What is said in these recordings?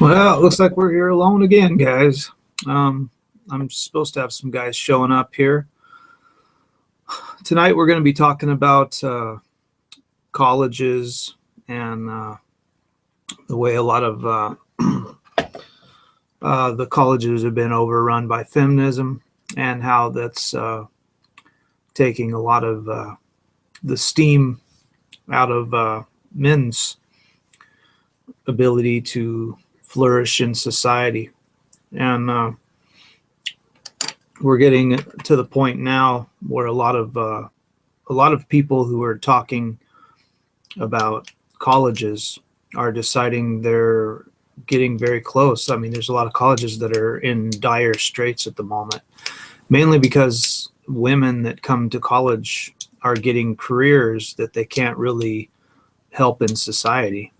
Well, it looks like we're here alone again, guys. I'm supposed to have some guys showing up here. Tonight we're going to be talking about colleges and the way a lot of the colleges have been overrun by feminism, and how that's taking a lot of the steam out of men's ability to flourish in society. And we're getting to the point now where a lot of people who are talking about colleges are deciding they're getting very close. I mean, there's a lot of colleges that are in dire straits at the moment, mainly because women that come to college are getting careers that they can't really help in society.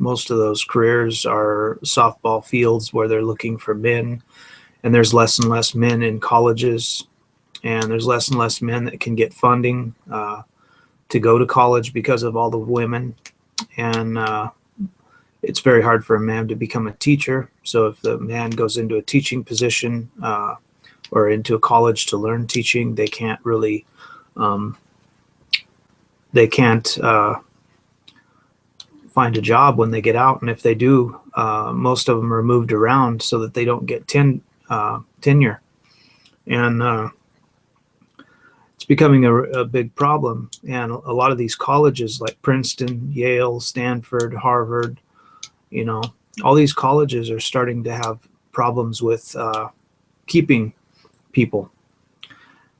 Most of those careers are softball fields where they're looking for men, and there's less and less men in colleges, and there's less and less men that can get funding to go to college because of all the women. And it's very hard for a man to become a teacher. So if the man goes into a teaching position or into a college to learn teaching, they can't really, find a job when they get out. And if they do, most of them are moved around so that they don't get tenure. And it's becoming a big problem. And a lot of these colleges like Princeton, Yale, Stanford, Harvard, all these colleges are starting to have problems with keeping people,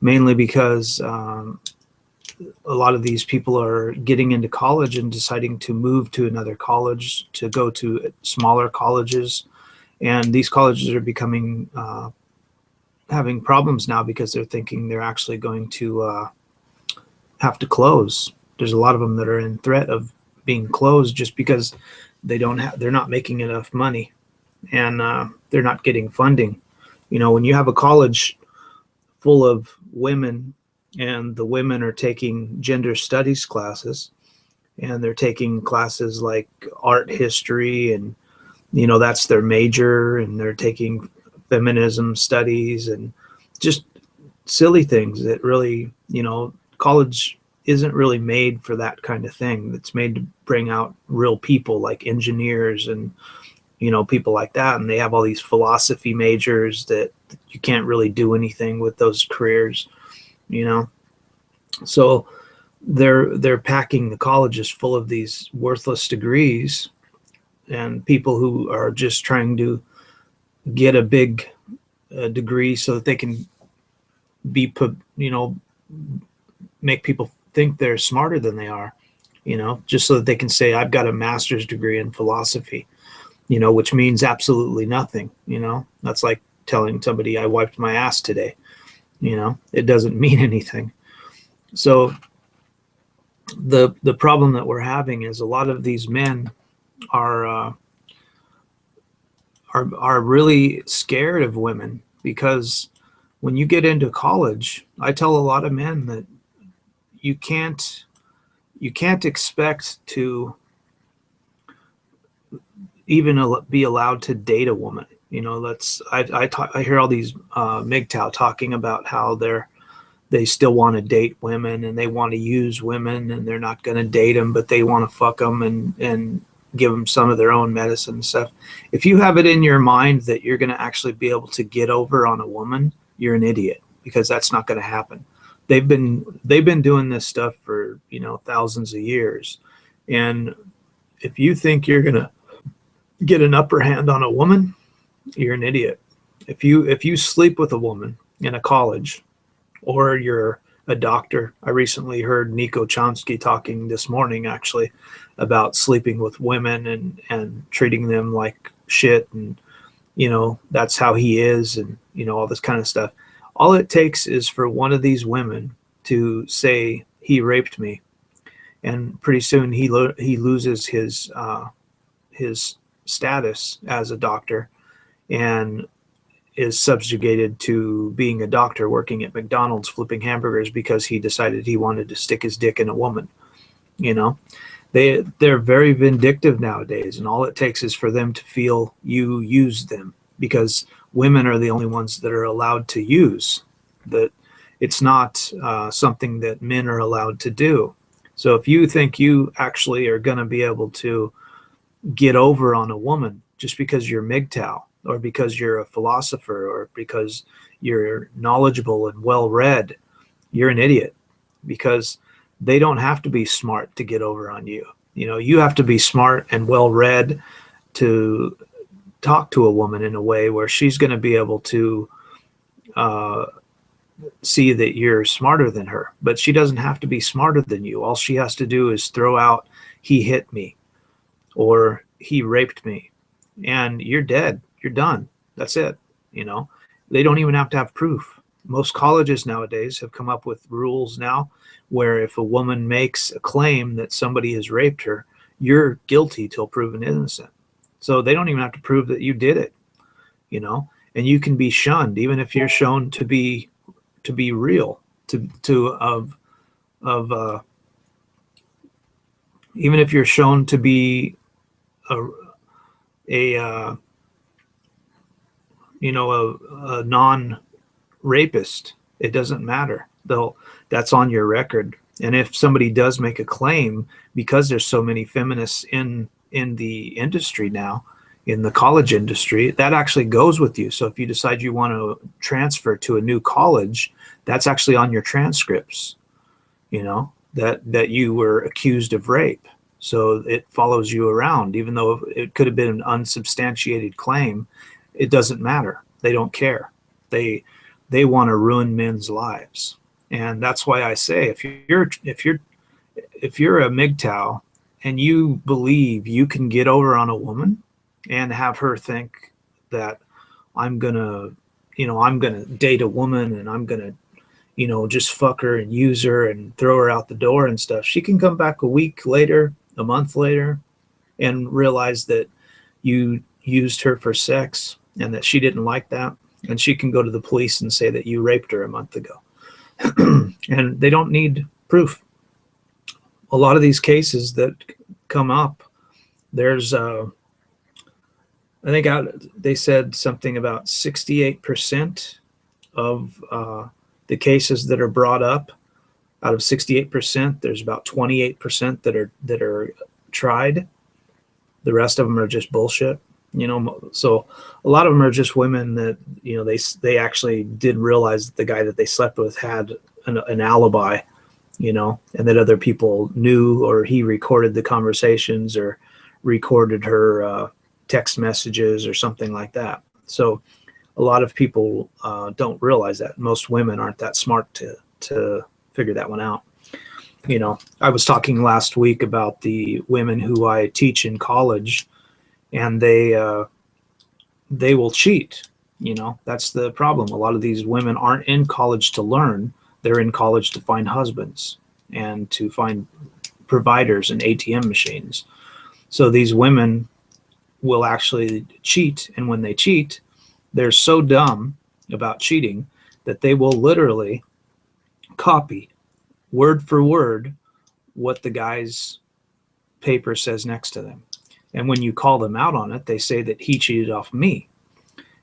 mainly because a lot of these people are getting into college and deciding to move to another college, to go to smaller colleges. And these colleges are becoming having problems now because they're thinking they're actually going to have to close. There's a lot of them that are in threat of being closed just because they're not making enough money, and they're not getting funding. When you have a college full of women, and the women are taking gender studies classes, and they're taking classes like art history, and that's their major, and they're taking feminism studies and just silly things that really, college isn't really made for that kind of thing. It's made to bring out real people like engineers and people like that, and they have all these philosophy majors that you can't really do anything with those careers. So they're packing the colleges full of these worthless degrees, and people who are just trying to get a big degree so that they can be make people think they're smarter than they are, just so that they can say, I've got a master's degree in philosophy, which means absolutely nothing. That's like telling somebody I wiped my ass today. It doesn't mean anything. So the problem that we're having is a lot of these men are really scared of women, because when you get into college, I tell a lot of men that you can't expect to even be allowed to date a woman. I hear all these MGTOW talking about how they still want to date women, and they want to use women, and they're not going to date them, but they want to fuck them and give them some of their own medicine and stuff. If you have it in your mind that you're going to actually be able to get over on a woman, you're an idiot, because that's not going to happen. They've been doing this stuff for thousands of years, and if you think you're going to get an upper hand on a woman, you're an idiot. If you sleep with a woman in a college, or you're a doctor. I recently heard Nico Chomsky talking this morning, actually, about sleeping with women and treating them like shit, and that's how he is, and all this kind of stuff. All it takes is for one of these women to say he raped me, and pretty soon he loses his status as a doctor, and is subjugated to being a doctor working at McDonald's flipping hamburgers because he decided he wanted to stick his dick in a woman. they're very vindictive nowadays, and all it takes is for them to feel you use them, because women are the only ones that are allowed to use. That it's not something that men are allowed to do. So if you think you actually are going to be able to get over on a woman just because you're MGTOW, or because you're a philosopher, or because you're knowledgeable and well-read, you're an idiot, because they don't have to be smart to get over on you. You know, you have to be smart and well-read to talk to a woman in a way where she's going to be able to see that you're smarter than her. But she doesn't have to be smarter than you. All she has to do is throw out, "He hit me," or "He raped me," and you're dead. You're done. That's it. You know, they don't even have to have proof. Most colleges nowadays have come up with rules now where if a woman makes a claim that somebody has raped her, you're guilty till proven innocent. So they don't even have to prove that you did it, you know, and you can be shunned even if you're shown to be real, even if you're shown to be a non-rapist. It doesn't matter, though. That's on your record. And if somebody does make a claim, because there's so many feminists in the industry now, in the college industry, that actually goes with you. So if you decide you want to transfer to a new college, that's actually on your transcripts, you know, that you were accused of rape. So it follows you around, even though it could have been an unsubstantiated claim. It doesn't matter. They don't care. They want to ruin men's lives. And that's why I say, if you're a MGTOW and you believe you can get over on a woman and have her think that I'm gonna date a woman and I'm gonna, just fuck her and use her and throw her out the door and stuff, she can come back a week later, a month later, and realize that you used her for sex and that she didn't like that. And she can go to the police and say that you raped her a month ago. And they don't need proof. A lot of these cases that come up, there's they said something about 68% of the cases that are brought up. Out of 68%, there's about 28% that are tried. The rest of them are just bullshit. So a lot of them are just women that, they actually did realize that the guy that they slept with had an alibi, and that other people knew, or he recorded the conversations or recorded her text messages or something like that. So a lot of people don't realize that. Most women aren't that smart to figure that one out. I was talking last week about the women who I teach in college, and they will cheat. That's the problem. A lot of these women aren't in college to learn. They're in college to find husbands and to find providers and ATM machines. So these women will actually cheat. And when they cheat, they're so dumb about cheating that they will literally copy word for word what the guy's paper says next to them. And when you call them out on it, they say that he cheated off me.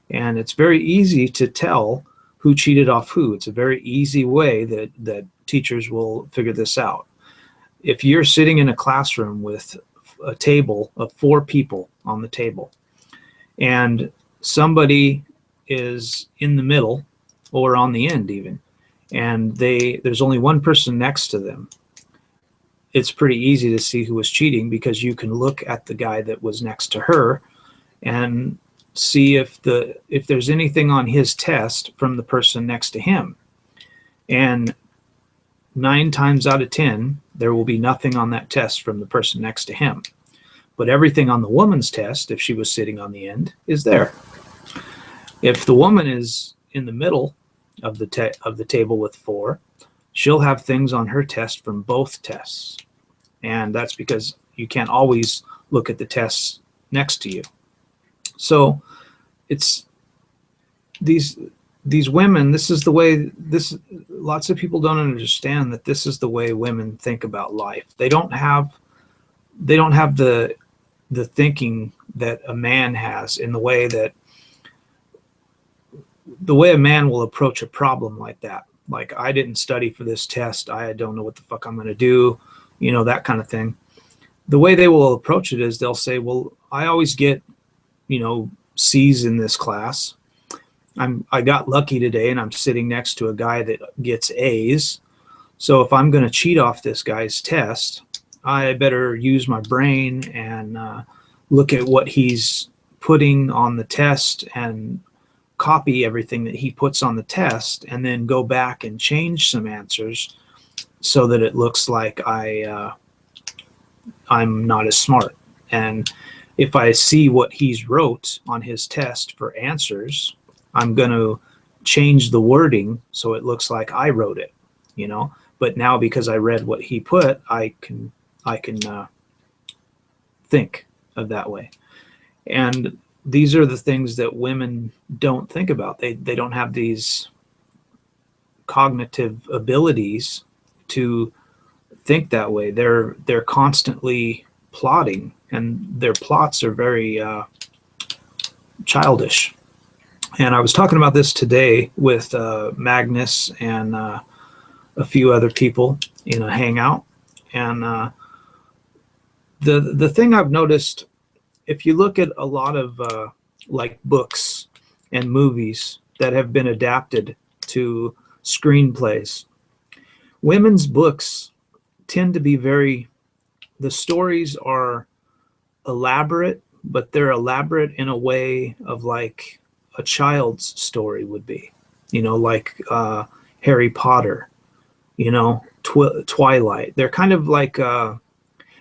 And it's very easy to tell who cheated off who. It's a very easy way that teachers will figure this out. If you're sitting in a classroom with a table of 4 people on the table, and somebody is in the middle or on the end even, and there's only one person next to them, it's pretty easy to see who was cheating, because you can look at the guy that was next to her and see if there's anything on his test from the person next to him. And 9 times out of 10, there will be nothing on that test from the person next to him. But everything on the woman's test, if she was sitting on the end, is there. If the woman is in the middle of the table with 4, she'll have things on her test from both tests. And that's because you can't always look at the tests next to you. So it's these women, this is the way, lots of people don't understand that this is the way women think about life. They don't have they don't have the thinking that a man has, in the way that the way a man will approach a problem like that. Like, I didn't study for this test, I don't know what the fuck I'm going to do, you know, that kind of thing. The way they will approach it is they'll say, well, I always get, you know, C's in this class. I got lucky today and I'm sitting next to a guy that gets A's. So if I'm going to cheat off this guy's test, I better use my brain and look at what he's putting on the test and copy everything that he puts on the test, and then go back and change some answers so that it looks like I'm not as smart. And if I see what he's wrote on his test for answers, I'm going to change the wording so it looks like I wrote it, you know. But now, because I read what he put, I can think of that way. And these are the things that women don't think about. They don't have these cognitive abilities to think that way. They're constantly plotting, and their plots are very childish. And I was talking about this today with Magnus and a few other people in a hangout. And the thing I've noticed, if you look at a lot of like books and movies that have been adapted to screenplays, women's books tend to be the stories are elaborate, but they're elaborate in a way of like a child's story would be, you know, like Harry Potter, you know, Twilight. They're kind of like,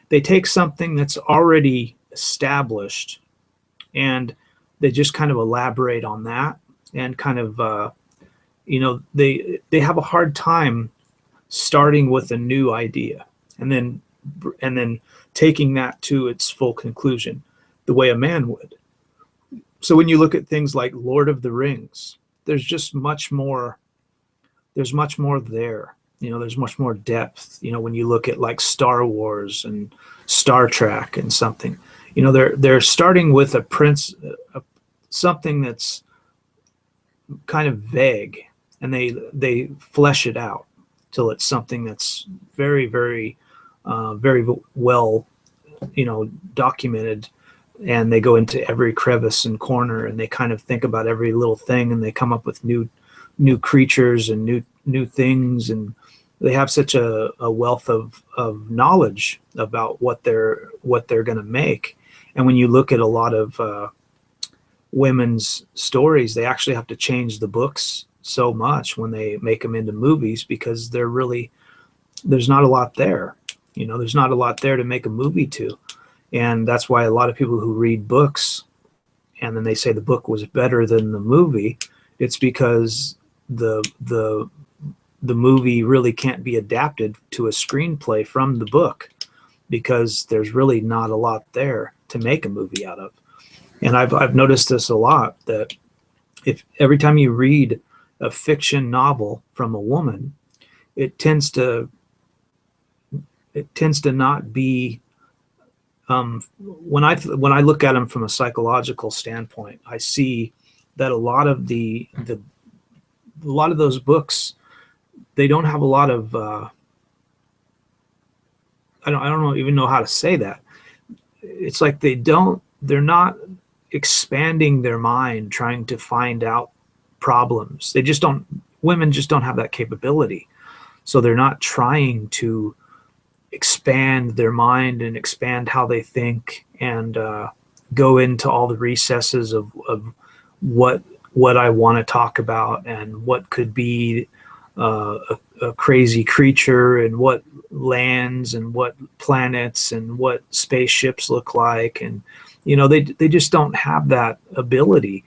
they take something that's already established and they just kind of elaborate on that, and kind of, you know, they have a hard time starting with a new idea and then taking that to its full conclusion the way a man would. So when you look at things like Lord of the Rings, there's just much more there. You know, there's much more depth. You know, when you look at like Star Wars and Star Trek and something, you know, they're starting with something that's kind of vague, and they flesh it out till it's something that's very, very, very well, you know, documented. And they go into every crevice and corner, and they kind of think about every little thing, and they come up with new creatures and new things, and they have such a wealth of knowledge about what they're going to make. And when you look at a lot of women's stories, they actually have to change the books so much when they make them into movies, because there's not a lot there. You know, there's not a lot there to make a movie to. And that's why a lot of people who read books and then they say the book was better than the movie, it's because the movie really can't be adapted to a screenplay from the book, because there's really not a lot there to make a movie out of. And I've noticed this a lot, that if every time you read a fiction novel from a woman, it tends to not be, when I look at them from a psychological standpoint, I see that a lot of those books, they don't have a lot of I don't even know how to say that. It's like they're not expanding their mind trying to find out problems. Women just don't have that capability. So they're not trying to expand their mind and expand how they think and go into all the recesses of what I want to talk about, and what could be a crazy creature, and what lands and what planets and what spaceships look like. And you know, they just don't have that ability.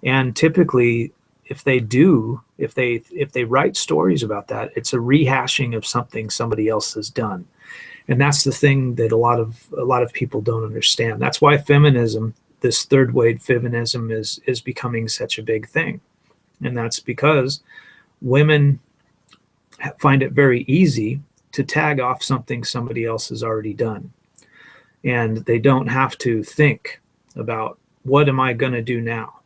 And typically, if they write stories about that, it's a rehashing of something somebody else has done. And that's the thing that a lot of people don't understand. That's why feminism, this third wave feminism, is becoming such a big thing. And that's because women find it very easy to tag off something somebody else has already done. and they don't have to think about what am I going to do now.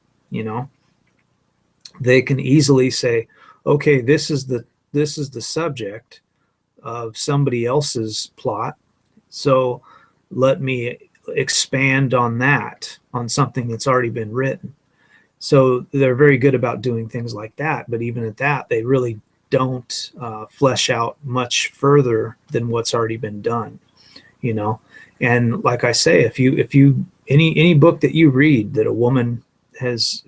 They can easily say, okay, this is the subject of somebody else's plot, so let me expand on that, on something that's already been written. So they're very good about doing things like that, but even at that, they really don't flesh out much further than what's already been done. And like I say, if you any book that you read that a woman has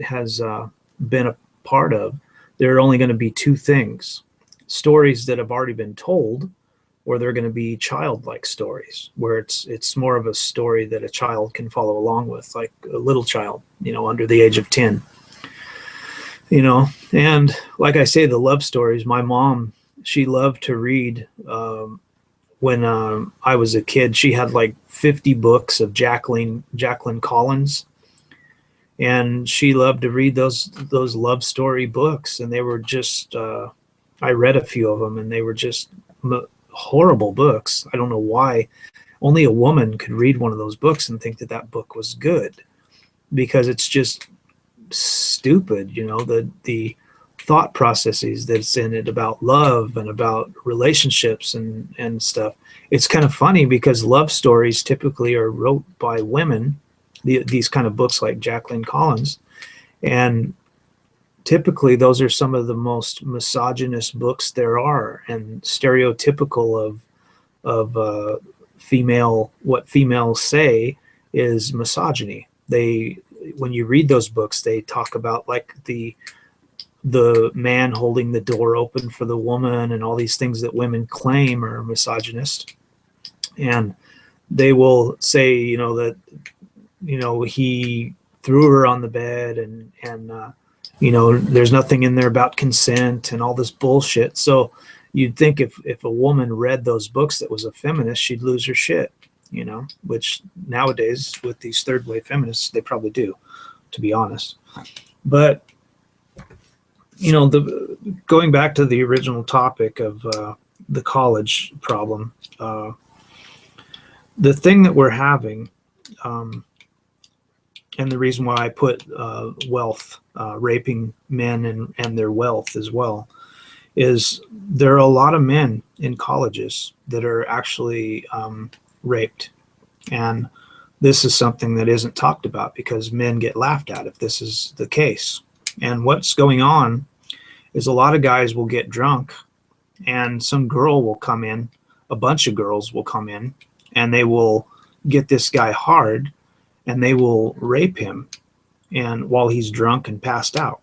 been a part of, there are only going to be two things: stories that have already been told, or they're going to be childlike stories where it's more of a story that a child can follow along with, like a little child, under the age of 10. And like I say, the love stories, my mom, she loved to read. When I was a kid, she had like 50 books of Jacqueline Collins, and she loved to read those love story books. And they were just, I read a few of them, and they were just horrible books. I don't know why only a woman could read one of those books and think that that book was good, because it's just stupid. The thought processes that's in it about love and about relationships and stuff. It's kind of funny because love stories typically are wrote by women, these kind of books like Jacqueline Collins, and typically those are some of the most misogynist books there are, and stereotypical of what females say is misogyny. When you read those books, they talk about like the man holding the door open for the woman and all these things that women claim are misogynist. And they will say, that, he threw her on the bed and there's nothing in there about consent and all this bullshit. So you'd think if a woman read those books that was a feminist, she'd lose her shit, which nowadays with these third wave feminists, they probably do, to be honest. But going back to the original topic of the college problem, the thing that we're having, and the reason why I put wealth, raping men and their wealth as well, is there are a lot of men in colleges that are actually raped. And this is something that isn't talked about because men get laughed at if this is the case. And what's going on is a lot of guys will get drunk and some girl will come in, a bunch of girls will come in, and they will get this guy hard and they will rape him, and while he's drunk and passed out,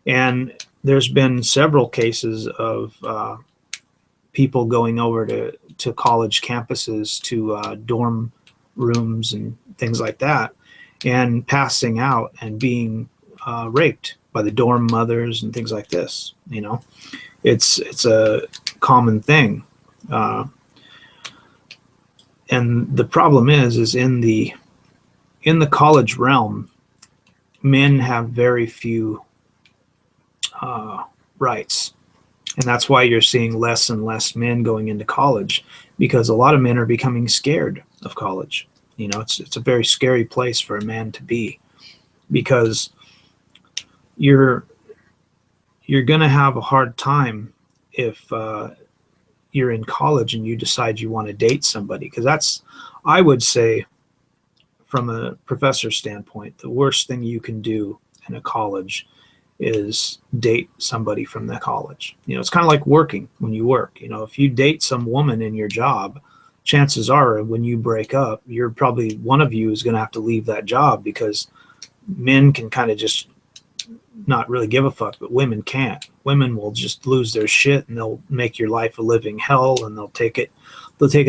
And there's been several cases of people going over to college campuses, to dorm rooms and things like that, and passing out and being raped by the dorm mothers and things like this. It's a common thing. And the problem is in the college realm, men have very few rights. And that's why you're seeing less and less men going into college, because a lot of men are becoming scared of college. It's a very scary place for a man to be, because you're going to have a hard time if you're in college and you decide you want to date somebody, because that's, I would say, from a professor standpoint, the worst thing you can do in a college is date somebody from the college. It's kind of like working. When you work, if you date some woman in your job, chances are when you break up, you're probably, one of you is going to have to leave that job, because men can kind of just not really give a fuck, but women can't. Women will just lose their shit and they'll make your life a living hell, and they'll take it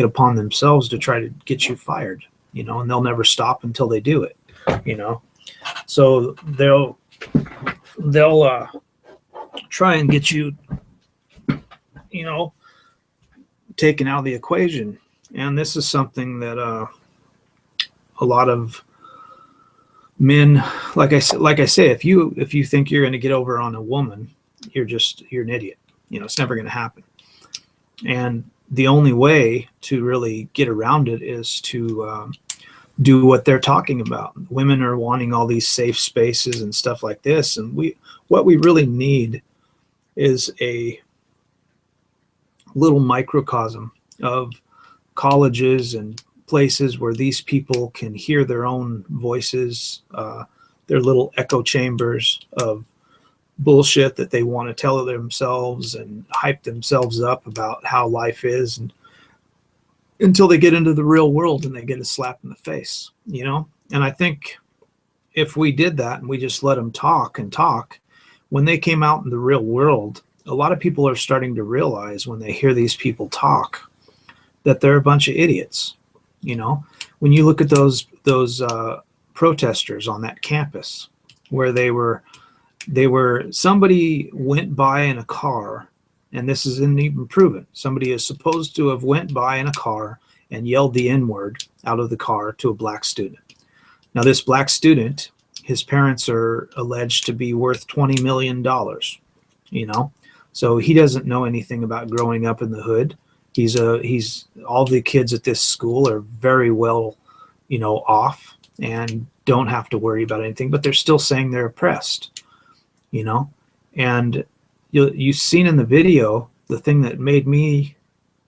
upon themselves to try to get you fired, and they'll never stop until they do it, So they'll try and get you, taken out of the equation. And this is something that a lot of men, like I say, if you think you're going to get over on a woman, you're an idiot. It's never going to happen. And the only way to really get around it is to do what they're talking about. Women are wanting all these safe spaces and stuff like this, and what we really need is a little microcosm of colleges and places where these people can hear their own voices, their little echo chambers of bullshit that they want to tell themselves and hype themselves up about how life is, and until they get into the real world and they get a slap in the face, you know? And I think if we did that and we just let them talk and talk, when they came out in the real world, a lot of people are starting to realize when they hear these people talk that they're a bunch of idiots. You know, when you look at those protesters on that campus where they were somebody went by in a car, and this isn't even proven. Somebody is supposed to have went by in a car and yelled the N-word out of the car to a black student. Now, this black student, his parents are alleged to be worth $20 million, you know? So he doesn't know anything about growing up in the hood. He's all the kids at this school are very well, you know, off and don't have to worry about anything, but they're still saying they're oppressed, you know? And you've seen in the video, the thing that made me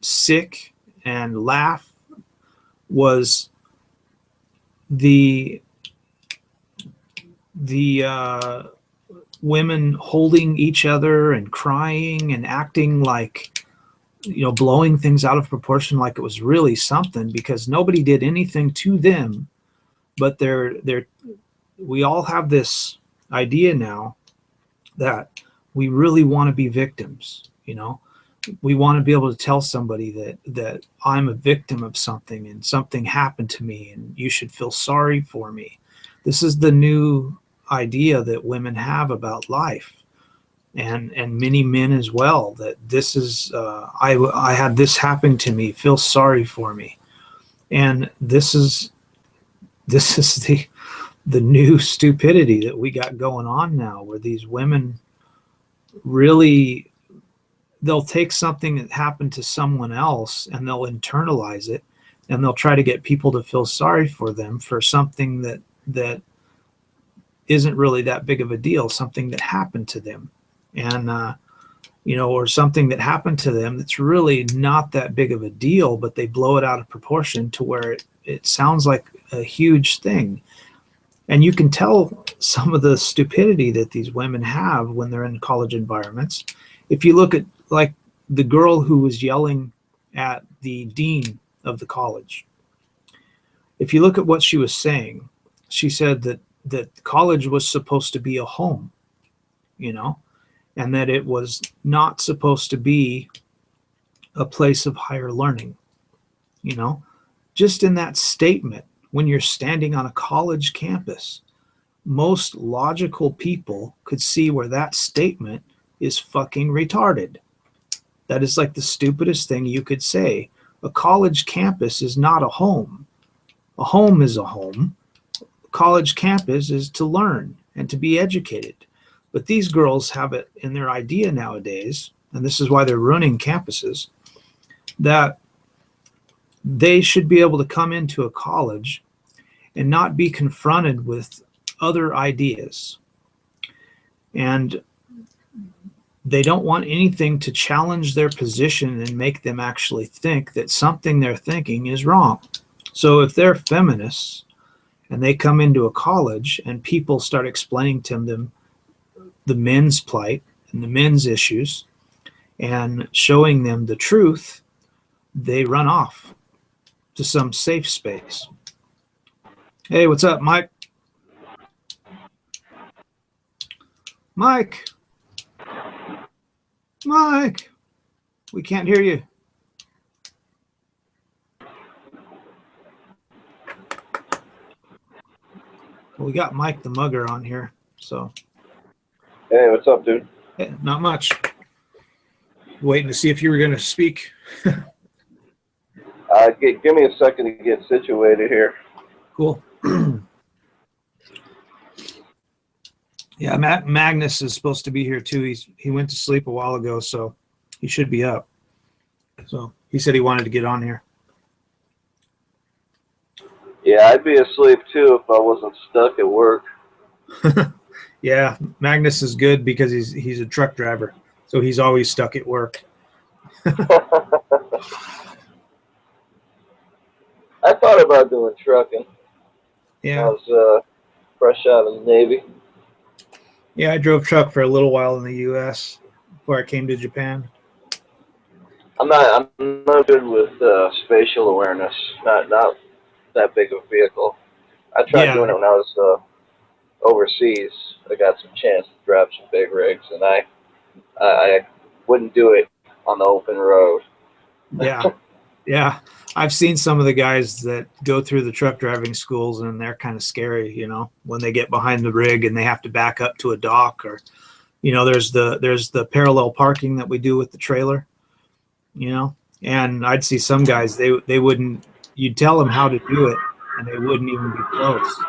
sick and laugh was the women holding each other and crying and acting like, you know, blowing things out of proportion like it was really something, because nobody did anything to them. But we all have this idea now that we really want to be victims, you know. We want to be able to tell somebody that I'm a victim of something and something happened to me and you should feel sorry for me. This is the new idea that women have about life, and many men as well, that this is I had this happen to me, feel sorry for me. And this is the new stupidity that we got going on now, where these women really, they'll take something that happened to someone else and they'll internalize it, and they'll try to get people to feel sorry for them for something that isn't really that big of a deal, something that happened to them. And you know, or something that happened to them that's really not that big of a deal, but they blow it out of proportion to where it sounds like a huge thing. And you can tell some of the stupidity that these women have when they're in college environments. If you look at, like, the girl who was yelling at the dean of the college, if you look at what she was saying, she said that college was supposed to be a home, you know, and that it was not supposed to be a place of higher learning, you know. Just in that statement, when you're standing on a college campus, most logical people could see where that statement is fucking retarded. That is like the stupidest thing you could say. A college campus is not a home. A home is a home. A college campus is to learn and to be educated. But these girls have it in their idea nowadays, and this is why they're ruining campuses, that they should be able to come into a college and not be confronted with other ideas. And they don't want anything to challenge their position and make them actually think that something they're thinking is wrong. So if they're feminists and they come into a college and people start explaining to them the men's plight and the men's issues and showing them the truth, they run off to some safe space. Hey, what's up, Mike? Mike, we can't hear you. Well, we got Mike the Mugger on here, so. Hey, what's up, dude? Hey, not much. Waiting to see if you were going to speak. Give me a second to get situated here. Cool. Yeah, Magnus is supposed to be here too. He went to sleep a while ago, so he should be up. So He said he wanted to get on here. Yeah, I'd be asleep too if I wasn't stuck at work. Yeah, Magnus is good because he's a truck driver, so he's always stuck at work. I thought about doing trucking. Yeah. I was fresh out of the Navy. Yeah, I drove truck for a little while in the U.S. before I came to Japan. I'm not good with spatial awareness. Not that big of a vehicle. I tried doing it when I was overseas. I got some chance to drive some big rigs, and I wouldn't do it on the open road. Yeah. I've seen some of the guys that go through the truck driving schools, and they're kind of scary, you know, when they get behind the rig and they have to back up to a dock, or, you know, there's the parallel parking that we do with the trailer, you know, and I'd see some guys, they wouldn't, you'd tell them how to do it and they wouldn't even be close,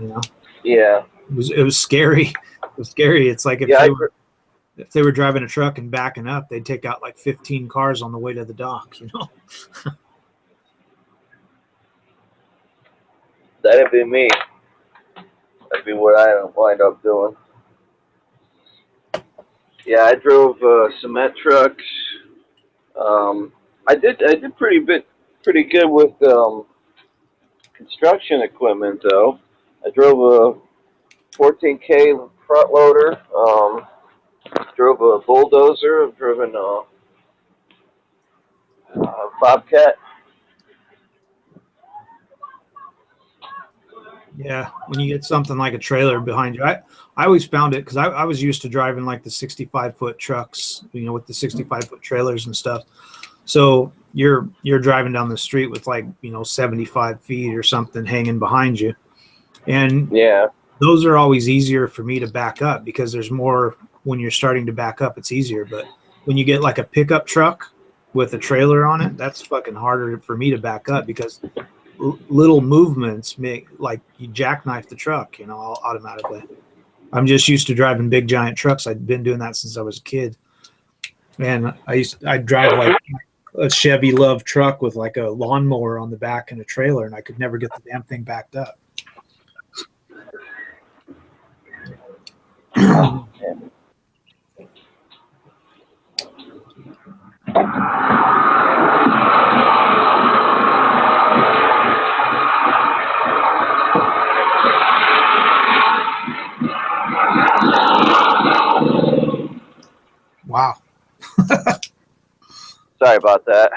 you know. Yeah. It was scary. It was scary. It's like if they were driving a truck and backing up, they'd take out like 15 cars on the way to the dock, you know. That'd be me. That'd be what I wind up doing. Yeah, I drove cement trucks. I did pretty good with construction equipment though. I drove a 14K front loader. Drove a bulldozer. I've driven a Bobcat. Yeah, when you get something like a trailer behind you, I always found it because I was used to driving like the 65-foot trucks, you know, with the 65-foot trailers and stuff. So you're driving down the street with like, you know, 75 feet or something hanging behind you, and yeah, those are always easier for me to back up because there's more when you're starting to back up. It's easier, but when you get like a pickup truck with a trailer on it, that's fucking harder for me to back up because little movements make like you jackknife the truck, you know, automatically. I'm just used to driving big giant trucks. I've been doing that since I was a kid, and I'd drive like a Chevy Love truck with like a lawnmower on the back and a trailer, and I could never get the damn thing backed up. Wow. sorry about that.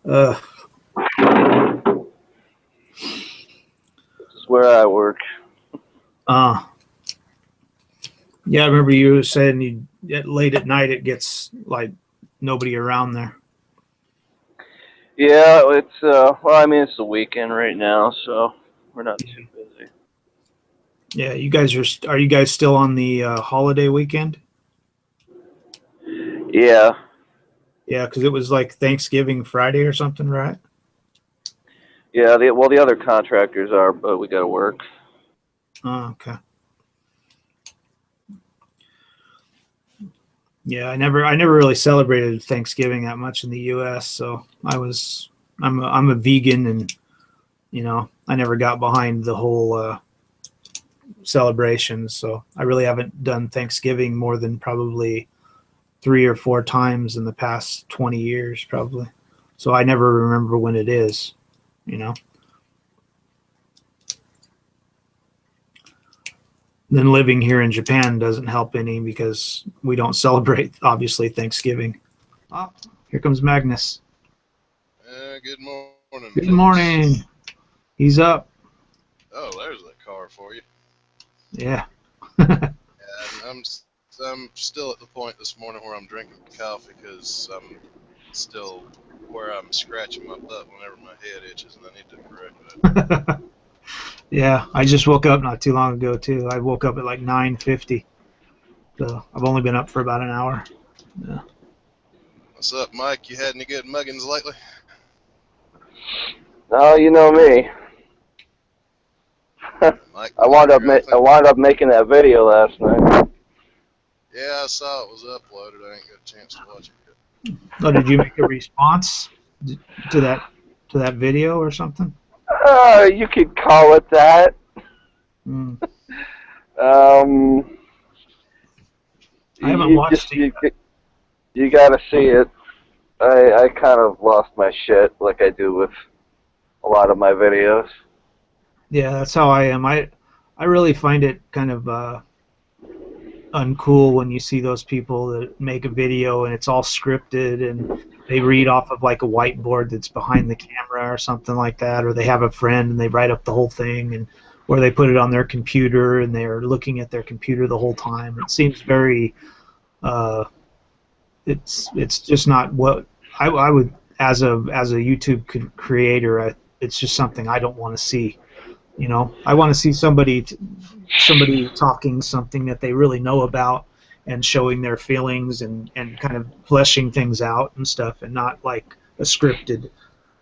uh, This is where I work. Yeah, I remember you were saying late at night it gets like nobody around there. Yeah, it's well, I mean, it's the weekend right now, so we're not too busy. Yeah, you guys are you guys still on the holiday weekend? Yeah. Yeah, because it was like Thanksgiving Friday or something, right? Yeah, the other contractors are, but we gotta work. Oh, okay. Yeah, I never really celebrated Thanksgiving that much in the U.S. So I'm a vegan, and you know I never got behind the whole celebration. So I really haven't done Thanksgiving more than probably 3 or 4 times in the past 20 years, probably. So I never remember when it is, you know. Then living here in Japan doesn't help any because we don't celebrate, obviously, Thanksgiving. Oh, here comes Magnus. Good morning. Good folks. morning. He's up. Oh, there's that car for you. Yeah. And I'm still at the point this morning where I'm drinking coffee because I'm still where I'm scratching my butt whenever my head itches, and I need to correct that. Yeah, I just woke up not too long ago too. I woke up at like 9:50, so I've only been up for about an hour. Yeah. What's up, Mike? You had any good muggins lately? No, you know me. Mike, I wound up making that video last night. Yeah, I saw it was uploaded. I ain't got a chance to watch it yet. Oh, did you make a response to that video or something? You could call it that. Mm. Um, I haven't you watched just it. you gotta see it. I kind of lost my shit like I do with a lot of my videos. Yeah, that's how I am. I really find it kind of uncool when you see those people that make a video and it's all scripted and they read off of like a whiteboard that's behind the camera or something like that, or they have a friend and they write up the whole thing, and or they put it on their computer and they're looking at their computer the whole time. It seems very uh, it's just not what I would as a YouTube creator. It's just something I don't want to see. You know, I want to see somebody talking something that they really know about and showing their feelings and kind of fleshing things out and stuff, and not like a scripted,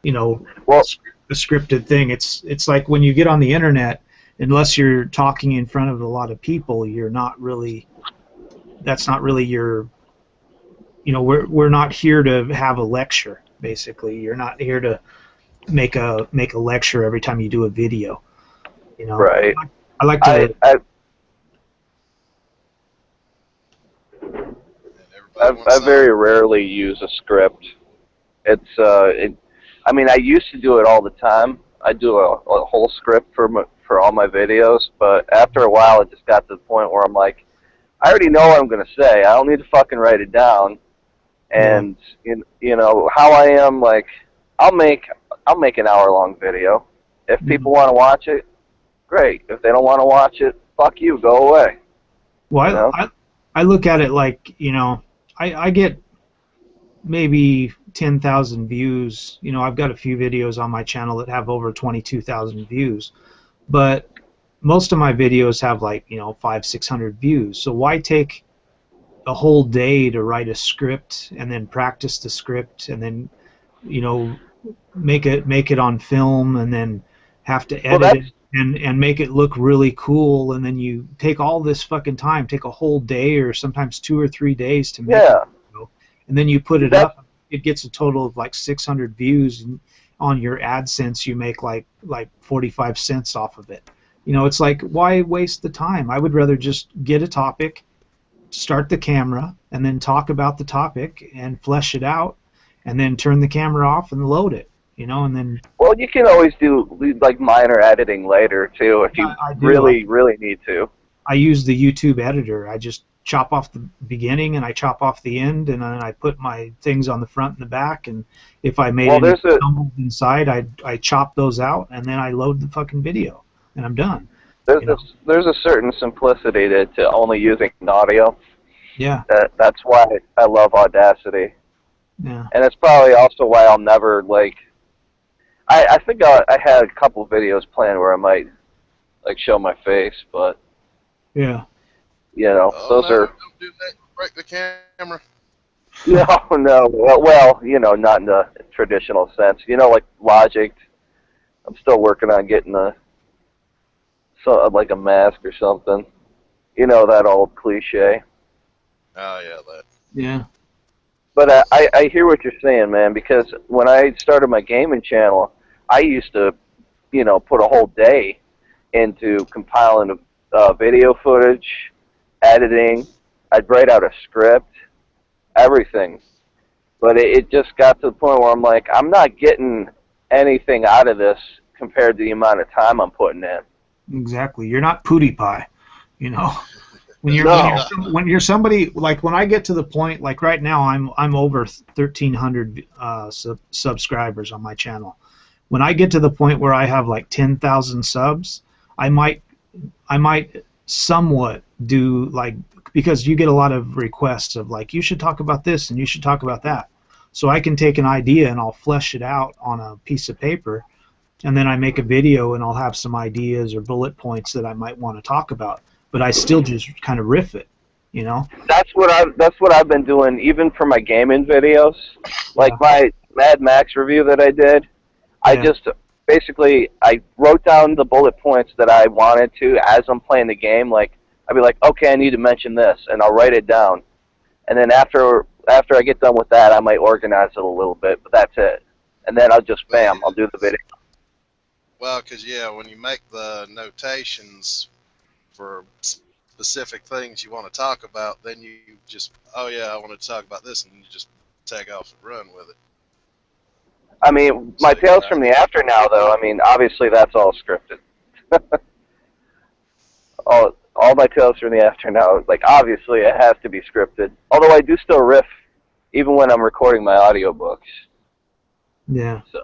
you know, Well, a scripted thing. It's like when you get on the internet, unless you're talking in front of a lot of people, you're not really. That's not really your. You know, we're not here to have a lecture. Basically, you're not here to make a lecture every time you do a video. You know, right. I like to. And everybody wants I something. very rarely use a script. I mean, I used to do it all the time. I do a whole script for all my videos, but after a while, it just got to the point where I'm like, I already know what I'm gonna say. I don't need to fucking write it down. And you know how I am. Like, I'll make an hour-long video. If people want to watch it, great. If they don't want to watch it, fuck you. Go away. Well, You know? I look at it like, you know, I get maybe 10,000 views. You know, I've got a few videos on my channel that have over 22,000 views, but most of my videos have like, you know, 500-600 views. So why take a whole day to write a script and then practice the script and then, you know, make it on film and then have to edit it and make it look really cool, and then you take all this fucking time, take a whole day or sometimes 2 or 3 days to make it, you know, and then you put it up, it gets a total of like 600 views, and on your AdSense you make like 45 cents off of it. You know, it's like, why waste the time? I would rather just get a topic, start the camera, and then talk about the topic and flesh it out, and then turn the camera off and load it, you know, and then. Well, you can always do like minor editing later too, if you I really need to. I use the YouTube editor. I just chop off the beginning and I chop off the end, and then I put my things on the front and the back, and if I made any stumbles inside, I chop those out, and then I load the fucking video, and I'm done. There's a certain simplicity to only using audio. Yeah. That's why I love Audacity. Yeah. And it's probably also why I'll never, like, I think I had a couple videos planned where I might, like, show my face, but, yeah, you know, those are... Don't do that. Break the camera. No. Well, you know, not in the traditional sense. You know, like Logic, I'm still working on getting like a mask or something. You know, that old cliche. Oh, yeah, that. Yeah. But I hear what you're saying, man, because when I started my gaming channel, I used to, you know, put a whole day into compiling video footage, editing. I'd write out a script, everything. But it just got to the point where I'm like, I'm not getting anything out of this compared to the amount of time I'm putting in. Exactly. You're not PewDiePie, you know. When you're somebody, like when I get to the point, like right now I'm over 1,300 subscribers on my channel. When I get to the point where I have like 10,000 subs, I might somewhat do, like, because you get a lot of requests of like, you should talk about this and you should talk about that. So I can take an idea and I'll flesh it out on a piece of paper, and then I make a video and I'll have some ideas or bullet points that I might want to talk about. But I still just kind of riff it, you know. That's what I've been doing, even for my gaming videos. Like my Mad Max review that I did, I just basically I wrote down the bullet points that I wanted to as I'm playing the game. Like I'd be like, okay, I need to mention this, and I'll write it down. And then after after I get done with that, I might organize it a little bit, but that's it. And then I'll just, bam, I'll do the video. Well, because, yeah, when you make the notations for specific things you want to talk about, then you just, oh, yeah, I want to talk about this, and you just take off and run with it. I mean, my Tales from the After Now, though, I mean, obviously that's all scripted. all my Tales from the After Now, like, obviously it has to be scripted. Although I do still riff, even when I'm recording my audiobooks. Yeah. So.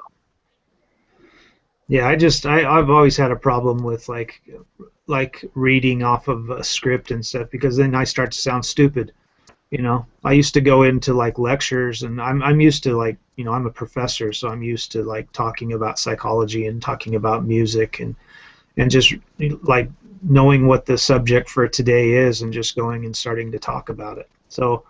Yeah, I've always had a problem with like reading off of a script and stuff, because then I start to sound stupid. You know, I used to go into like lectures, and I'm used to, like, you know, I'm a professor, so I'm used to like talking about psychology and talking about music and just like knowing what the subject for today is and just going and starting to talk about it. So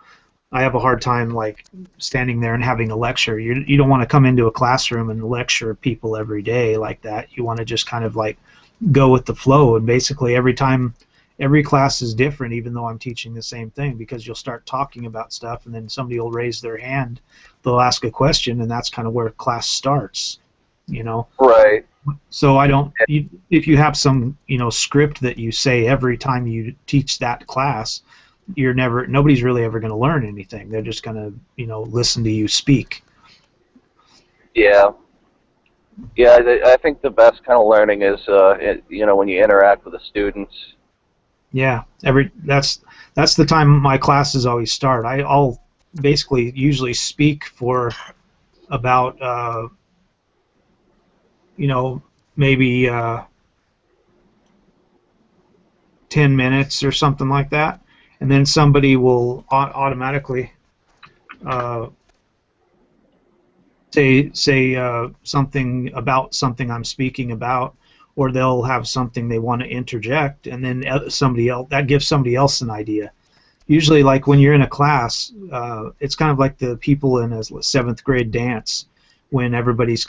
I have a hard time like standing there and having a lecture. You don't want to come into a classroom and lecture people every day like that. You want to just kind of like go with the flow, and basically every class is different, even though I'm teaching the same thing, because you'll start talking about stuff and then somebody will raise their hand, they'll ask a question, and that's kind of where class starts, you know. Right. So if you have some, you know, script that you say every time you teach that class, nobody's really ever going to learn anything. They're just going to, you know, listen to you speak. Yeah. Yeah, I think the best kind of learning is, you know, when you interact with the students. Yeah, that's the time my classes always start. I'll basically usually speak for about you know, maybe 10 minutes or something like that, and then somebody will automatically say something about something I'm speaking about, or they'll have something they want to interject, and then somebody else, that gives somebody else an idea. Usually, like when you're in a class, it's kind of like the people in a 7th grade dance, when everybody's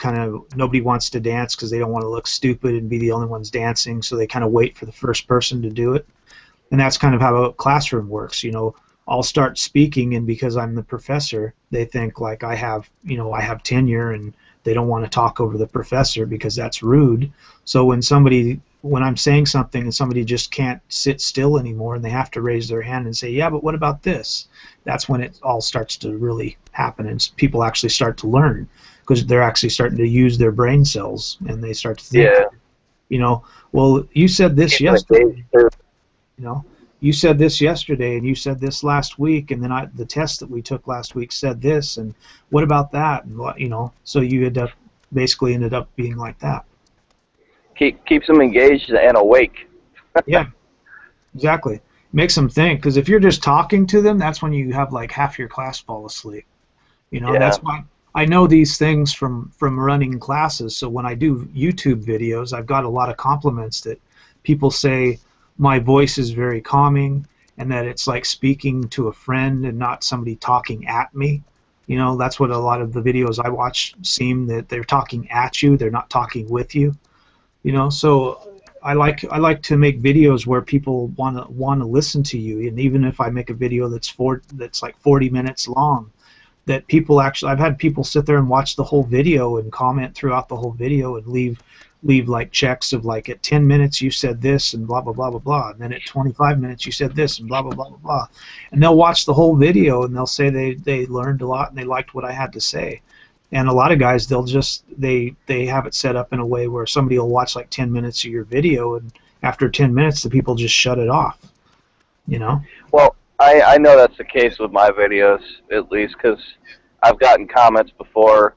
nobody wants to dance because they don't want to look stupid and be the only ones dancing, so they kind of wait for the first person to do it. And that's kind of how a classroom works. You know, I'll start speaking, and because I'm the professor, they think like I have tenure, and they don't want to talk over the professor because that's rude. So when I'm saying something and somebody just can't sit still anymore and they have to raise their hand and say, yeah, but what about this? That's when it all starts to really happen, and people actually start to learn, because they're actually starting to use their brain cells, and they start to think, Yeah. You know, well, you said this yesterday. You know, you said this yesterday, and you said this last week, and then the test that we took last week said this, and what about that? And you know, so you basically ended up being like that. Keeps them engaged and awake. Yeah, exactly. Makes them think, because if you're just talking to them, that's when you have like half your class fall asleep. You know, Yeah. That's why I know these things from running classes. So when I do YouTube videos, I've got a lot of compliments that people say my voice is very calming, and that it's like speaking to a friend and not somebody talking at me. You know, that's what a lot of the videos I watch seem, that they're talking at you, they're not talking with you. You know, so I like to make videos where people want to listen to you, and even if I make a video that's like 40 minutes long, that people actually, I've had people sit there and watch the whole video and comment throughout the whole video and leave like checks of like, at 10 minutes you said this and blah blah blah blah blah, and then at 25 minutes you said this and blah blah blah blah blah, and they'll watch the whole video and they'll say they learned a lot and they liked what I had to say. And a lot of guys, they'll just they have it set up in a way where somebody will watch like 10 minutes of your video, and after 10 minutes the people just shut it off, you know. Well, I know that's the case with my videos, at least, because I've gotten comments before,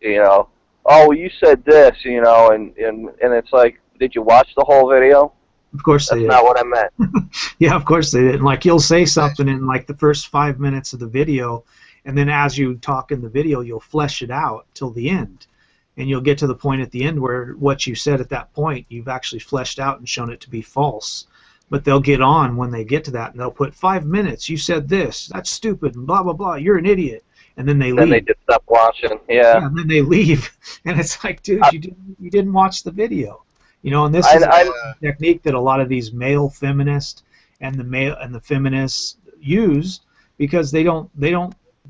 you know, oh, well, you said this, you know, and it's like, did you watch the whole video? Of course they did. That's not what I meant. Yeah, of course they did. And like, you'll say something in like the first 5 minutes of the video, and then as you talk in the video, you'll flesh it out till the end. And you'll get to the point at the end where what you said at that point, you've actually fleshed out and shown it to be false. But they'll get on when they get to that, and they'll put 5 minutes, you said this, that's stupid, and blah, blah, blah, you're an idiot. And then they leave. Then they just stop watching, yeah. And then they leave. And it's like, dude, you didn't watch the video. You know, and this is a technique that a lot of these male feminists and the feminists use, because they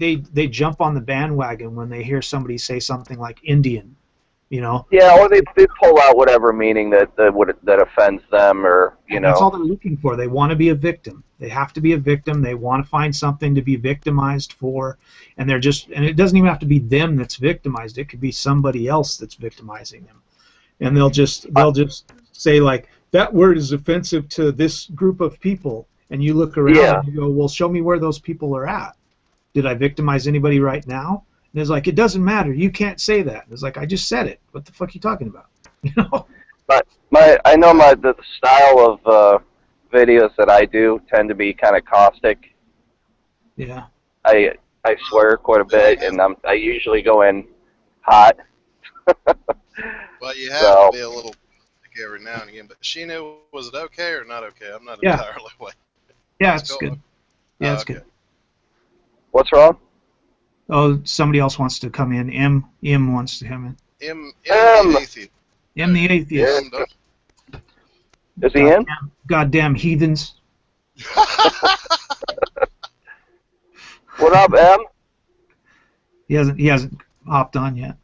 they jump on the bandwagon when they hear somebody say something like Indian, you know. Yeah, or they pull out whatever meaning that offends them, or And that's all they're looking for. They want to be a victim. They have to be a victim. They want to find something to be victimized for, and and it doesn't even have to be them that's victimized. It could be somebody else that's victimizing them, and they'll just say like, that word is offensive to this group of people, and you look around and you go, well, show me where those people are at. Did I victimize anybody right now? And it's like, it doesn't matter. You can't say that. It's like, I just said it. What the fuck are you talking about? You know? But I know the style of videos that I do tend to be kind of caustic. Yeah. I swear quite a bit, and I usually go in hot. Well, you have to be a little every now and again. But Shi-nu, was it okay or not okay? I'm not entirely aware. Yeah, it's good. Yeah, it's good. What's wrong? Oh, somebody else wants to come in. M wants to come in. M the atheist. M the atheist. Is he in? Goddamn heathens. What up, M? He hasn't hopped on yet.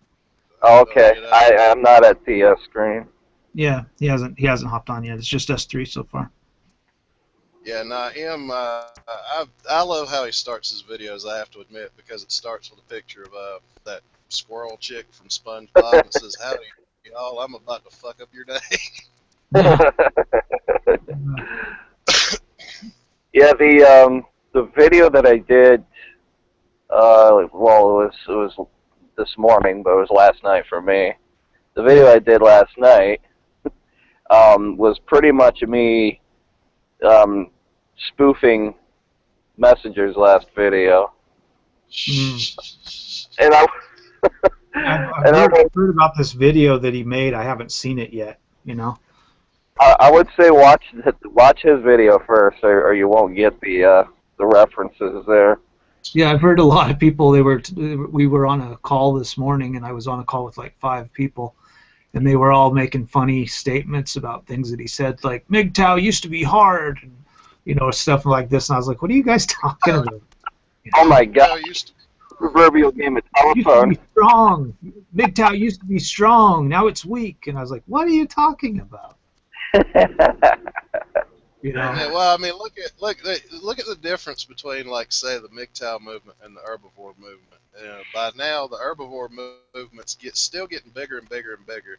Oh, okay. I'm not at the screen. Yeah, he hasn't hopped on yet. It's just us three so far. Yeah, nah, I love how he starts his videos, I have to admit, because it starts with a picture of that squirrel chick from SpongeBob and says, howdy, y'all, I'm about to fuck up your day. Yeah, the video that I did, well, it was this morning, but it was last night for me. The video I did last night was pretty much me spoofing Messenger's last video. And I've heard about this video that he made. I haven't seen it yet, you know. I would say watch his video first, or you won't get the references there. Yeah, I've heard a lot of people. We were on a call this morning, and I was on a call with like 5 people, and they were all making funny statements about things that he said, like MGTOW used to be hard, and you know, stuff like this. And I was like, what are you guys talking about? You know? Oh my God! Proverbial game of telephone. Used to be strong. MGTOW used to be strong. Now it's weak. And I was like, what are you talking about? You know? Yeah, well, I mean, look at the difference between, like, say, the MGTOW movement and the herbivore movement. By now, the herbivore movement's still getting bigger and bigger and bigger.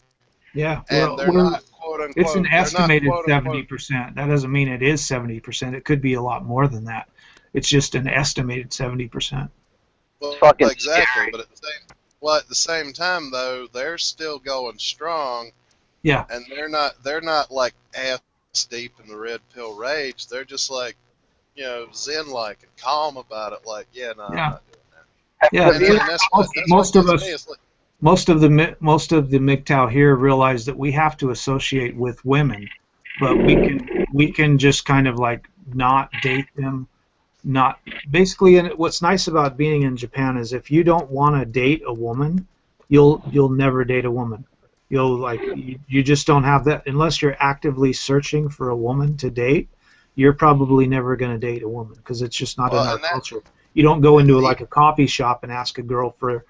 Yeah, and they're not, quote unquote. It's an estimated 70%. That doesn't mean it is 70%. It could be a lot more than that. It's just an estimated 70%. Well, fucking exactly. scary. But at the same time, though, they're still going strong. Yeah. And they're not like ass deep in the red pill rage. They're just like, you know, zen-like and calm about it. Like, yeah, no, I'm not doing that. Yeah. And most of us. Most of the MGTOW here realize that we have to associate with women, but we can just kind of like not date them, not basically. And what's nice about being in Japan is if you don't want to date a woman, you'll never date a woman. You just don't have that unless you're actively searching for a woman to date. You're probably never going to date a woman because it's just not in our culture. You don't go into like a coffee shop and ask a girl for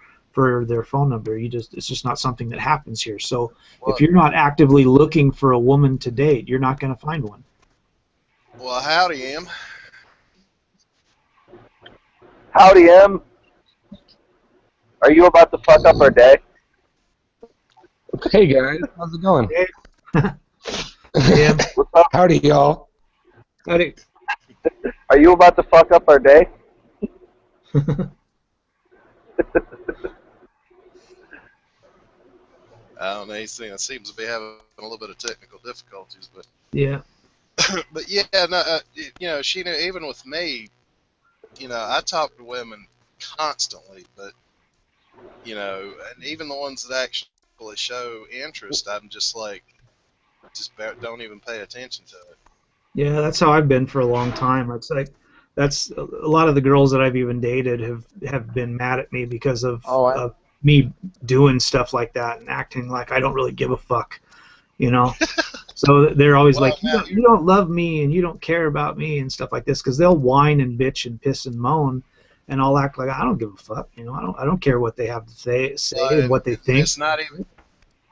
their phone number. It's just not something that happens here. So if you're not actively looking for a woman to date, you're not going to find one. Well, howdy, Em. Howdy, Em. Are you about to fuck up our day? Hey guys, how's it going? Yeah. What's up? Howdy, y'all. Howdy. Are you about to fuck up our day? I don't know. He seems to be having a little bit of technical difficulties, but Yeah. but yeah, no, you know, Shi-nu, even with me, you know, I talk to women constantly, but you know, and even the ones that actually show interest, I'm just like, don't even pay attention to it. Yeah, that's how I've been for a long time. It's like that's a lot of the girls that I've even dated have been mad at me because of me doing stuff like that and acting like I don't really give a fuck, you know. So they're always like, you don't love me and you don't care about me and stuff like this, because they'll whine and bitch and piss and moan, and I'll act like I don't give a fuck. You know, I don't care what they have to say Well, and what they think. it's not even.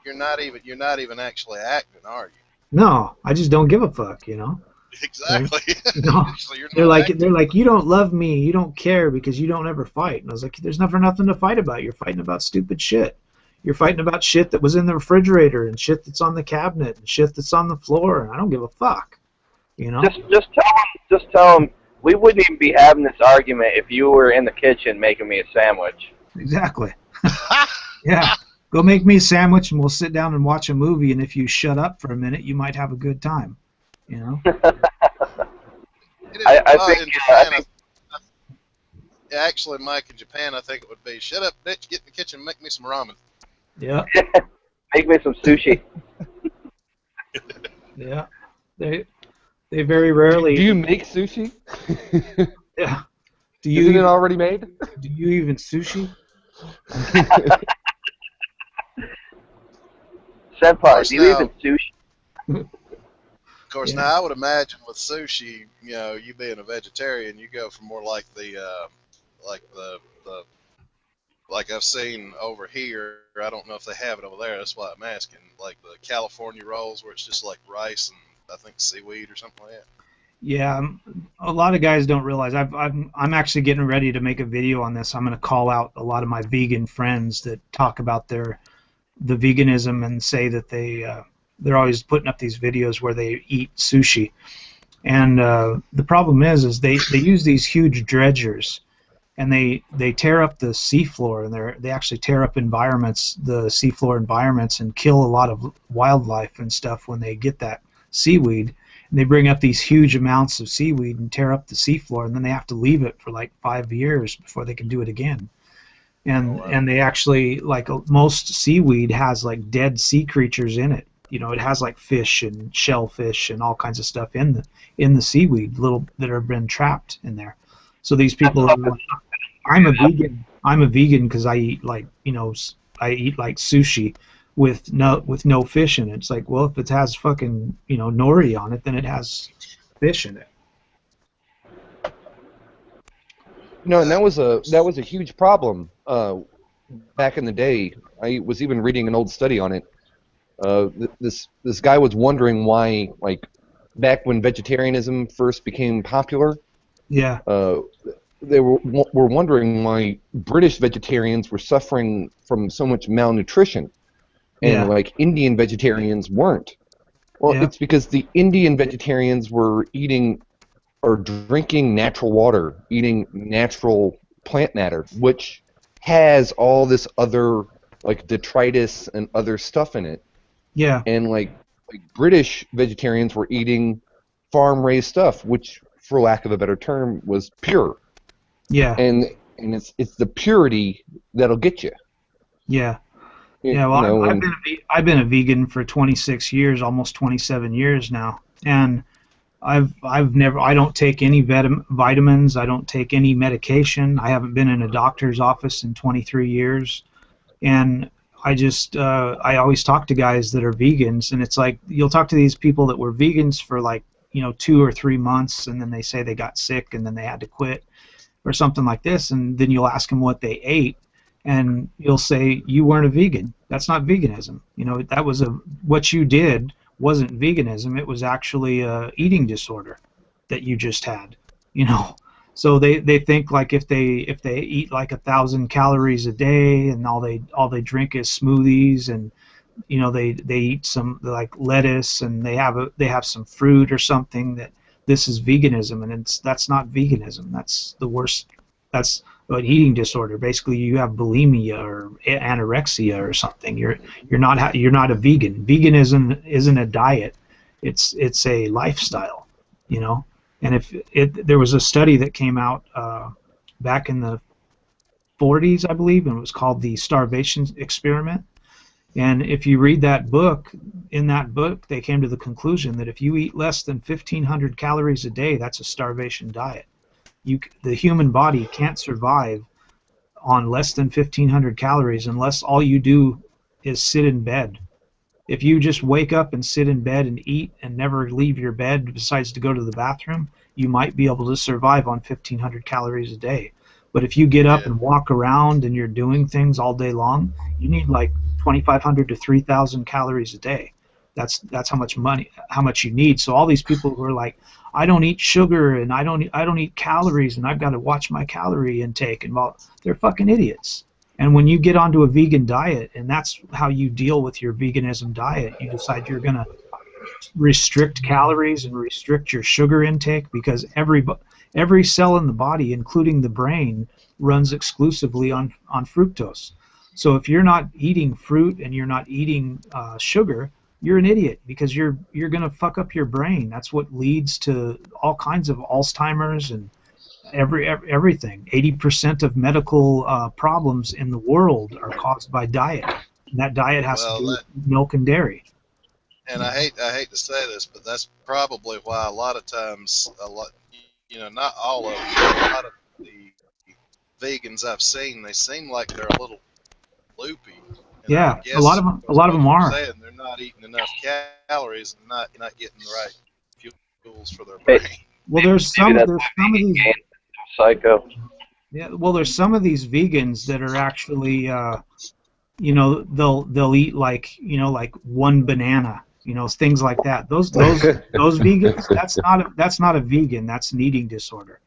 You're not even actually acting, are you? No, I just don't give a fuck. You know. Exactly. No. So you're They're not like acting. you don't love me, you don't care because you don't ever fight. And I was like, there's never nothing to fight about. You're fighting about stupid shit. You're fighting about shit that was in the refrigerator and shit that's on the cabinet and shit that's on the floor, and I don't give a fuck. You know? Just tell them we wouldn't even be having this argument if you were in the kitchen making me a sandwich. Exactly. Yeah. Go make me a sandwich and we'll sit down and watch a movie, and if you shut up for a minute, you might have a good time. You know? Actually, Mike, in Japan, I think it would be, shut up, bitch, get in the kitchen and make me some ramen. Yeah. Make me some sushi. Yeah. They very rarely. Do you make sushi? Yeah. Isn't it already made? Do you even sushi? Senpai, do you even sushi? Of course, now I would imagine with sushi, you know, you being a vegetarian, you go for more like like I've seen over here. I don't know if they have it over there. That's why I'm asking. Like the California rolls, where it's just like rice and I think seaweed or something like that. Yeah, a lot of guys don't realize I'm actually getting ready to make a video on this. I'm going to call out a lot of my vegan friends that talk about the veganism and say that they're always putting up these videos where they eat sushi, and the problem is they use these huge dredgers, and they tear up the seafloor, and they actually tear up environments, the seafloor environments, and kill a lot of wildlife and stuff when they get that seaweed. And they bring up these huge amounts of seaweed and tear up the seafloor, and then they have to leave it for like 5 years before they can do it again. And they actually, like most seaweed has like dead sea creatures in it. You know, it has like fish and shellfish and all kinds of stuff in the seaweed, little that have been trapped in there. So these people, I'm a vegan because I eat like, you know, I eat like sushi with no fish in it. It's like, well, if it has fucking, you know, nori on it, then it has fish in it. No, and that was a huge problem back in the day. I was even reading an old study on it. This guy was wondering why, like, back when vegetarianism first became popular, yeah, they were wondering why British vegetarians were suffering from so much malnutrition, and like Indian vegetarians weren't. Well, it's because the Indian vegetarians were eating or drinking natural water, eating natural plant matter, which has all this other like detritus and other stuff in it. Yeah. And like British vegetarians were eating farm-raised stuff, which, for lack of a better term, was pure. Yeah. And it's the purity that'll get you. Yeah. Yeah. Well, I've been a vegan for 26 years, almost 27 years now, and I don't take any vitamins. I don't take any medication. I haven't been in a doctor's office in 23 years, and I always talk to guys that are vegans, and it's like you'll talk to these people that were vegans for like, you know, 2 or 3 months, and then they say they got sick and then they had to quit or something like this, and then you'll ask them what they ate, and you'll say you weren't a vegan. That's not veganism. You know, that was what you did wasn't veganism. It was actually a eating disorder that you just had. You know. So they think like if they eat like 1,000 calories a day and all they drink is smoothies, and you know they eat some like lettuce and they have some fruit or something, that this is veganism, and that's not veganism. That's the worst. That's an eating disorder. Basically, you have bulimia or anorexia or something. You're not a vegan. Veganism isn't a diet. It's a lifestyle. You know. And there was a study that came out back in the 40s, I believe, and it was called the Starvation Experiment. And if you read that book, in that book, they came to the conclusion that if you eat less than 1,500 calories a day, that's a starvation diet. The human body can't survive on less than 1,500 calories unless all you do is sit in bed. If you just wake up and sit in bed and eat and never leave your bed besides to go to the bathroom, you might be able to survive on 1,500 calories a day. But if you get up and walk around and you're doing things all day long, you need like 2,500 to 3,000 calories a day. That's how much you need. So all these people who are like, I don't eat sugar and I don't eat calories and I've got to watch my calorie intake, and well, they're fucking idiots. And when you get onto a vegan diet, and that's how you deal with your veganism diet, you decide you're going to restrict calories and restrict your sugar intake, because every cell in the body, including the brain, runs exclusively on fructose. So if you're not eating fruit and you're not eating sugar, you're an idiot, because you're going to fuck up your brain. That's what leads to all kinds of Alzheimer's and everything. 80% of medical problems in the world are caused by diet. And that diet has to do with milk and dairy. And I hate to say this, but that's probably why a lot of times, not all of them, but a lot of the vegans I've seen, they seem like they're a little loopy. And yeah, a lot of them are. Saying they're not eating enough calories and not getting the right fuels for their brain. Well, there's some of these psycho. Yeah, well, there's some of these vegans that are actually, they'll eat like one banana, things like that. Those vegans, that's not a vegan. That's an eating disorder.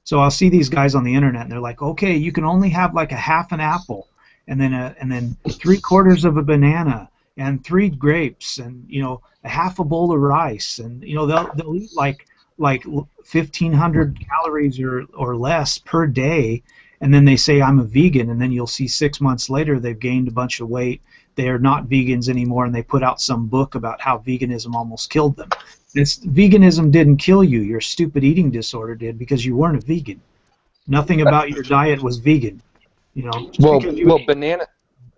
So I'll see these guys on the internet, and they're like, okay, you can only have like a half an apple, and then 3/4 of a banana, and 3 grapes, and a half a bowl of rice, and they'll eat like 1,500 calories or less per day, and then they say I'm a vegan, and then you'll see 6 months later they've gained a bunch of weight. They are not vegans anymore, and they put out some book about how veganism almost killed them. Veganism didn't kill you. Your stupid eating disorder did, because you weren't a vegan. Nothing about your diet was vegan. Well,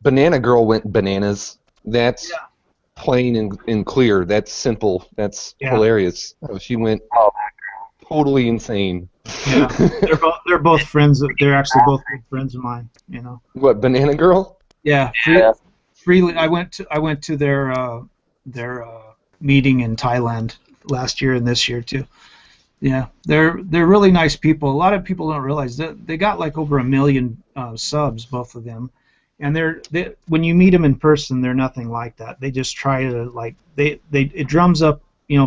Banana Girl went bananas. That's plain and clear. That's simple. That's hilarious. Oh, she went totally insane. Yeah, they're both friends. They're actually both good friends of mine. What, Banana Girl? Yeah. Freely. I went to their meeting in Thailand last year and this year too. Yeah, they're really nice people. A lot of people don't realize that they got like over 1 million subs, both of them. And when you meet them in person, they're nothing like that. They just try to it drums up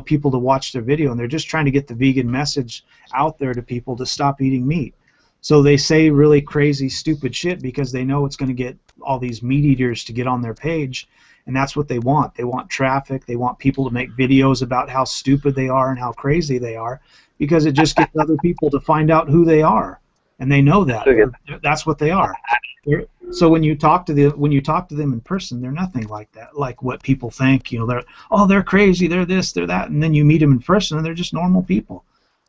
people to watch their video, and they're just trying to get the vegan message out there to people to stop eating meat. So they say really crazy, stupid shit because they know it's going to get all these meat eaters to get on their page, and that's what they want. They want traffic. They want people to make videos about how stupid they are and how crazy they are, because it just gets other people to find out who they are, and they know that. That's what they are. So when you talk to them in person, they're nothing like that. Like what people think, they're crazy, they're this, they're that, and then you meet them in person, and they're just normal people.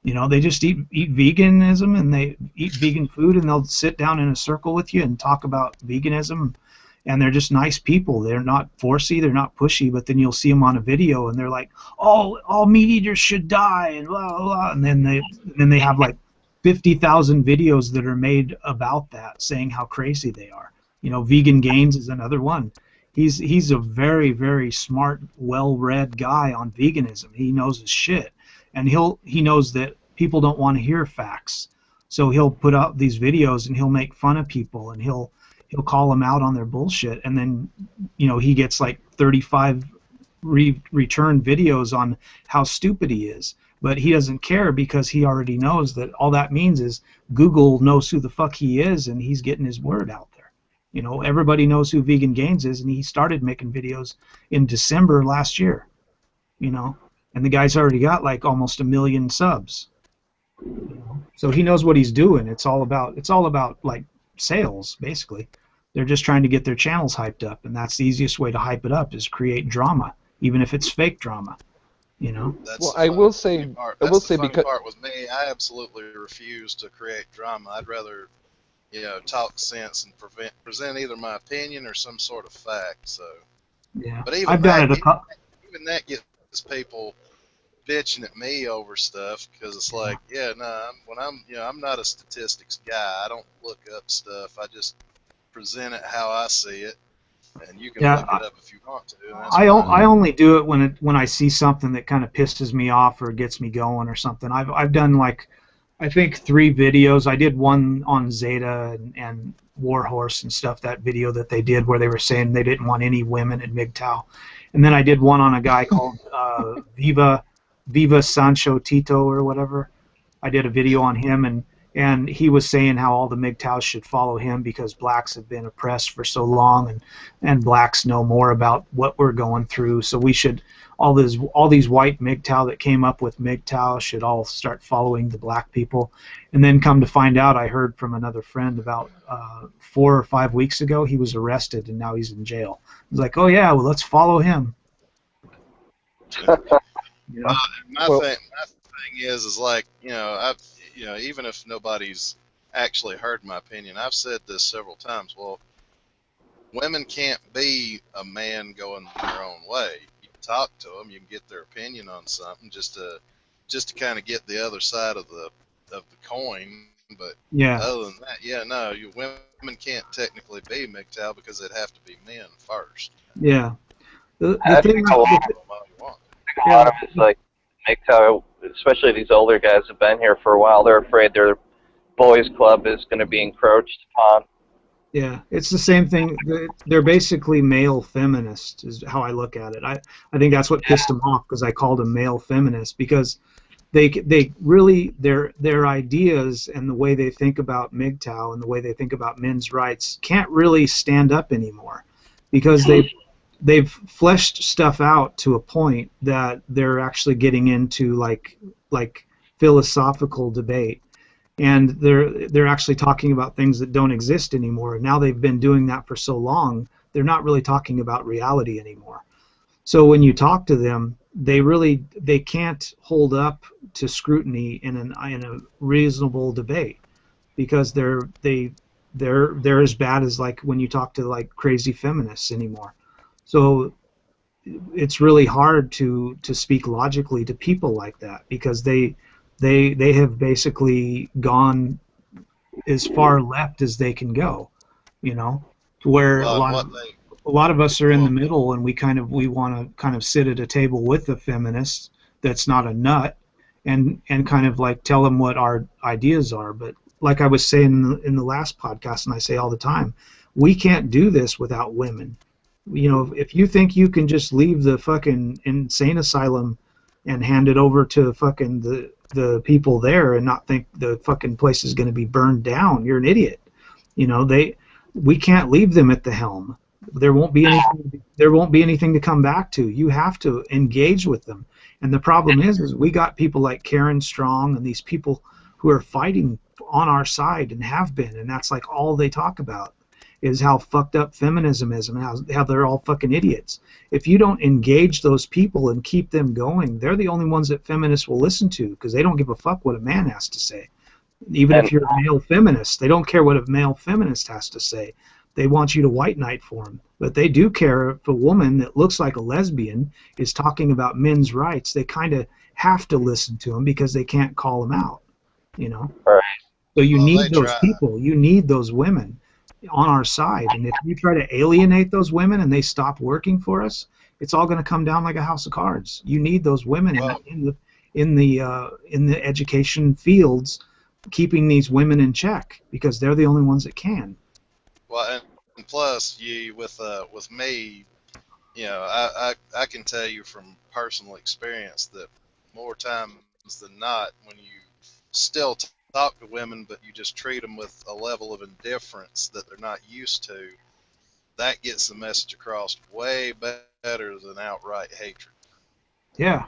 They just eat veganism, and they eat vegan food, and they'll sit down in a circle with you and talk about veganism, and they're just nice people. They're not forcey, they're not pushy, but then you'll see them on a video, and they're like, all meat eaters should die, and blah, blah, blah, and then they have like 50,000 videos that are made about that, saying how crazy they are. Vegan Gains is another one. He's a very, very smart, well-read guy on veganism. He knows his shit, and he knows that people don't want to hear facts, so he'll put out these videos and he'll make fun of people, and he'll call them out on their bullshit, and then he gets like 35 return videos on how stupid he is. But he doesn't care, because he already knows that all that means is Google knows who the fuck he is, and he's getting his word out there. Everybody knows who Vegan Gains is, and he started making videos in December last year. And the guy's already got like almost 1 million subs. So he knows what he's doing. It's all about like sales, basically. They're just trying to get their channels hyped up, and that's the easiest way to hype it up, is create drama, even if it's fake drama. I will say because part with me, I absolutely refuse to create drama. I'd rather, talk sense and present either my opinion or some sort of fact. So, yeah, but even I've done it. Even that gets people bitching at me over stuff, because it's like, I'm not a statistics guy. I don't look up stuff. I just present it how I see it. And you can look it up if you want to. I only do it when I see something that kind of pisses me off or gets me going or something. I've done like I think 3 videos. I did one on Zeta and Warhorse and stuff, that video that they did where they were saying they didn't want any women in MGTOW. And then I did one on a guy called Viva Sancho Tito or whatever. I did a video on him, and he was saying how all the MGTOWs should follow him because blacks have been oppressed for so long, and blacks know more about what we're going through. So we should, all these white MGTOW that came up with MGTOW should all start following the black people. And then come to find out, I heard from another friend about 4 or 5 weeks ago, he was arrested and now he's in jail. I was like, oh yeah, well let's follow him. You know? My thing is like, even if nobody's actually heard my opinion, I've said this several times. Well, women can't be a man going their own way. You can talk to them, you can get their opinion on something, just to kind of get the other side of the coin. But yeah, other than that, no, women can't technically be MGTOW because they'd have to be men first. Yeah. The I thing think a lot of it's like MGTOW, especially these older guys have been here for a while. They're afraid their boys' club is going to be encroached upon. Yeah, it's the same thing. They're basically male feminists, is how I look at it. I think that's what pissed them off, because I called them male feminists, because they really, their ideas and the way they think about MGTOW and the way they think about men's rights can't really stand up anymore, because they've fleshed stuff out to a point that they're actually getting into like philosophical debate. And they're actually talking about things that don't exist anymore. Now they've been doing that for so long, they're not really talking about reality anymore. So when you talk to them, they can't hold up to scrutiny in a reasonable debate, because they're as bad as like when you talk to like crazy feminists anymore. So it's really hard to speak logically to people like that, because they have basically gone as far left as they can go, to where a lot of us are in the middle, and we want to kind of sit at a table with a feminist that's not a nut, and kind of like tell them what our ideas are. But like I was saying in the last podcast, and I say all the time, we can't do this without women. If you think you can just leave the fucking insane asylum and hand it over to fucking the people there and not think the fucking place is going to be burned down, you're an idiot. We can't leave them at the helm. There won't be anything to come back to. You have to engage with them. And the problem is we got people like Karen Strong and these people who are fighting on our side and have been, and that's like all they talk about is how fucked up feminism is and how they're all fucking idiots. If you don't engage those people and keep them going, they're the only ones that feminists will listen to, because they don't give a fuck what a man has to say. Even if you're a male feminist, they don't care what a male feminist has to say. They want you to white knight for them. But they do care if a woman that looks like a lesbian is talking about men's rights. They kind of have to listen to them because they can't call them out. Right. So you need those people. You need those women on our side, and if you try to alienate those women and they stop working for us, it's all going to come down like a house of cards. You need those women in the education fields, keeping these women in check, because they're the only ones that can. Well, and plus, with me, I can tell you from personal experience that more times than not, when you still talk to women, but you just treat them with a level of indifference that they're not used to, that gets the message across way better than outright hatred. Yeah.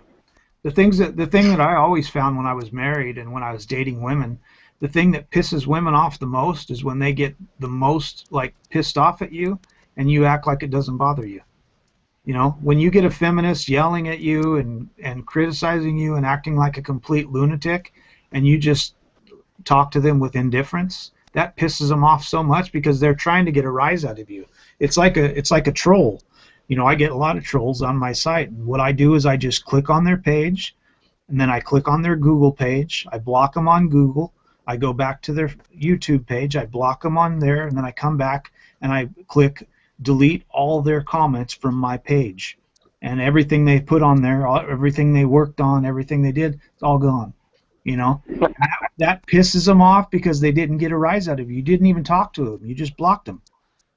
The thing that I always found when I was married and when I was dating women, the thing that pisses women off the most is when they get the most like pissed off at you and you act like it doesn't bother you. When you get a feminist yelling at you and criticizing you and acting like a complete lunatic, and you just talk to them with indifference, that pisses them off so much, because they're trying to get a rise out of you. It's like a troll. I get a lot of trolls on my site, and what I do is I just click on their page, and then I click on their Google page, I block them on Google, I go back to their YouTube page, I block them on there, and then I come back and I click delete all their comments from my page, and everything they put on there, everything they worked on, everything they did, it's all gone. that pisses them off because they didn't get a rise out of you. You didn't even talk to them. You just blocked them.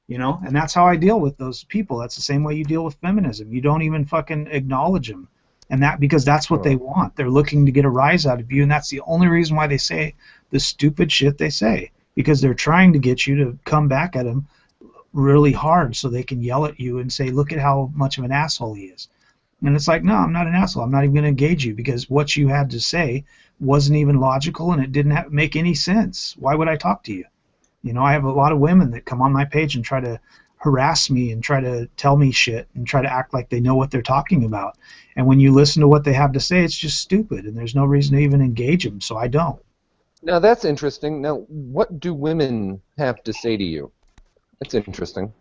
You know, and that's how I deal with those people. That's the same way you deal with feminism. You don't even fucking acknowledge them, and that because that's what they want. They're looking to get a rise out of you, and that's the only reason why they say the stupid shit they say, because they're trying to get you to come back at them really hard so they can yell at you and say, look at how much of an asshole he is. And it's like, no, I'm not an asshole. I'm not even going to engage you because what you had to say wasn't even logical and it didn't make any sense. Why would I talk to you? You know, I have a lot of women that come on my page and try to harass me and try to tell me shit and try to act like they know what they're talking about. And when you listen to what they have to say, it's just stupid, and there's no reason to even engage them, so I don't. Now, that's interesting. Now, what do women have to say to you? That's interesting.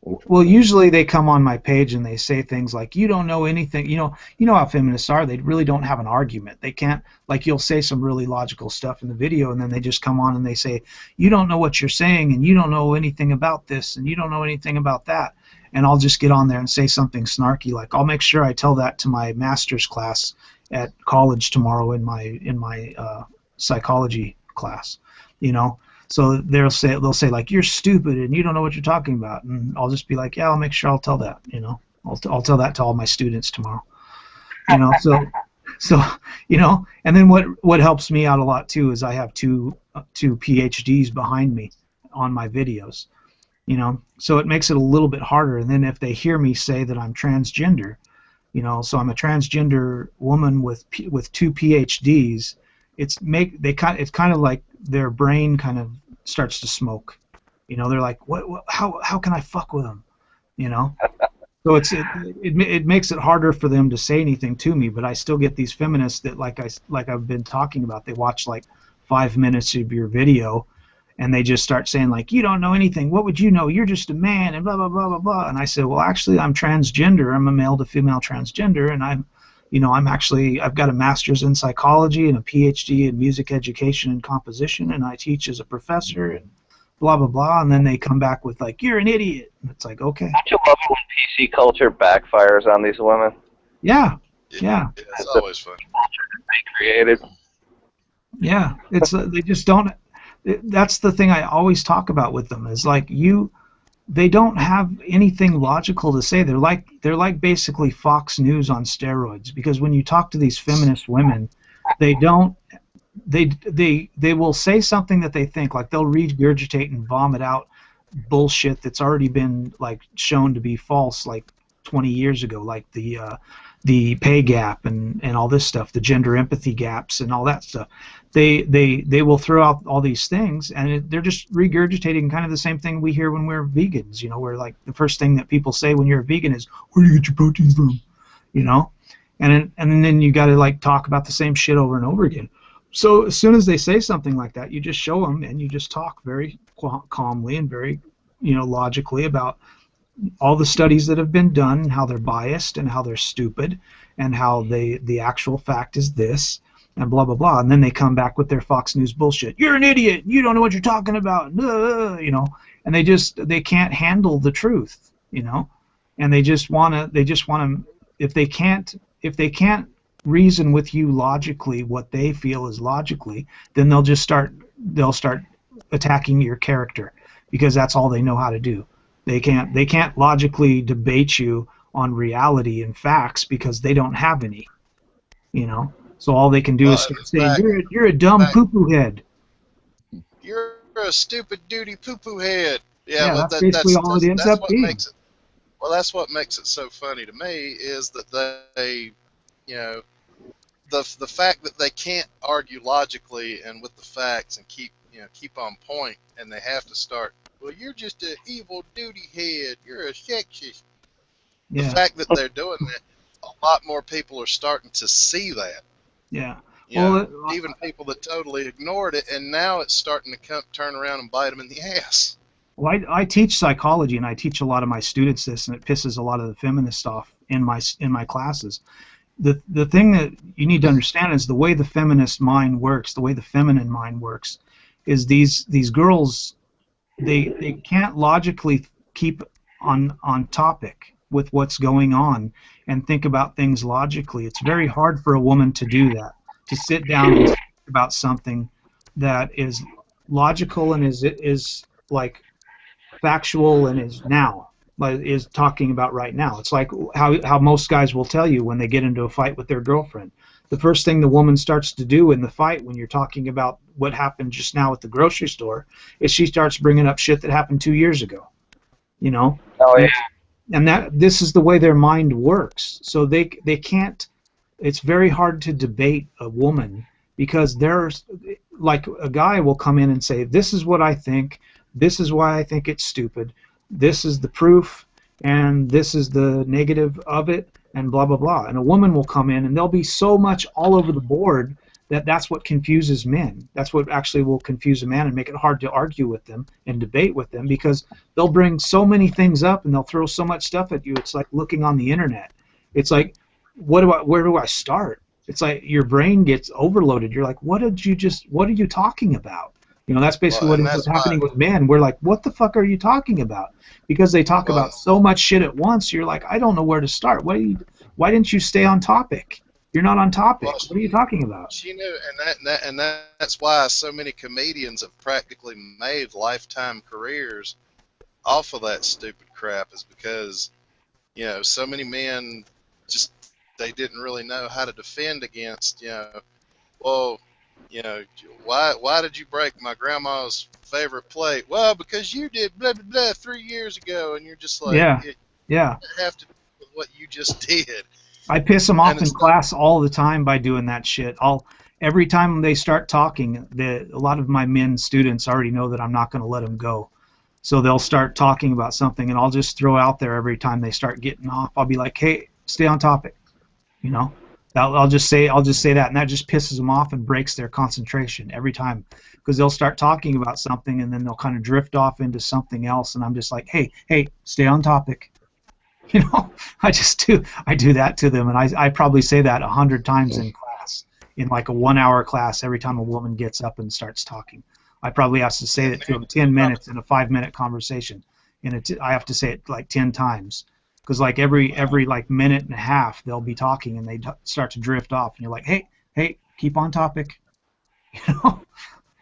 Well, usually they come on my page and they say things like, you don't know anything. You know how feminists are. They really don't have an argument. They can't, like, you'll say some really logical stuff in the video and then they just come on and they say, you don't know what you're saying and you don't know anything about this and you don't know anything about that. And I'll just get on there and say something snarky like, I'll make sure I tell that to my master's class at college tomorrow in my psychology class, you know. So they'll say like, you're stupid and you don't know what you're talking about, and I'll just be like, yeah, I'll make sure I'll tell that, you know. I'll tell that to all my students tomorrow, you know. So you know, and then what helps me out a lot too is I have two PhDs behind me on my videos, you know. So it makes it a little bit harder. And then if they hear me say that I'm transgender, you know, so I'm a transgender woman with two PhDs, it's kind of like their brain kind of starts to smoke. You know, they're like, how can I fuck with them? You know? So it makes it harder for them to say anything to me, but I still get these feminists that like I've been talking about, they watch like 5 minutes of your video and they just start saying like, you don't know anything, what would you know, you're just a man, and blah blah blah blah blah. And I said, well, actually I'm transgender, I'm a male to female transgender, and I've got a master's in psychology and a PhD in music education and composition, and I teach as a professor and blah blah blah. And then they come back with like, you're an idiot. And it's like, okay. Don't you love when PC culture backfires on these women? Yeah. It's always fun. Culture that they created. Yeah, it's they just don't. That's the thing I always talk about with them is like they don't have anything logical to say. They're like basically Fox News on steroids, because when you talk to these feminist women, they will say something that they think, like they'll regurgitate and vomit out bullshit that's already been like shown to be false like 20 years ago, like the pay gap and all this stuff, the gender empathy gaps and all that stuff. They will throw out all these things, and they're just regurgitating kind of the same thing we hear when we're vegans. You know, where like the first thing that people say when you're a vegan is, where do you get your protein from? You know, and then you got to like talk about the same shit over and over again. So as soon as they say something like that, you just show them and you just talk very calmly and very, you know, logically about all the studies that have been done and how they're biased and how they're stupid and how the actual fact is this and blah blah blah. And then they come back with their Fox News bullshit. You're an idiot. You don't know what you're talking about. You know, and they can't handle the truth. You know, and they just wanna if they can't reason with you logically what they feel is logically, then they'll start attacking your character, because that's all they know how to do. They can't logically debate you on reality and facts because they don't have any, you know. So all they can do is start saying, you're a dumb poo-poo head. You're a stupid duty poo-poo head. Yeah, well, that's basically all it ends up being. Well, that's what makes it so funny to me is that they, you know, the fact that they can't argue logically and with the facts and keep on point, and they have to start, well, you're just an evil duty head, you're a sexist. Yeah. The fact that they're doing that, a lot more people are starting to see that. Yeah. Even people that totally ignored it, and now it's starting to turn around and bite them in the ass. Well, I teach psychology, and I teach a lot of my students this, and it pisses a lot of the feminists off in my classes. The thing that you need to understand is the way the feminist mind works, the way the feminine mind works, is these girls, they can't logically keep on topic with what's going on and think about things logically. It's very hard for a woman to do that, to sit down and think about something that is logical and is like factual and is now, like is talking about right now. It's like how most guys will tell you when they get into a fight with their girlfriend. The first thing the woman starts to do in the fight when you're talking about what happened just now at the grocery store is she starts bringing up shit that happened 2 years ago. You know? Oh yeah. And that this is the way their mind works. So they can't. It's very hard to debate a woman because there's like a guy will come in and say, this is what I think, this is why I think it's stupid, this is the proof, and this is the negative of it, and blah blah blah. And a woman will come in and there'll be so much all over the board that that's what confuses men. That's what actually will confuse a man and make it hard to argue with them and debate with them, because they'll bring so many things up and they'll throw so much stuff at you. It's like looking on the internet. It's like, where do I start? It's like your brain gets overloaded. You're like, what are you talking about? You know, that's basically what's happening with men. We're like, what the fuck are you talking about? Because they talk about so much shit at once. You're like, I don't know where to start. Why didn't you stay on topic? You're not on topic. What are you talking about? Shi-nu, and that's why so many comedians have practically made lifetime careers off of that stupid crap, is because, you know, so many men just, they didn't really know how to defend against, you know, well, you know, why did you break my grandma's favorite plate? Well, because you did blah blah blah 3 years ago, and you're just like, yeah. It have to do with what you just did. I piss them off in class all the time by doing that shit. Every time they start talking, a lot of my men students already know that I'm not going to let them go. So they'll start talking about something, and I'll just throw out there every time they start getting off. I'll be like, hey, stay on topic. You know, I'll just say that, and that just pisses them off and breaks their concentration every time, because they'll start talking about something and then they'll kind of drift off into something else, and I'm just like, hey, stay on topic. You know, I do that to them, and I probably say that 100 times in class, in like a 1 hour class. Every time a woman gets up and starts talking, I probably have to say it to them 10 minutes in a 5-minute conversation, and I have to say it like 10 times. Because like every like minute and a half they'll be talking and they start to drift off, and you're like, hey, keep on topic, you know.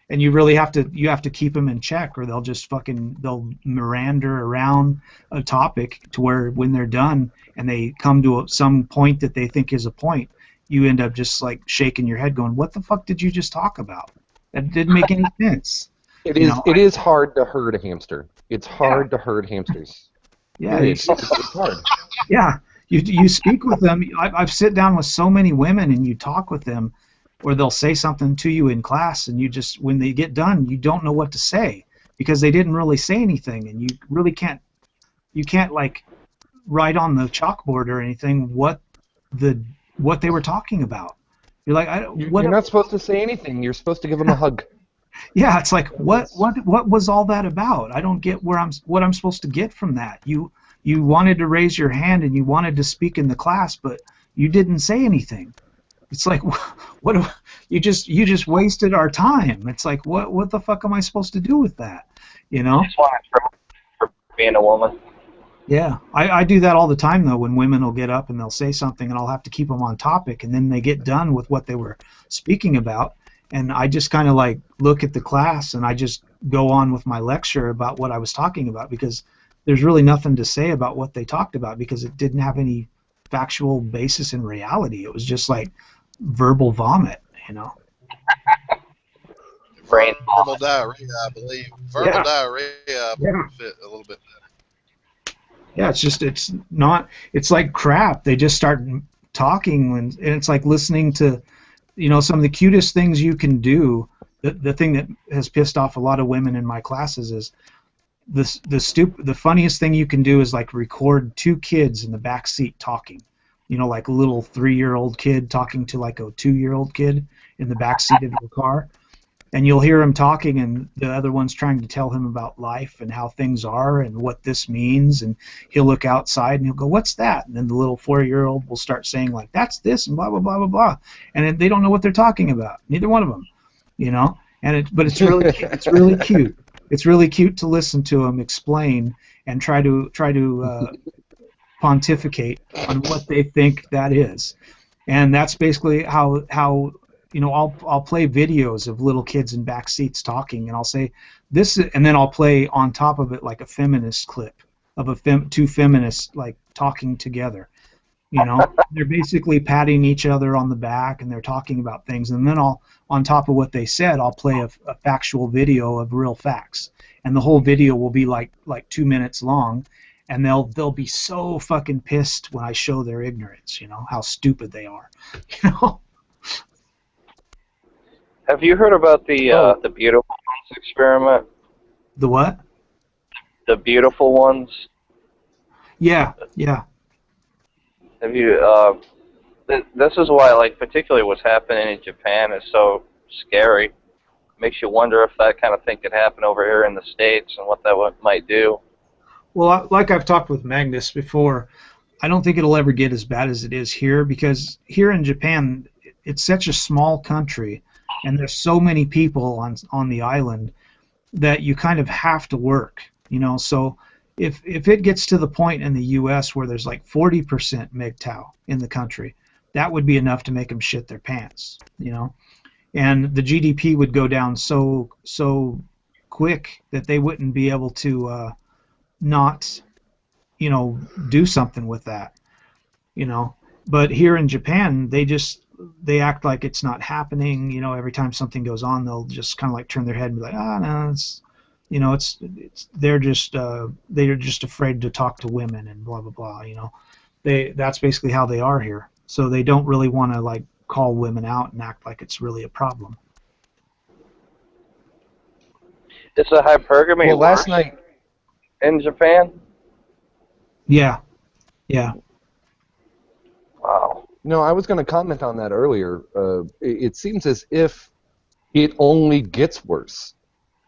And you really have to keep them in check, or they'll meander around a topic to where when they're done and they come to some point that they think is a point, you end up just like shaking your head, going, what the fuck did you just talk about? That didn't make any sense. It is hard to herd a hamster. It's hard to herd hamsters. Yeah, it's hard. Yeah, you speak with them. I've sit down with so many women, and you talk with them, or they'll say something to you in class, and you just, when they get done, you don't know what to say because they didn't really say anything, and you really can't like write on the chalkboard or anything what they were talking about. You're like, you're not supposed to say anything. You're supposed to give them a hug. Yeah, it's like, what was all that about? I don't get what I'm supposed to get from that. You wanted to raise your hand and you wanted to speak in the class, but you didn't say anything. It's like, what you just wasted our time. It's like, what the fuck am I supposed to do with that? You know? Just want for being a woman. Yeah, I do that all the time though. When women will get up and they'll say something, and I'll have to keep them on topic, and then they get done with what they were speaking about. And I just kind of like look at the class and I just go on with my lecture about what I was talking about, because there's really nothing to say about what they talked about because it didn't have any factual basis in reality. It was just like verbal vomit, you know. Verbal diarrhea, I believe. Verbal diarrhea would fit a little bit better. Yeah, it's like crap. They just start talking, and it's like listening to, you know, some of the cutest things you can do. The thing that has pissed off a lot of women in my classes is the funniest thing you can do is like record 2 kids in the back seat talking. You know, like a little 3-year-old kid talking to like a 2-year-old kid in the back seat of your car. And you'll hear him talking, and the other one's trying to tell him about life and how things are and what this means. And he'll look outside and he'll go, "What's that?" And then the little 4-year-old will start saying like, "That's this," and blah blah blah blah blah. And they don't know what they're talking about. Neither one of them, you know. But it's really cute. It's really cute to listen to them explain and try to pontificate on what they think that is. And that's basically how I'll play videos of little kids in back seats talking, and I'll say this, and then I'll play on top of it like a feminist clip of two feminists like talking together. They're basically patting each other on the back, and they're talking about things, and then on top of what they said, I'll play a factual video of real facts, and the whole video will be like 2 minutes long, and they'll be so fucking pissed when I show their ignorance, how stupid they are, Have you heard about the beautiful ones experiment? The what? The beautiful ones. Yeah. Have you? This is why, like, particularly what's happening in Japan is so scary. Makes you wonder if that kind of thing could happen over here in the States and what that might do. Well, like I've talked with Magnus before, I don't think it'll ever get as bad as it is here, because here in Japan, it's such a small country, and there's so many people on the island that you kind of have to work, So if it gets to the point in the U.S. where there's like 40% MGTOW in the country, that would be enough to make them shit their pants, And the GDP would go down so quick that they wouldn't be able to not, do something with that, But here in Japan, they act like it's not happening. Every time something goes on, they'll just kind of like turn their head and be like, no, it's, they're just afraid to talk to women and blah blah blah. That's basically how they are here. So they don't really want to like call women out and act like it's really a problem. It's a hypergamy. Well, last night in Japan. Yeah. Wow. No, I was going to comment on that earlier. It seems as if it only gets worse.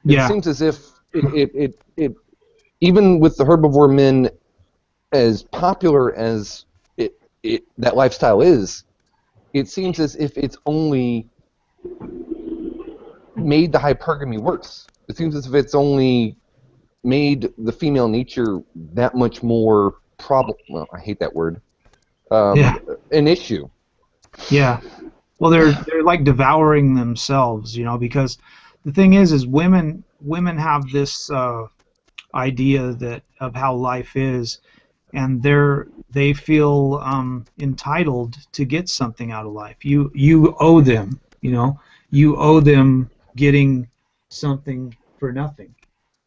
It seems as if it even with the herbivore men, as popular as that lifestyle is, it seems as if it's only made the hypergamy worse. It seems as if it's only made the female nature that much more well, I hate that word. An issue. Yeah. Well, they're like devouring themselves, because the thing is women have this idea of how life is, and they feel entitled to get something out of life. You owe them, you owe them getting something for nothing,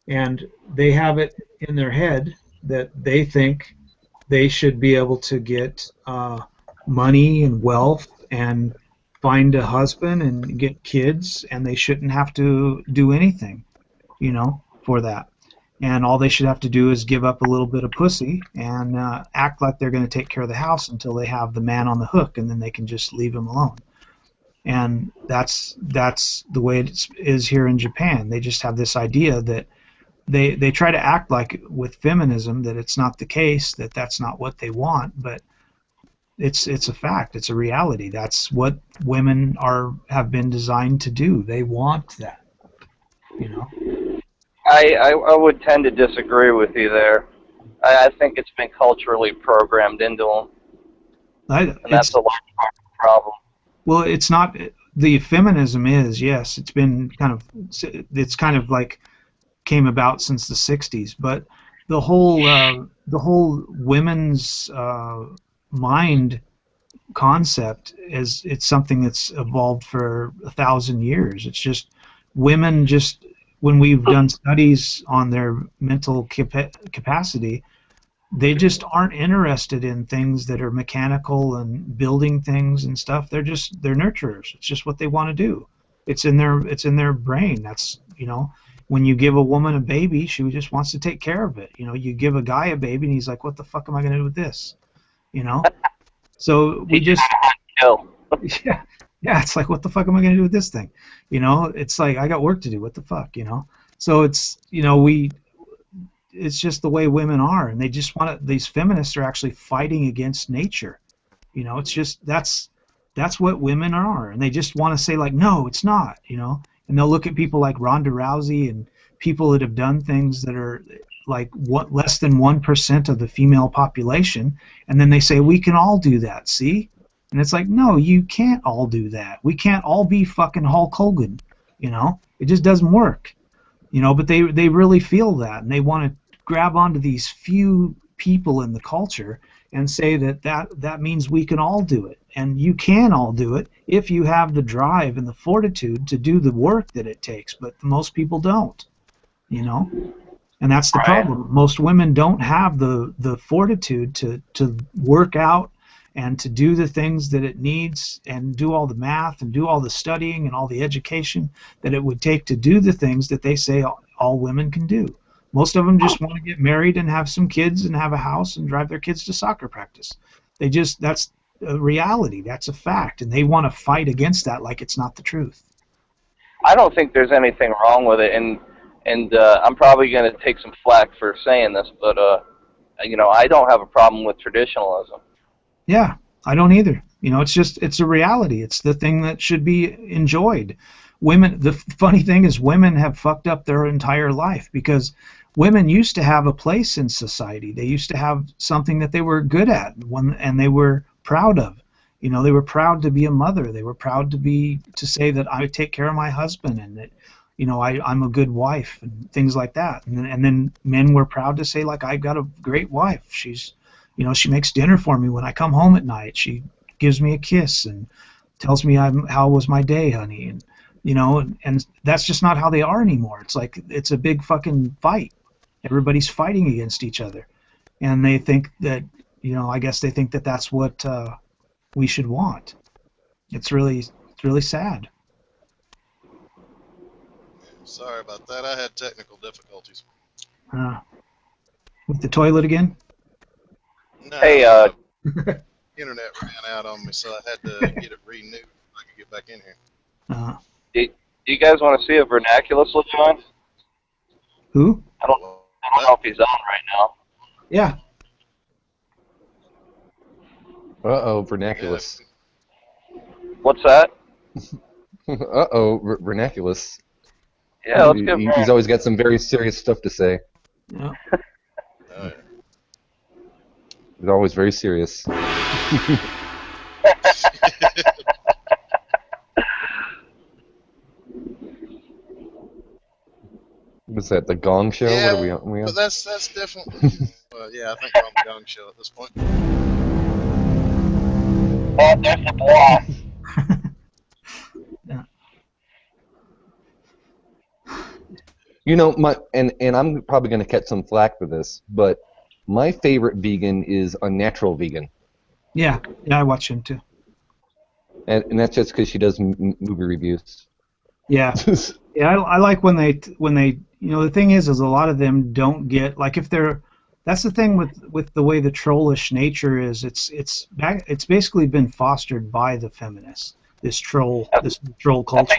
and they have it in their head that they think they should be able to get money and wealth and find a husband and get kids, and they shouldn't have to do anything, for that. And all they should have to do is give up a little bit of pussy and act like they're going to take care of the house until they have the man on the hook, and then they can just leave him alone. And that's the way it is here in Japan. They just have this idea that they try to act like with feminism that it's not the case, that that's not what they want, but it's a fact, it's a reality. That's what women have been designed to do. They want that, I would tend to disagree with you there. I think it's been culturally programmed into them, and that's a large part of the problem. Well, it's not. The feminism is, yes, it's kind of like came about since the 60s, but the whole women's mind concept it's something that's evolved for 1,000 years. It's just women when we've done studies on their mental capacity, they just aren't interested in things that are mechanical and building things and stuff. They're nurturers. It's just what they want to do. It's in their brain. That's, when you give a woman a baby, she just wants to take care of it. You give a guy a baby and he's like, what the fuck am I going to do with this? So we just yeah, it's like, what the fuck am I going to do with this thing? It's like, I got work to do. What the fuck, So it's, it's just the way women are, and they just want to. These feminists are actually fighting against nature. It's just that's what women are, and they just want to say like, no, it's not. And they'll look at people like Ronda Rousey and people that have done things that are like less than 1% of the female population, and then they say we can all do that. See, And it's like, no, you can't all do that. We can't all be fucking Hulk Hogan, you know? It just doesn't work, you know? But they really feel that, and they want to grab onto these few people in the culture and say that means we can all do it. And you can all do it if you have the drive and the fortitude to do the work that it takes, but most people don't, you know? And that's the problem. Most women don't have the fortitude to work out and to do the things that it needs and do all the math and do all the studying and all the education that it would take to do the things that they say all women can do. Most of them just want to get married and have some kids and have a house and drive their kids to soccer practice. That's a reality. That's a fact. And they want to fight against that like it's not the truth. I don't think there's anything wrong with it, and I'm probably going to take some flack for saying this, but you know, I don't have a problem with traditionalism. Yeah, I don't either. You know, it's a reality. It's the thing that should be enjoyed. The funny thing is women have fucked up their entire life because women used to have a place in society. They used to have something that they were good at and they were proud of. You know, they were proud to be a mother. They were proud to say that I take care of my husband and that, you know, I'm a good wife and things like that. And then men were proud to say, like, I've got a great wife. She's, you know, she makes dinner for me when I come home at night. She gives me a kiss and tells me how was my day, honey. And, you know, and that's just not how they are anymore. It's like it's a big fucking fight. Everybody's fighting against each other. And they think that, you know, I guess they think that that's what we should want. It's really sad. Sorry about that. I had technical difficulties. With the toilet again? No, Hey, internet ran out on me, so I had to get it renewed so I could get back in here. do you guys want to see if Vernaculus will join? Who? I don't know if he's on right now. Yeah. Uh-oh, Vernaculus. What's that? Uh-oh, Vernaculus. Yeah, let's get He's always got some very serious stuff to say. Yeah. Oh, yeah. He's always very serious. What's that, the Gong Show? Yeah, What are we on? But that's definitely. Yeah, I think we're on the Gong Show at this point. Oh, there's the block. Yeah. You know, and I'm probably going to catch some flack for this, but my favorite vegan is Unnatural Vegan. Yeah, I watch him too. And that's just because she does movie reviews. Yeah. Yeah, I like when they you know, the thing is a lot of them don't get, like, if they're, that's the thing with the way the trollish nature is, it's basically been fostered by the feminists, this troll culture.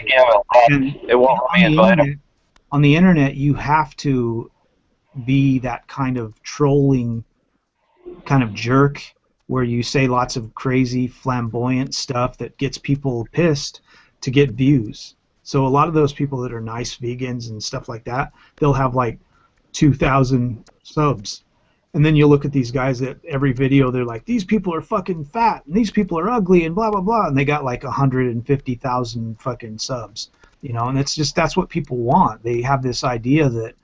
And it won't let me invite him. On the internet, you have to be that kind of trolling kind of jerk where you say lots of crazy flamboyant stuff that gets people pissed to get views. So a lot of those people that are nice vegans and stuff like that, they'll have like 2,000 subs. And then you look at these guys that every video they're like, these people are fucking fat and these people are ugly and blah blah blah, and they got like 150,000 fucking subs, you know. And it's just, that's what people want. They have this idea that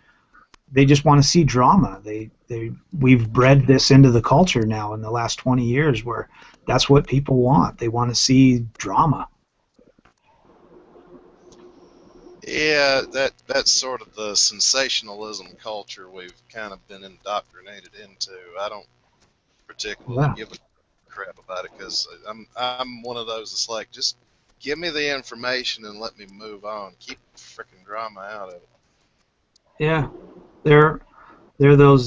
they just want to see drama. We've bred this into the culture now in the last 20 years where that's what people want. They want to see drama. Yeah, that's sort of the sensationalism culture we've kind of been indoctrinated into. I don't particularly give a crap about it because I'm one of those that's like, just give me the information and let me move on. Keep the frickin' drama out of it. Yeah, they're those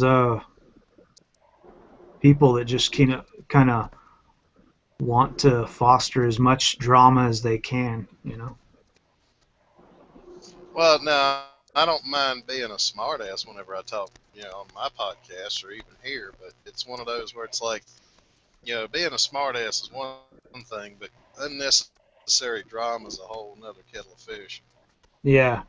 people that just kind of want to foster as much drama as they can, you know. Well, no, I don't mind being a smartass whenever I talk, you know, on my podcast or even here, but it's one of those where it's like, you know, being a smartass is one thing, but unnecessary drama is a whole nother kettle of fish. Yeah,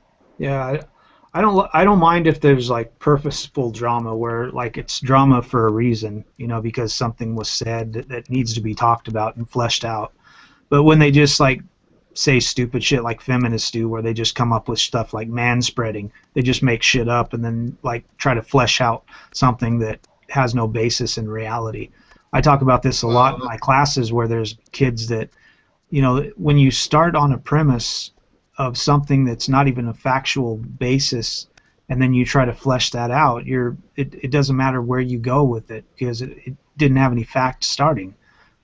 I don't mind if there's like purposeful drama where like it's drama for a reason, you know, because something was said that needs to be talked about and fleshed out. But when they just like say stupid shit like feminists do, where they just come up with stuff like manspreading, they just make shit up and then like try to flesh out something that has no basis in reality. I talk about this a lot in my classes where there's kids that, you know, when you start on a premise of something that's not even a factual basis, and then you try to flesh that out, it doesn't matter where you go with it because it didn't have any fact starting.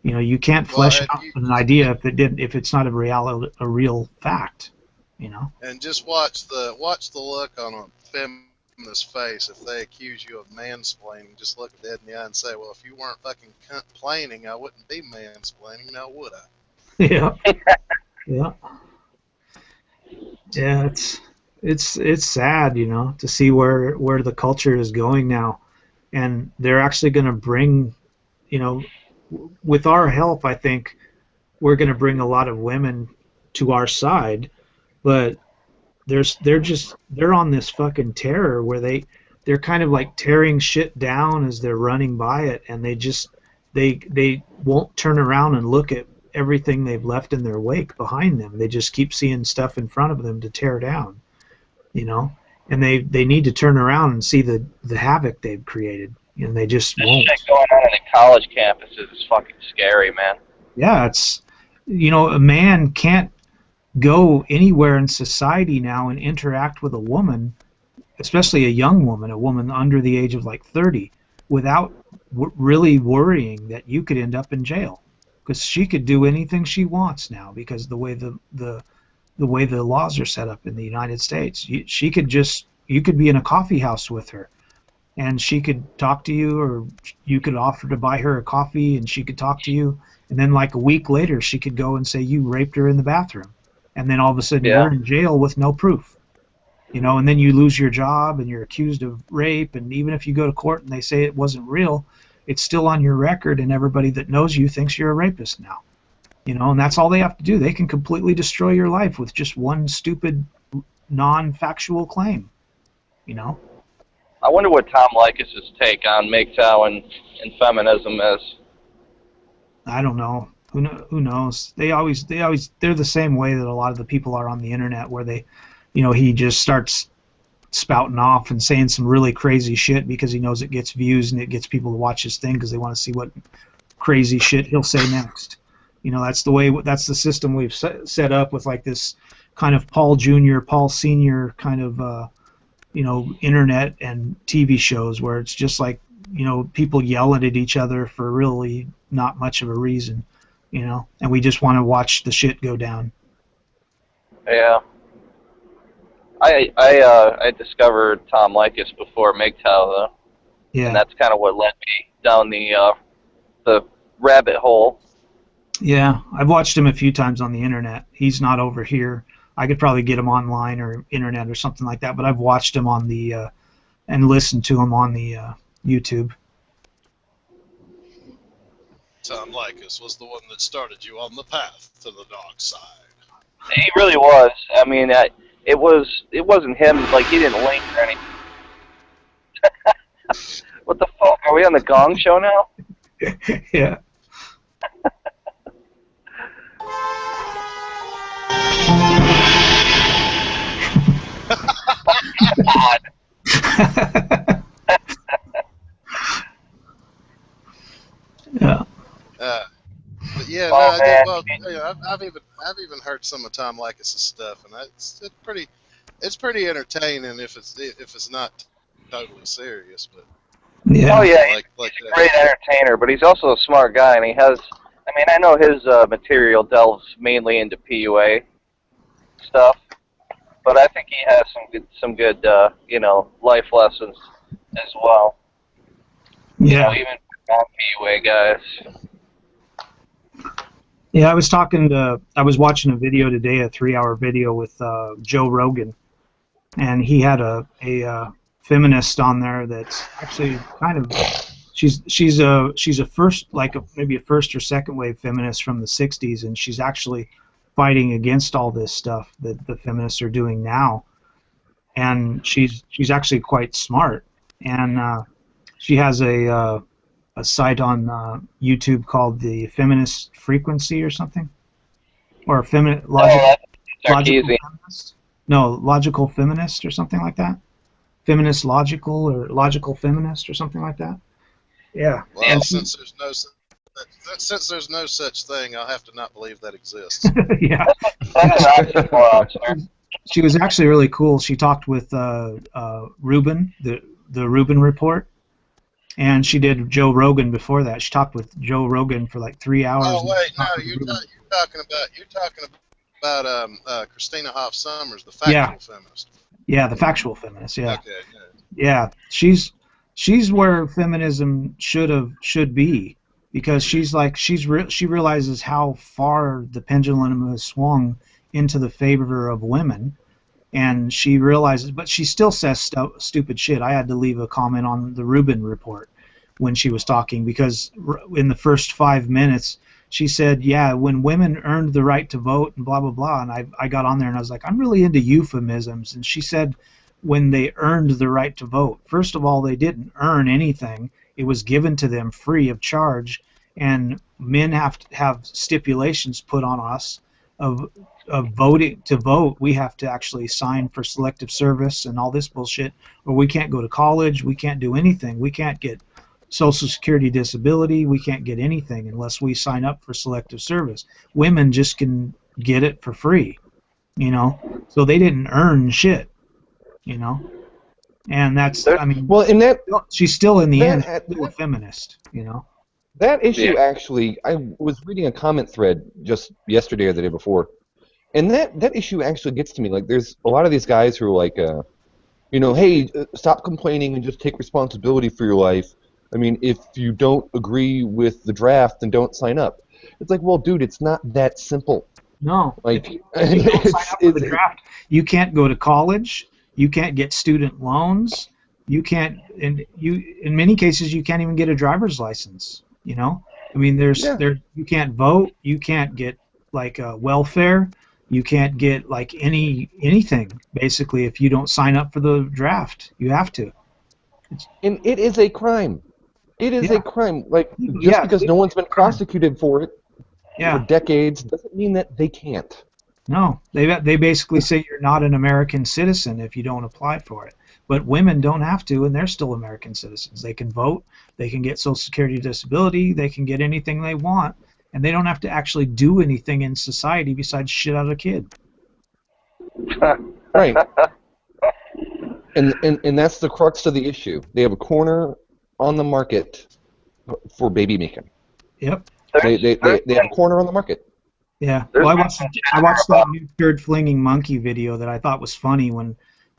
You know, you can't flesh out an idea if it's not a real fact. You know. And just watch the look on a feminist face if they accuse you of mansplaining. Just look dead in the eye and say, "Well, if you weren't fucking complaining, I wouldn't be mansplaining, now would I?" Yeah. Yeah. Yeah, it's sad, you know, to see where the culture is going now, and they're actually going to bring, you know, with our help, I think we're going to bring a lot of women to our side, but they're on this fucking terror where they're kind of like tearing shit down as they're running by it, and they won't turn around and look at everything they've left in their wake behind them. They just keep seeing stuff in front of them to tear down, you know, and they need to turn around and see the havoc they've created, and they just won't. Shit going on in the college campuses is fucking scary, man. Yeah, it's, you know, a man can't go anywhere in society now and interact with a woman, especially a young woman, a woman under the age of like 30, without really worrying that you could end up in jail. Because she could do anything she wants now because the way the way the laws are set up in the United States. You could be in a coffee house with her, and she could talk to you, or you could offer to buy her a coffee, and she could talk to you, and then like a week later, she could go and say you raped her in the bathroom, and then all of a sudden you're in jail with no proof, you know, and then you lose your job and you're accused of rape, and even if you go to court and they say it wasn't real, it's still on your record, and everybody that knows you thinks you're a rapist now. You know, and that's all they have to do. They can completely destroy your life with just one stupid, non-factual claim. You know? I wonder what Tom Leykis' take on MGTOW and feminism is. I don't know. Who knows? They're the same way that a lot of the people are on the internet, where they, you know, he just starts spouting off and saying some really crazy shit because he knows it gets views and it gets people to watch his thing because they want to see what crazy shit he'll say next. You know, that's the system we've set up with like this kind of Paul Jr., Paul Sr. kind of, you know, internet and TV shows where it's just like, you know, people yelling at each other for really not much of a reason, you know, and we just want to watch the shit go down. Yeah. I discovered Tom Leykis before MGTOW, though. Yeah. And that's kind of what led me down the rabbit hole. Yeah, I've watched him a few times on the internet. He's not over here. I could probably get him online or internet or something like that, but I've watched him on the and listened to him on the YouTube. Tom Leykis was the one that started you on the path to the dark side. He really was. I mean, it wasn't him. Like, he didn't link or anything. What the fuck? Are we on the Gong Show now? Yeah. God. Yeah. But yeah, I've even heard some of Tom Leykis' stuff, and it's pretty entertaining if it's not totally serious. But yeah. Oh yeah, he's a great entertainer, but he's also a smart guy, and he has. I mean, I know his material delves mainly into PUA stuff, but I think he has some good you know, life lessons as well. Yeah. You know, even non-PUA guys. Yeah, I was watching a video today, a 3-hour video with Joe Rogan, and he had a feminist on there that's actually kind of she's a first, like maybe a first or second wave feminist from the 60s, and she's actually fighting against all this stuff that the feminists are doing now. and she's actually quite smart, and she has a site on YouTube called the Feminist Frequency or something, or logical feminist. No, logical feminist or something like that. Feminist logical or logical feminist or something like that. Yeah. Well, And since there's no such thing, I'll have to not believe that exists. yeah. That's an oxymoron. She was actually really cool. She talked with Rubin, the Rubin Report, and she did Joe Rogan before that. She talked with Joe Rogan for like 3 hours. Oh wait, no, you're talking about Christina Hoff Sommers, the factual feminist. Yeah, the factual feminist. Yeah. Okay. Yeah, she's where feminism should be, because she realizes how far the pendulum has swung into the favor of women, and she realizes, but she still says stupid shit. I had to leave a comment on the Rubin Report when she was talking, because in the first 5 minutes she said, yeah, when women earned the right to vote and blah blah blah, and I got on there and I was like, I'm really into euphemisms, and she said, when they earned the right to vote. First of all, they didn't earn anything. It was given to them free of charge, and men have to have stipulations put on us of voting. To vote, we have to actually sign for selective service and all this bullshit, or we can't go to college, we can't do anything, we can't get Social Security disability, we can't get anything unless we sign up for selective service. Women just can get it for free, so they didn't earn shit. And that's, I mean, well, in that, she's still in the end still a feminist, That issue, actually, I was reading a comment thread just yesterday or the day before, and that issue actually gets to me. Like, there's a lot of these guys who are like, hey, stop complaining and just take responsibility for your life. I mean, if you don't agree with the draft, then don't sign up. It's like, well, dude, it's not that simple. No. Like, if you don't sign up for the draft, you can't go to college. You can't get student loans. You can't, in many cases, you can't even get a driver's license. I mean, you can't vote. You can't get like welfare. You can't get like anything basically if you don't sign up for the draft. You have to. And it is a crime. It is a crime. Like, just because no one's been prosecuted for it for decades doesn't mean that they can't. No, they basically say you're not an American citizen if you don't apply for it. But women don't have to, and they're still American citizens. They can vote, they can get Social Security disability, they can get anything they want, and they don't have to actually do anything in society besides shit out a kid. Right. And that's the crux of the issue. They have a corner on the market for baby making. Yep. They have a corner on the market. Yeah. Well, I watched that new turd flinging monkey video that I thought was funny. When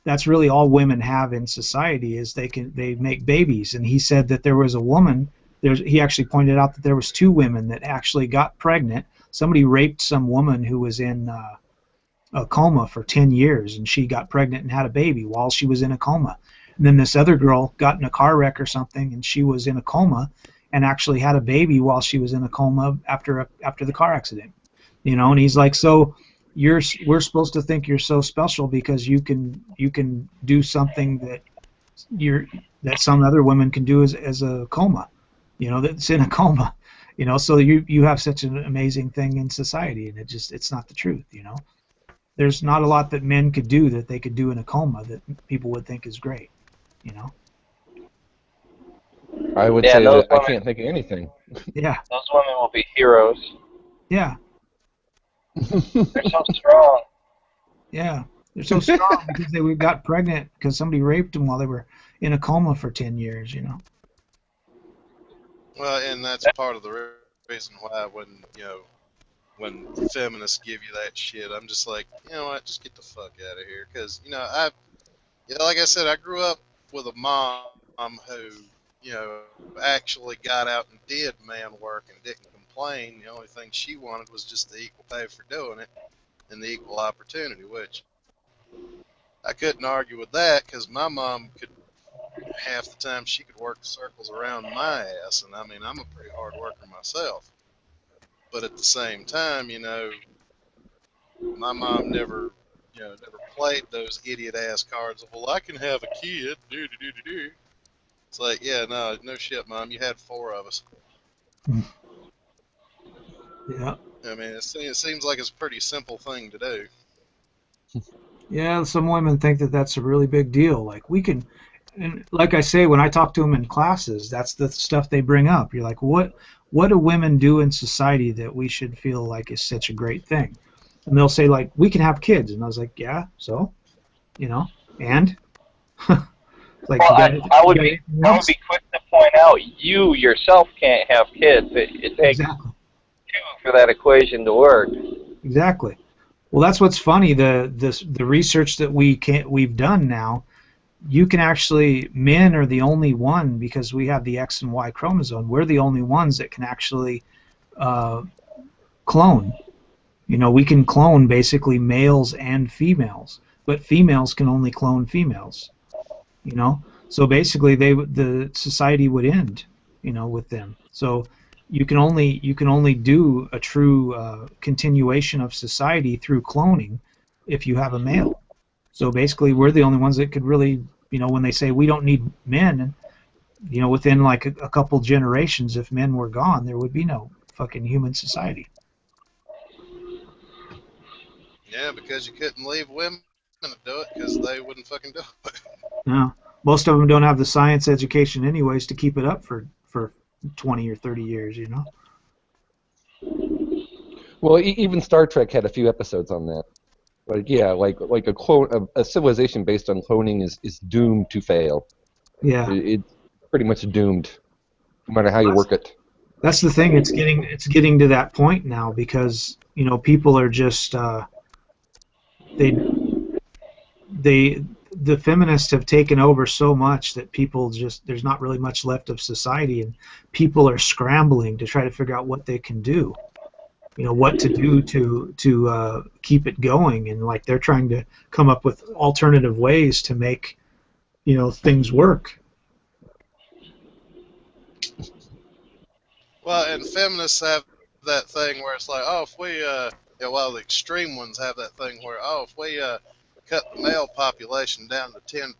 that's really all women have in society is they make babies. And he said that there was a woman. He actually pointed out that there was 2 women that actually got pregnant. Somebody raped some woman who was in a coma for 10 years, and she got pregnant and had a baby while she was in a coma. And then this other girl got in a car wreck or something, and she was in a coma and actually had a baby while she was in a coma after the car accident. And he's like, so we're supposed to think you're so special because you can do something that some other women can do as a coma, that's in a coma, so you have such an amazing thing in society, and it's not the truth, There's not a lot that men could do that they could do in a coma that people would think is great, I would say that I can't think of anything. Yeah. Those women will be heroes. Yeah. They're so strong. Yeah, they're so strong because they got pregnant because somebody raped them while they were in a coma for 10 years, Well, and that's part of the reason why when feminists give you that shit, I'm just like, you know what, just get the fuck out of here. Because, like I said, I grew up with a mom who, actually got out and did man work and didn't complain. The only thing she wanted was just the equal pay for doing it and the equal opportunity, which I couldn't argue with that because my mom could, half the time, she could work circles around my ass. And, I mean, I'm a pretty hard worker myself. But at the same time, my mom never, never played those idiot-ass cards of, well, I can have a kid, do-do-do-do-do. It's like, yeah, no shit, Mom, you had 4 of us. Yeah. I mean, it seems like it's a pretty simple thing to do. Yeah, some women think that that's a really big deal. Like, we can, and like I say, when I talk to them in classes, that's the stuff they bring up. You're like, what do women do in society that we should feel like is such a great thing? And they'll say, like, we can have kids. And I was like, yeah, so, and? Like, well, I would be quick to point out you yourself can't have kids. It takes exactly. 2 for that equation to work. Exactly. Well, that's what's funny. The research that we've done now, you can actually, men are the only one, because we have the X and Y chromosome. We're the only ones that can actually clone. We can clone basically males and females, but females can only clone females. So basically the society would end, with them. So you can only do a true continuation of society through cloning if you have a male. So basically we're the only ones that could really, when they say we don't need men, within like a couple generations, if men were gone, there would be no fucking human society. Yeah, because you couldn't leave women to do it because they wouldn't fucking do it. No. Most of them don't have the science education anyways to keep it up for 20 or 30 years, Well, even Star Trek had a few episodes on that. Like, yeah, like a civilization based on cloning is doomed to fail. Yeah. It's pretty much doomed, no matter how you work it. That's the thing. It's getting to that point now because people are just the feminists have taken over so much that people there's not really much left of society, and people are scrambling to try to figure out what they can do, what to do to keep it going, and like they're trying to come up with alternative ways to make things work. Well, and feminists have that thing where it's like, oh, if we the extreme ones have that thing where, oh, if we cut the male population down to 10%,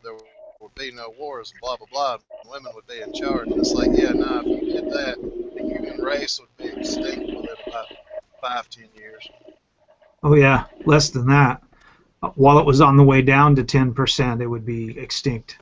there would be no wars, and blah, blah, blah, and women would be in charge. And it's like, yeah, no, if you did that, the human race would be extinct within about 5-10 years. Oh, yeah, less than that. While it was on the way down to 10%, it would be extinct.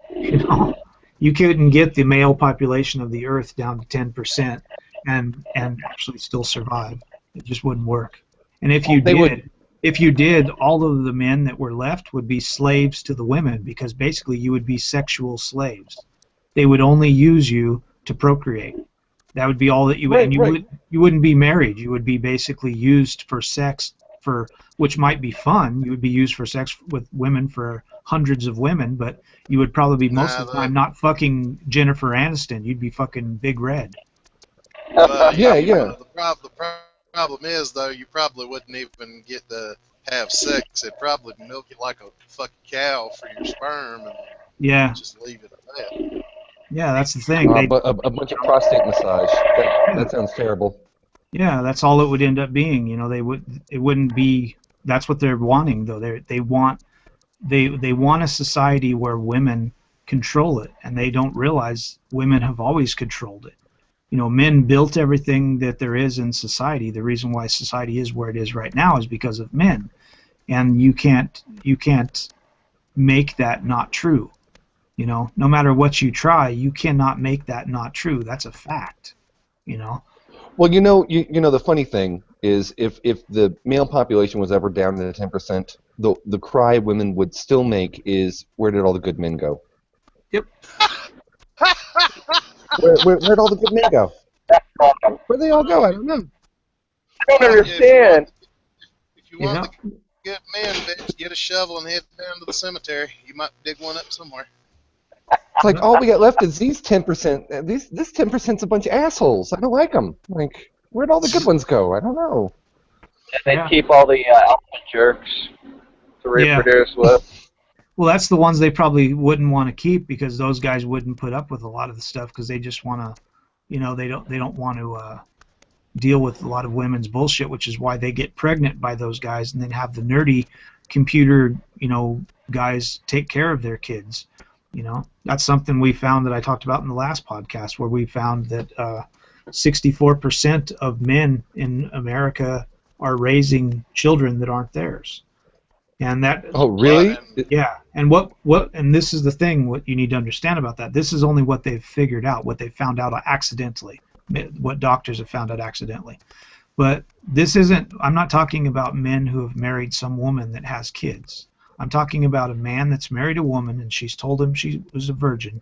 You couldn't get the male population of the Earth down to 10% and actually still survive. It just wouldn't work. And if you did, all of the men that were left would be slaves to the women, because basically you would be sexual slaves. They would only use you to procreate. That would be all that you would. And you wouldn't be married. You would be basically used for sex, which might be fun. You would be used for sex with women, for hundreds of women, but you would probably be most of the time not fucking Jennifer Aniston. You'd be fucking Big Red. Yeah. The problem is, though, you probably wouldn't even get to have sex. It'd probably milk you like a fucking cow for your sperm, and just leave it at that. Yeah, that's the thing. But a bunch of prostate massage. That sounds terrible. Yeah, that's all it would end up being. It wouldn't be. That's what they're wanting, though. They want a society where women control it, and they don't realize women have always controlled it. Men built everything that there is in society. The reason why society is where it is right now is because of men, and you can't make that not true. No matter what you try, you cannot make that not true. That's a fact. Well, the funny thing is, if the male population was ever down to 10%, the cry women would still make is, where did all the good men go? Yep. Where'd all the good men go? Where'd they all go? I don't know. I don't understand. If you want the good men, bitch, get a shovel and head down to the cemetery. You might dig one up somewhere. It's like, all we got left is these 10%. This 10%'s a bunch of assholes. I don't like them. Like, where'd all the good ones go? I don't know. And they keep all the alpha jerks to reproduce with. Well, that's the ones they probably wouldn't want to keep, because those guys wouldn't put up with a lot of the stuff, because they just want to, they don't want to deal with a lot of women's bullshit, which is why they get pregnant by those guys and then have the nerdy computer, guys take care of their kids. That's something we found that I talked about in the last podcast, where we found that 64% of men in America are raising children that aren't theirs. And that. Oh, really? Yeah. And and this is the thing, what you need to understand about that. This is only what they've figured out, what they found out accidentally, what doctors have found out accidentally. But this isn't, I'm not talking about men who have married some woman that has kids. I'm talking about a man that's married a woman and she's told him she was a virgin,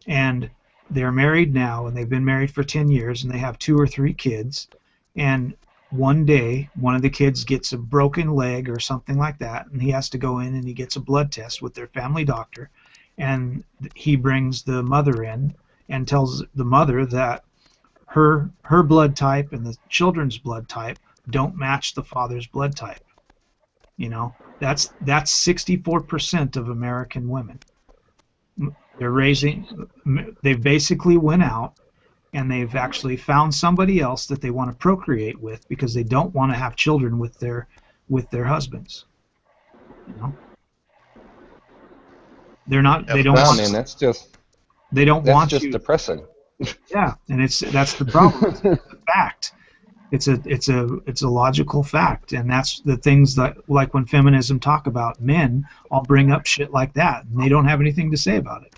and they're married now and they've been married for 10 years and they have 2 or 3 kids, and one day one of the kids gets a broken leg or something like that, and he has to go in and he gets a blood test with their family doctor, and he brings the mother in and tells the mother that her blood type and the children's blood type don't match the father's blood type. That's 64% of American women. They've basically went out and they've actually found somebody else that they want to procreate with because they don't want to have children with their husbands. They're not. They don't. Wow, man, that's just. They don't want you. That's just depressing. Yeah, and that's the problem. It's a fact. It's a logical fact, and that's the things that, like when feminism talk about men, I'll bring up shit like that, and they don't have anything to say about it.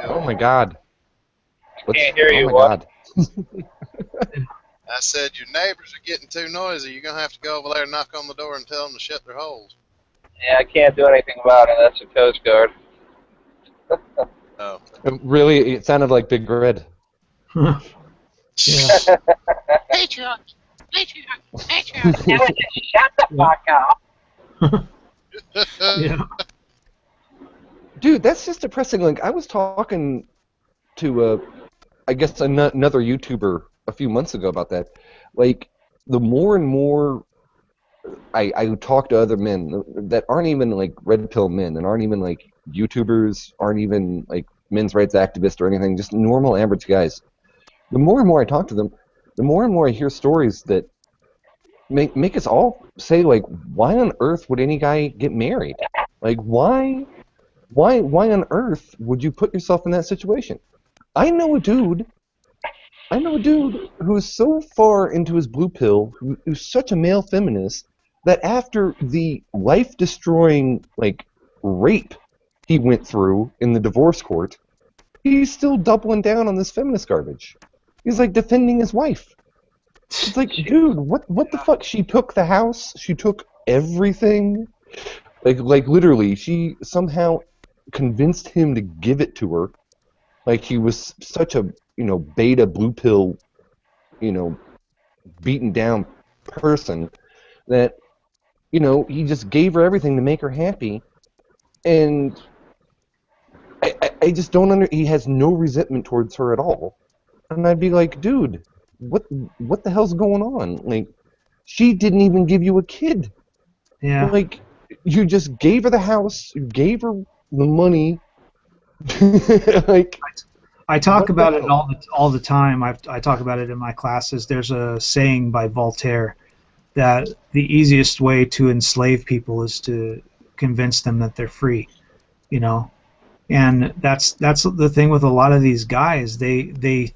Oh my God! Can't hear you. Oh my God! I said your neighbors are getting too noisy. You're gonna have to go over there and knock on the door and tell them to shut their holes. Yeah, I can't do anything about it. That's the Coast Guard. Oh. Really, it sounded like Big Red. Yeah. Patriarch. Shut the fuck up. Yeah. Dude, that's just depressing. Like, I was talking to, I guess, another YouTuber a few months ago about that. Like, the more and more I talk to other men that aren't even, like, red pill men and aren't even, like, YouTubers, aren't even, like, men's rights activists or anything, just normal, average guys. The more and more I talk to them, the more and more I hear stories that make us all say, like, why on earth would any guy get married? Like, why on earth would you put yourself in that situation? I know a dude who is so far into his blue pill, who's such a male feminist, that after the life-destroying, like, rape he went through in the divorce court, he's still doubling down on this feminist garbage. He's, like, defending his wife. It's like, dude, what the fuck? She took the house. She took everything. Like literally, she somehow convinced him to give it to her. Like, he was such a, beta blue pill, beaten down person that, he just gave her everything to make her happy. And I just don't he has no resentment towards her at all. And I'd be like, dude, what the hell's going on? Like, she didn't even give you a kid. Yeah. Like, you just gave her the house, you gave her the money. Like, I talk about it all the time. I talk about it in my classes. There's a saying by Voltaire that the easiest way to enslave people is to convince them that they're free, And that's the thing with a lot of these guys. They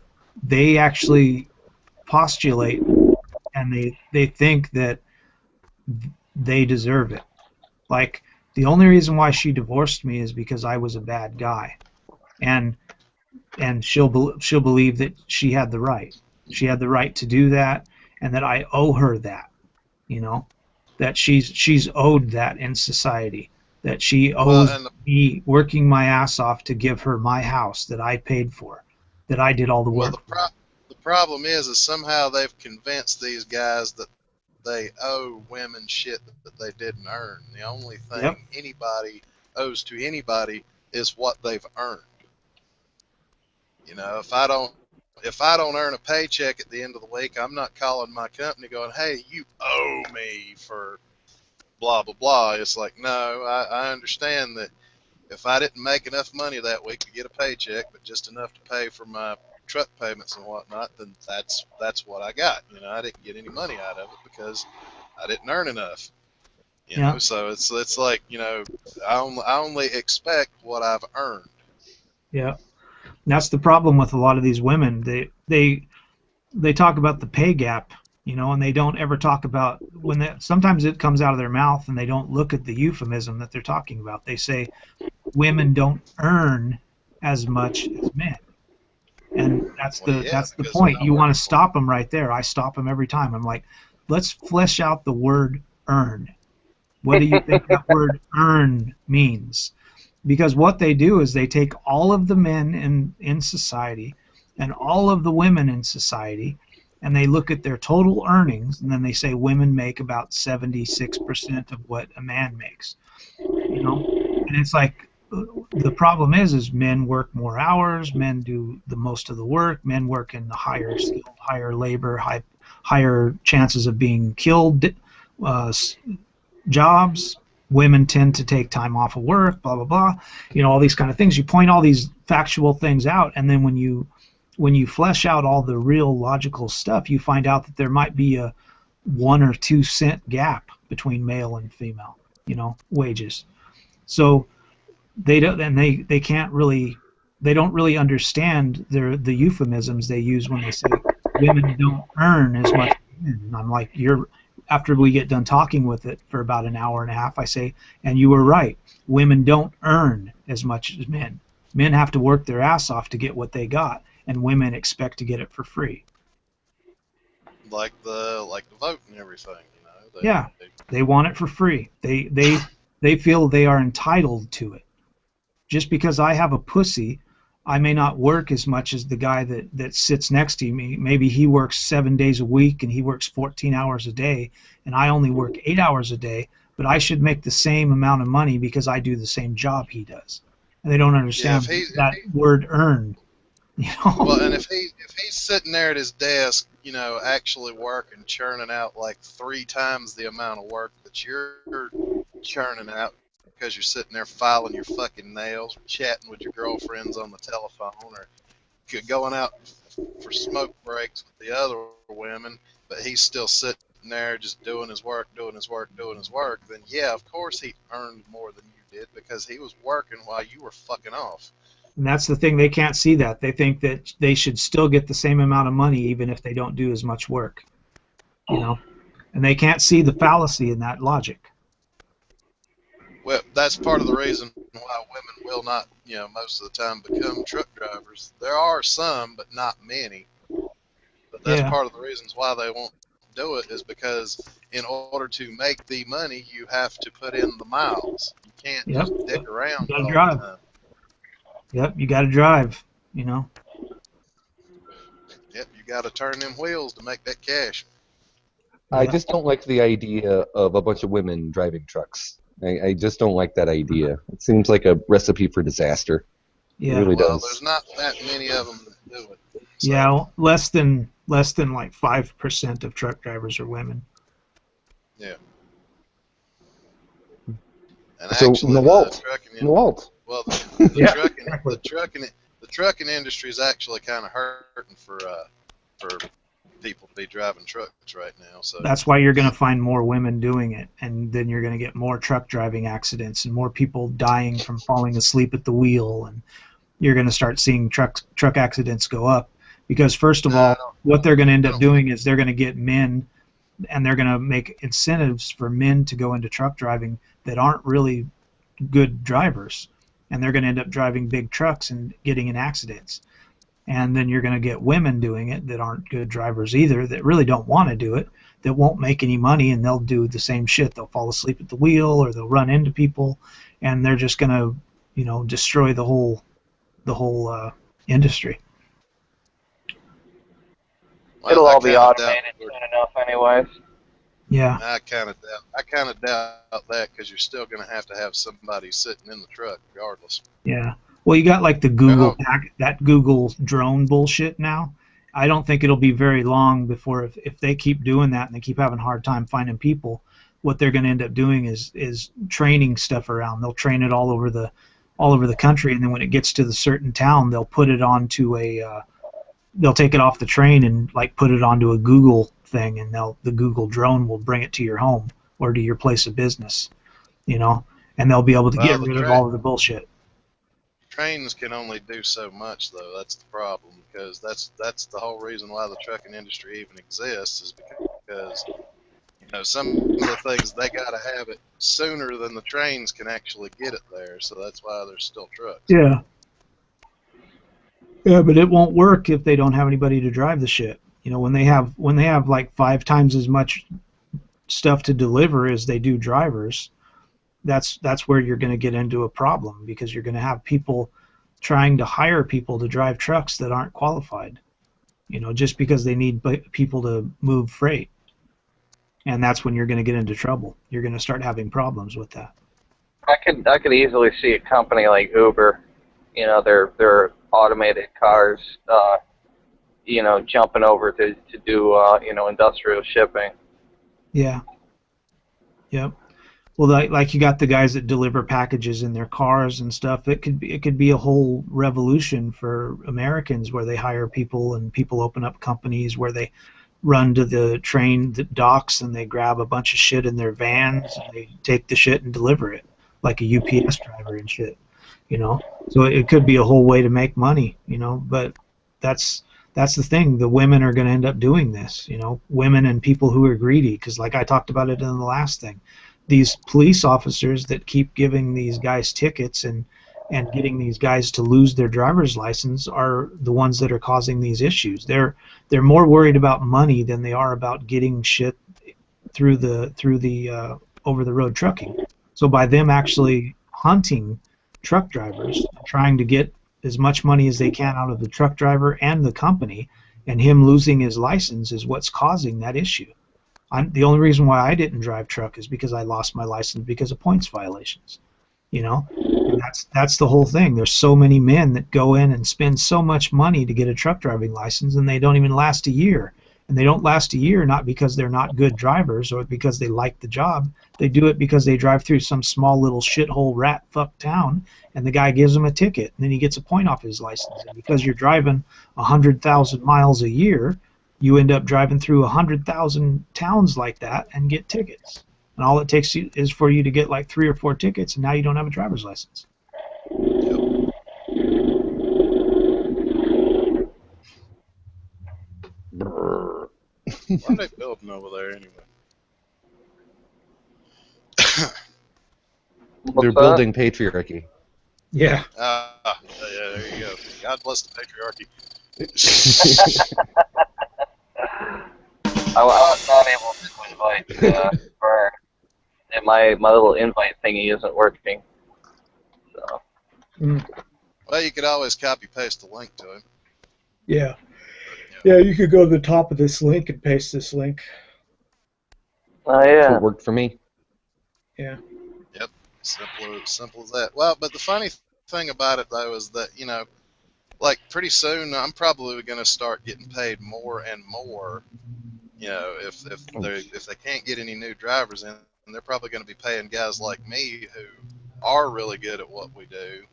actually postulate and they think that they deserve it. Like, the only reason why she divorced me is because I was a bad guy, and she'll believe that she had the right. She had the right to do that, and that I owe her that. That she's owed that in society. That she owes me working my ass off to give her my house that I paid for, that I did all the work. Well, the problem is somehow they've convinced these guys that they owe women shit that they didn't earn. The only thing anybody owes to anybody is what they've earned. If I don't earn a paycheck at the end of the week, I'm not calling my company going, hey, you owe me for blah, blah, blah. It's like, no, I understand that if I didn't make enough money that week to get a paycheck, but just enough to pay for my truck payments and whatnot, then that's what I got. You know, I didn't get any money out of it because I didn't earn enough. You know, so it's like, you know, I only expect what I've earned. Yeah, that's the problem with a lot of these women. They talk about the pay gap, you know, and they don't ever talk about sometimes it comes out of their mouth and they don't look at the euphemism that they're talking about. They say women don't earn as much as men, and that's the point. You want to stop them right there. I stop them every time. I'm like, let's flesh out the word earn. What do you think that word earn means? Because what they do is they take all of the men in society and all of the women in society, and they look at their total earnings, and then they say women make about 76% of what a man makes. You know, and it's like, the problem is men work more hours, men do the most of the work, men work in the higher skilled, higher labor, higher chances of being killed jobs. Women tend to take time off of work, blah blah blah, you know, all these kind of things. You point all these factual things out, and then when you flesh out all the real logical stuff, you find out that there might be a 1 or 2 cent gap between male and female, you know, wages. So they don't, and they can't really, they don't really understand the euphemisms they use when they say women don't earn as much as men. And I'm like, after we get done talking with it for about an hour and a half, I say, and you were right, women don't earn as much as men. Men have to work their ass off to get what they got, and women expect to get it for free. Like the vote and everything, you know. They want it for free. They feel they are entitled to it. Just because I have a pussy, I may not work as much as the guy that sits next to me. Maybe he works 7 days a week and he works 14 hours a day, and I only work 8 hours a day, but I should make the same amount of money because I do the same job he does. And they don't understand that word earn. You know? Well, and if he's sitting there at his desk, you know, actually working, churning out like 3 times the amount of work that you're churning out, because you're sitting there filing your fucking nails, or chatting with your girlfriends on the telephone, or going out for smoke breaks with the other women, but he's still sitting there just doing his work, then yeah, of course he earned more than you did because he was working while you were fucking off. And that's the thing, they can't see that. They think that they should still get the same amount of money even if they don't do as much work. You know? And they can't see the fallacy in that logic. Well, that's part of the reason why women will not, you know, most of the time become truck drivers. There are some, but not many. But that's part of the reasons why they won't do it, is because in order to make the money, you have to put in the miles. You can't just dick around all the time. Yep, you got to drive, you know. Yep, you got to turn them wheels to make that cash. I just don't like the idea of a bunch of women driving trucks. I just don't like that idea. It seems like a recipe for disaster. Yeah. It really well, does. There's not that many of them that do it. So. Yeah, well, less than like 5% of truck drivers are women. Yeah. And so actually, Nawalt. Well, the trucking industry is actually kind of hurting for people to be driving trucks right now. So that's why you're going to find more women doing it, and then you're going to get more truck driving accidents and more people dying from falling asleep at the wheel, and you're going to start seeing truck accidents go up because, first of all, what they're going to end up doing is they're going to get men, and they're going to make incentives for men to go into truck driving that aren't really good drivers, and they're going to end up driving big trucks and getting in accidents. And then you're going to get women doing it that aren't good drivers either, that really don't want to do it, that won't make any money, and they'll do the same shit. They'll fall asleep at the wheel, or they'll run into people, and they're just going to, you know, destroy the whole industry. Well, it'll all be automated soon enough, anyways. Yeah. I kind of doubt that, because you're still going to have somebody sitting in the truck regardless. Yeah. Well, you got like the Google that Google drone bullshit now. I don't think it'll be very long before, if they keep doing that and they keep having a hard time finding people, what they're going to end up doing is training stuff around. They'll train it all over all over the country, and then when it gets to the certain town, they'll put it onto they'll take it off the train and like put it onto a Google thing, and the Google drone will bring it to your home or to your place of business, and they'll be able to get rid of all of the bullshit. Trains can only do so much, though. That's the problem, because that's the whole reason why the trucking industry even exists, is because some of the things, they got to have it sooner than the trains can actually get it there, so that's why there's still trucks. Yeah, but it won't work if they don't have anybody to drive the shit. When they have like 5 times as much stuff to deliver as they do drivers, that's where you're going to get into a problem, because you're going to have people trying to hire people to drive trucks that aren't qualified, just because they need people to move freight. And that's when you're going to get into trouble. You're going to start having problems with that. I could easily see a company like Uber, their automated cars, jumping over to do industrial shipping. Yeah. Yep. Well, like you got the guys that deliver packages in their cars and stuff. It could be a whole revolution for Americans, where they hire people and people open up companies where they run to the train docks and they grab a bunch of shit in their vans and they take the shit and deliver it like a UPS driver and shit. So it could be a whole way to make money. But that's the thing. The women are going to end up doing this. Women and people who are greedy, because like I talked about it in the last thing. These police officers that keep giving these guys tickets and getting these guys to lose their driver's license are the ones that are causing these issues. They're more worried about money than they are about getting shit through the over the road trucking. So by them actually hunting truck drivers, trying to get as much money as they can out of the truck driver and the company, and him losing his license is what's causing that issue. The only reason why I didn't drive truck is because I lost my license because of points violations. And that's the whole thing. There's so many men that go in and spend so much money to get a truck driving license, and they don't even last a year. And they don't last a year not because they're not good drivers or because they like the job. They do it because they drive through some small little shithole rat fuck town, and the guy gives them a ticket, and then he gets a point off his license. And because you're driving 100,000 miles a year, you end up driving through 100,000 towns like that and get tickets. And all it takes is for you to get like 3 or 4 tickets, and now you don't have a driver's license. What are they building over there anyway? They're building patriarchy. Yeah. Yeah, there you go. God bless the patriarchy. I was not able to invite Vern, and my little invite thingy isn't working. So. Well, you could always copy paste the link to him. Yeah. Yeah, you could go to the top of this link and paste this link. Oh yeah. That's what worked for me. Yeah. Yep. Simple as that. Well, but the funny thing about it though is that like pretty soon I'm probably going to start getting paid more and more. If they can't get any new drivers in, they're probably going to be paying guys like me who are really good at what we do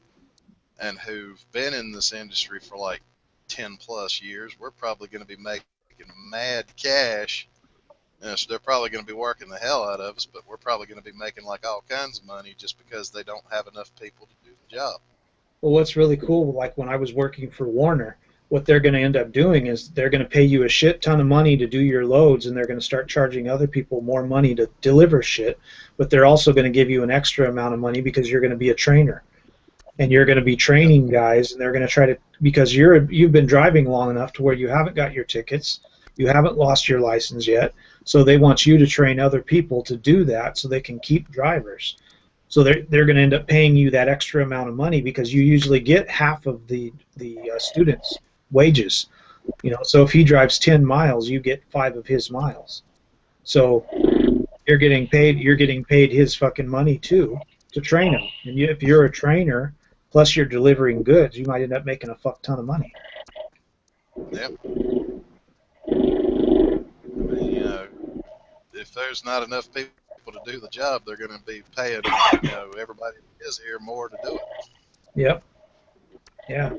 and who've been in this industry for like 10 plus years. We're probably going to be making mad cash. So they're probably going to be working the hell out of us, but we're probably going to be making like all kinds of money just because they don't have enough people to do the job. Well, what's really cool, like when I was working for Warner, what they're going to end up doing is they're going to pay you a shit ton of money to do your loads, and they're going to start charging other people more money to deliver shit, but they're also going to give you an extra amount of money because you're going to be a trainer. And you're going to be training guys, and they're going to try to, because you've been driving long enough to where you haven't got your tickets, you haven't lost your license yet, so they want you to train other people to do that so they can keep drivers. So they're going to end up paying you that extra amount of money because you usually get half of the student's wages. So if he drives 10 miles, you get 5 of his miles. So you're getting paid his fucking money too to train him. And if you're a trainer, plus you're delivering goods, you might end up making a fuck ton of money. Yep. If there's not enough people to do the job, they're going to be paying everybody who is here more to do it. Yep. Yeah.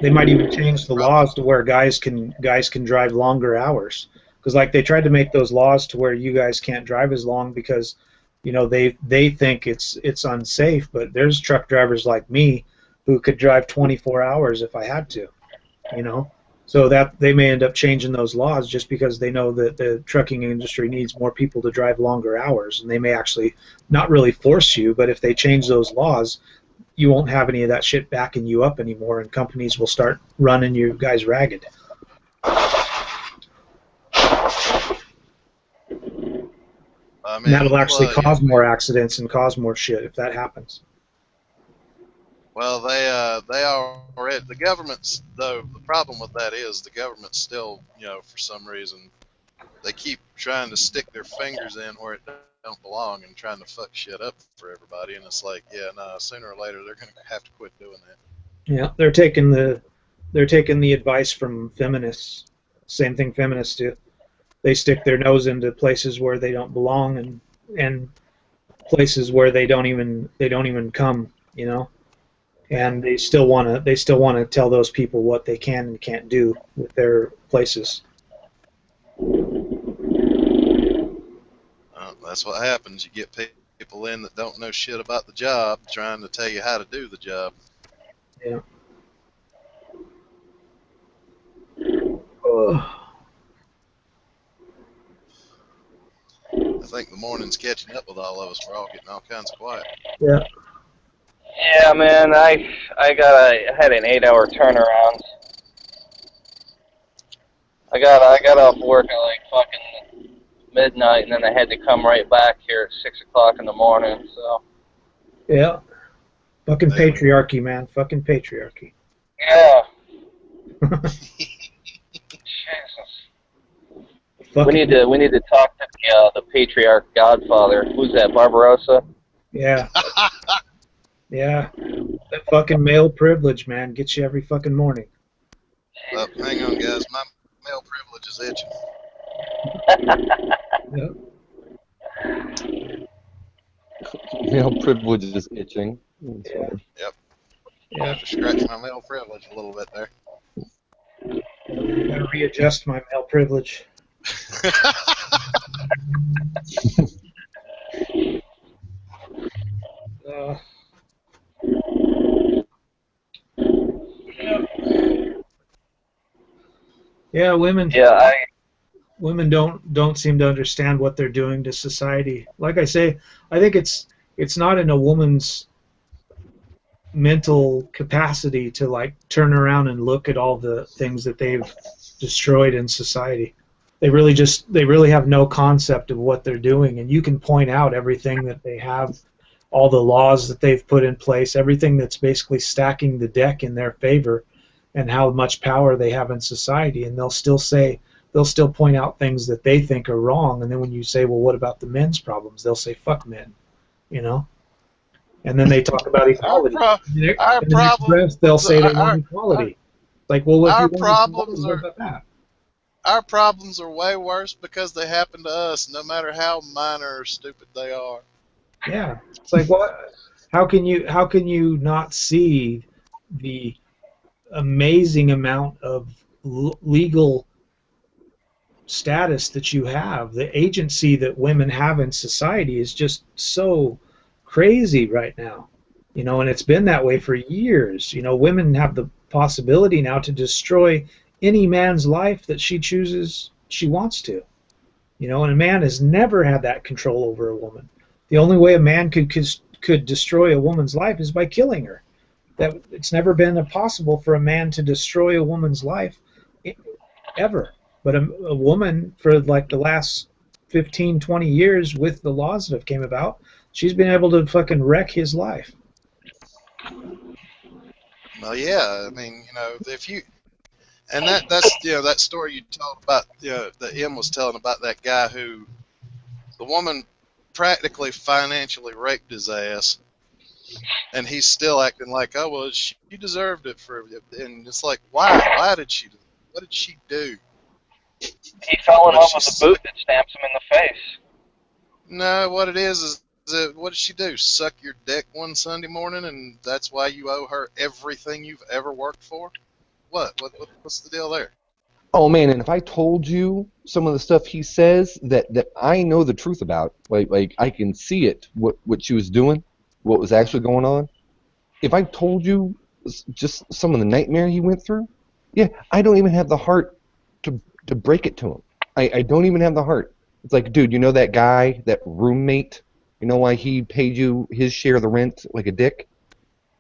They might even change the laws to where guys can drive longer hours. Because like they tried to make those laws to where you guys can't drive as long because, you know, they think it's unsafe. But there's truck drivers like me who could drive 24 hours if I had to. You know, so that they may end up changing those laws just because they know that the trucking industry needs more people to drive longer hours, and they may actually not really force you, but if they change those laws, you won't have any of that shit backing you up anymore, and companies will start running you guys ragged. I mean, And that'll actually cause more accidents and cause more shit if that happens. Well, they already, the government's, though, the problem with that is the government still, you know, for some reason, they keep trying to stick their fingers in where it don't belong and trying to fuck shit up for everybody, and it's like, yeah, nah, sooner or later they're going to have to quit doing that. Yeah, they're taking the advice from feminists. Same thing feminists do. They stick their nose into places where they don't belong and places where they don't even come, you know. And they still want to tell those people what they can and can't do with their places. That's what happens. You get people in that don't know shit about the job trying to tell you how to do the job. Yeah. Oh. I think the morning's catching up with all of us. We're all getting all kinds of quiet. Yeah. Yeah, man. I had an 8-hour turnaround. I got off work at like fucking midnight, and then I had to come right back here at 6 o'clock in the morning. So. Yeah. Fucking patriarchy, man. Fucking patriarchy. Yeah. Jesus. We need to talk to the patriarch godfather. Who's that, Barbarossa? Yeah. Yeah. That fucking male privilege, man, gets you every fucking morning. Hang on, guys. My male privilege is itching. Yep. Male privilege is itching. Yeah. Yep. Yeah. I have to scratch my male privilege a little bit there. I'm gonna readjust my male privilege. Yeah, women. Yeah, women don't seem to understand what they're doing to society. Like I say, I think it's not in a woman's mental capacity to like turn around and look at all the things that they've destroyed in society. They really have no concept of what they're doing, and you can point out everything that they have, all the laws that they've put in place, everything that's basically stacking the deck in their favor, and how much power they have in society, and they'll still point out things that they think are wrong, and then when you say, well, what about the men's problems, they'll say, fuck men, you know. And then they talk about equality. Our problems, they'll say they want equality. Like, well, if you want equality, what about that? Our problems are way worse because they happen to us, no matter how minor or stupid they are. Yeah, it's like, what? How can you not see the amazing amount of legal status that you have? The agency that women have in society is just so crazy right now, you know, and it's been that way for years. You know, women have the possibility now to destroy any man's life that she wants to, you know, and a man has never had that control over a woman. The only way a man could destroy a woman's life is by killing her. That it's never been possible for a man to destroy a woman's life ever. But a woman, for like the last 15, 20 years, with the laws that have came about, she's been able to fucking wreck his life. Well, yeah, I mean, you know, if you, and that's, you know, that story you told about, you know, that M was telling about that guy who, the woman practically financially raped his ass, and he's still acting like, oh, well, she deserved it for, and it's like, why? What did she do? He fell in love with the boot that stamps him in the face. No, what it is What did she do? Suck your dick one Sunday morning, and that's why you owe her everything you've ever worked for? What's the deal there? Oh man, and if I told you some of the stuff he says that I know the truth about, like I can see it, what she was doing, what was actually going on. If I told you just some of the nightmare he went through, yeah, I don't even have the heart to break it to him. I don't even have the heart. It's like, dude, you know that guy, that roommate, you know why he paid you his share of the rent like a dick?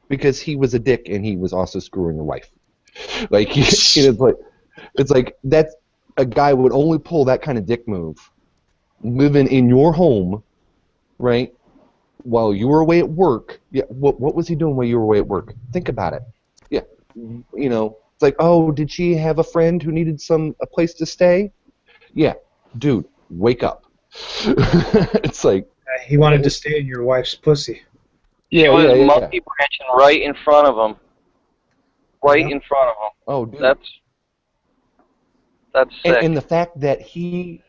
Because he was a dick and he was also screwing your wife. Like, it's like that's a guy would only pull that kind of dick move, living in your home, right? While you were away at work. Yeah, what was he doing while you were away at work? Think about it. Yeah, you know, it's like, oh, did she have a friend who needed a place to stay? Yeah, dude, wake up. It's like he wanted to stay in your wife's pussy. Yeah, he was monkey branching right in front of him. Right in front of him. Oh, dude. That's sick. And the fact that he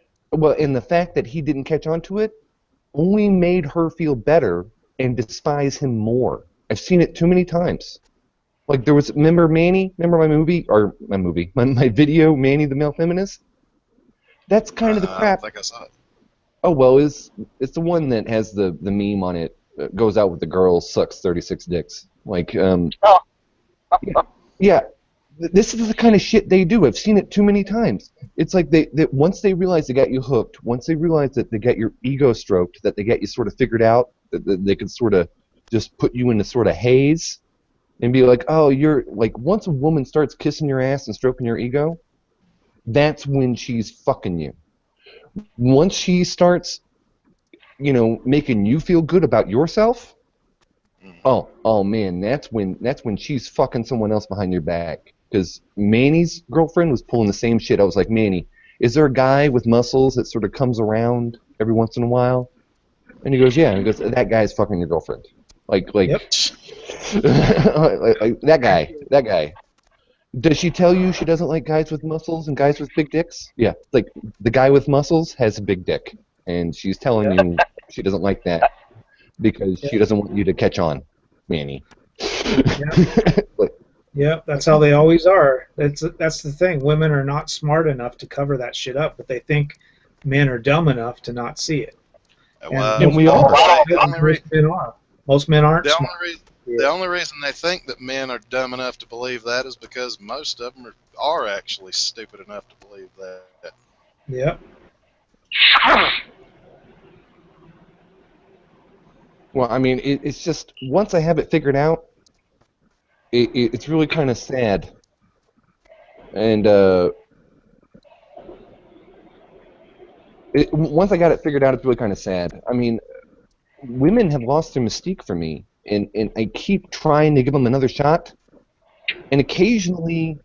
didn't catch on to it only made her feel better and despise him more. I've seen it too many times. Like remember Manny? Remember my video, Manny the Male Feminist? That's kind of the crap. I don't think I saw it. Oh well, it's the one that has the meme on it. Goes out with the girl, sucks 36 dicks. Like yeah. This is the kind of shit they do. I've seen it too many times. It's like they once they realize they got you hooked, once they realize that they got your ego stroked, that they got you sort of figured out, that they can sort of just put you in a sort of haze and be like, oh, you're like, once a woman starts kissing your ass and stroking your ego, that's when she's fucking you. Once she starts, you know, making you feel good about yourself, oh man, that's when she's fucking someone else behind your back. Because Manny's girlfriend was pulling the same shit. I was like, Manny, is there a guy with muscles that sort of comes around every once in a while? And he goes, yeah. And he goes, that guy's fucking your girlfriend. Like, yep. like that guy. Does she tell you she doesn't like guys with muscles and guys with big dicks? Yeah, like the guy with muscles has a big dick, and she's telling you she doesn't like that because she doesn't want you to catch on, Manny. Yeah, that's how they always are. That's the thing. Women are not smart enough to cover that shit up, but they think men are dumb enough to not see it. And we are. Most men aren't smart. The only reason they think that men are dumb enough to believe that is because most of them are actually stupid enough to believe that. Yep. Well, I mean, it's just, once I have it figured out, it's really kind of sad. And once I got it figured out, it's really kind of sad. I mean, women have lost their mystique for me, and I keep trying to give them another shot, and occasionally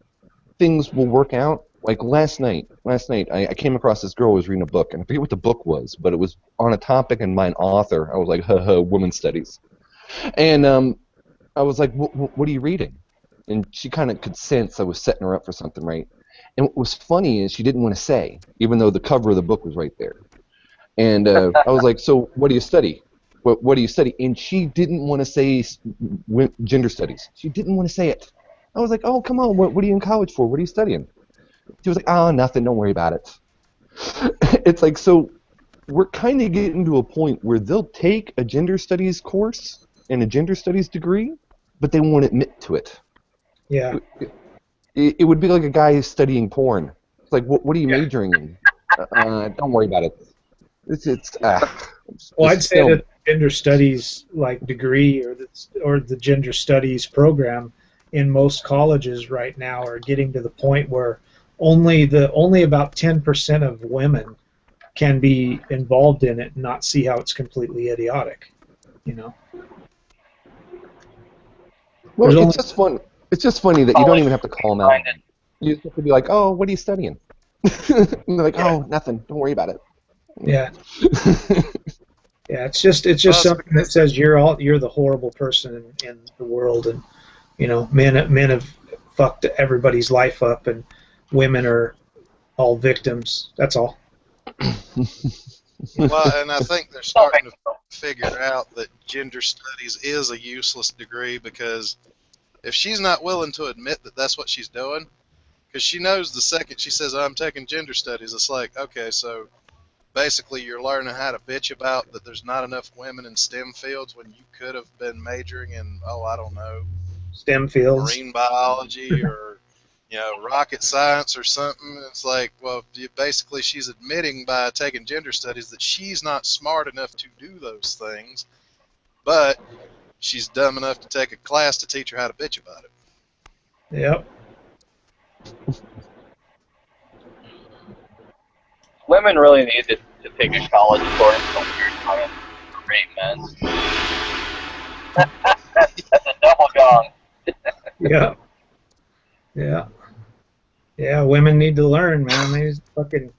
things will work out. Like last night, I came across this girl who was reading a book, and I forget what the book was, but it was on a topic and by an author. I was like, women's studies. And I was like, what are you reading? And she kind of could sense I was setting her up for something, right? And what was funny is she didn't want to say, even though the cover of the book was right there. And I was like, so what do you study? What do you study? And she didn't want to say gender studies. She didn't want to say it. I was like, oh, come on, what are you in college for? What are you studying? She was like, oh, nothing, don't worry about it. It's like, so we're kind of getting to a point where they'll take a gender studies course and a gender studies degree, but they won't admit to it. Yeah. It would be like a guy studying porn. It's like, what are you majoring in? Don't worry about it. Well, I'd say that gender studies like degree or the gender studies program in most colleges right now are getting to the point where only about 10% of women can be involved in it and not see how it's completely idiotic, you know. Well, it's just fun. It's just funny that you don't even have to call them out. You just have to be like, "Oh, what are you studying?" And they're like, "Oh, nothing. Don't worry about it." Yeah. Yeah, it's just something that says you're the horrible person in the world, and you know, men have fucked everybody's life up, and women are all victims. That's all. Well, and I think they're starting to figure out that gender studies is a useless degree, because if she's not willing to admit that that's what she's doing, because she knows the second she says, I'm taking gender studies, it's like, okay, so basically you're learning how to bitch about that there's not enough women in STEM fields when you could have been majoring in, oh, I don't know, STEM fields, marine biology or rocket science or something. It's like, well, basically she's admitting by taking gender studies that she's not smart enough to do those things, but she's dumb enough to take a class to teach her how to bitch about it. Yep. Women really need to take a college course on weird science for men. That's a double gong. Yeah. Yeah. Yeah, women need to learn, man. They just fucking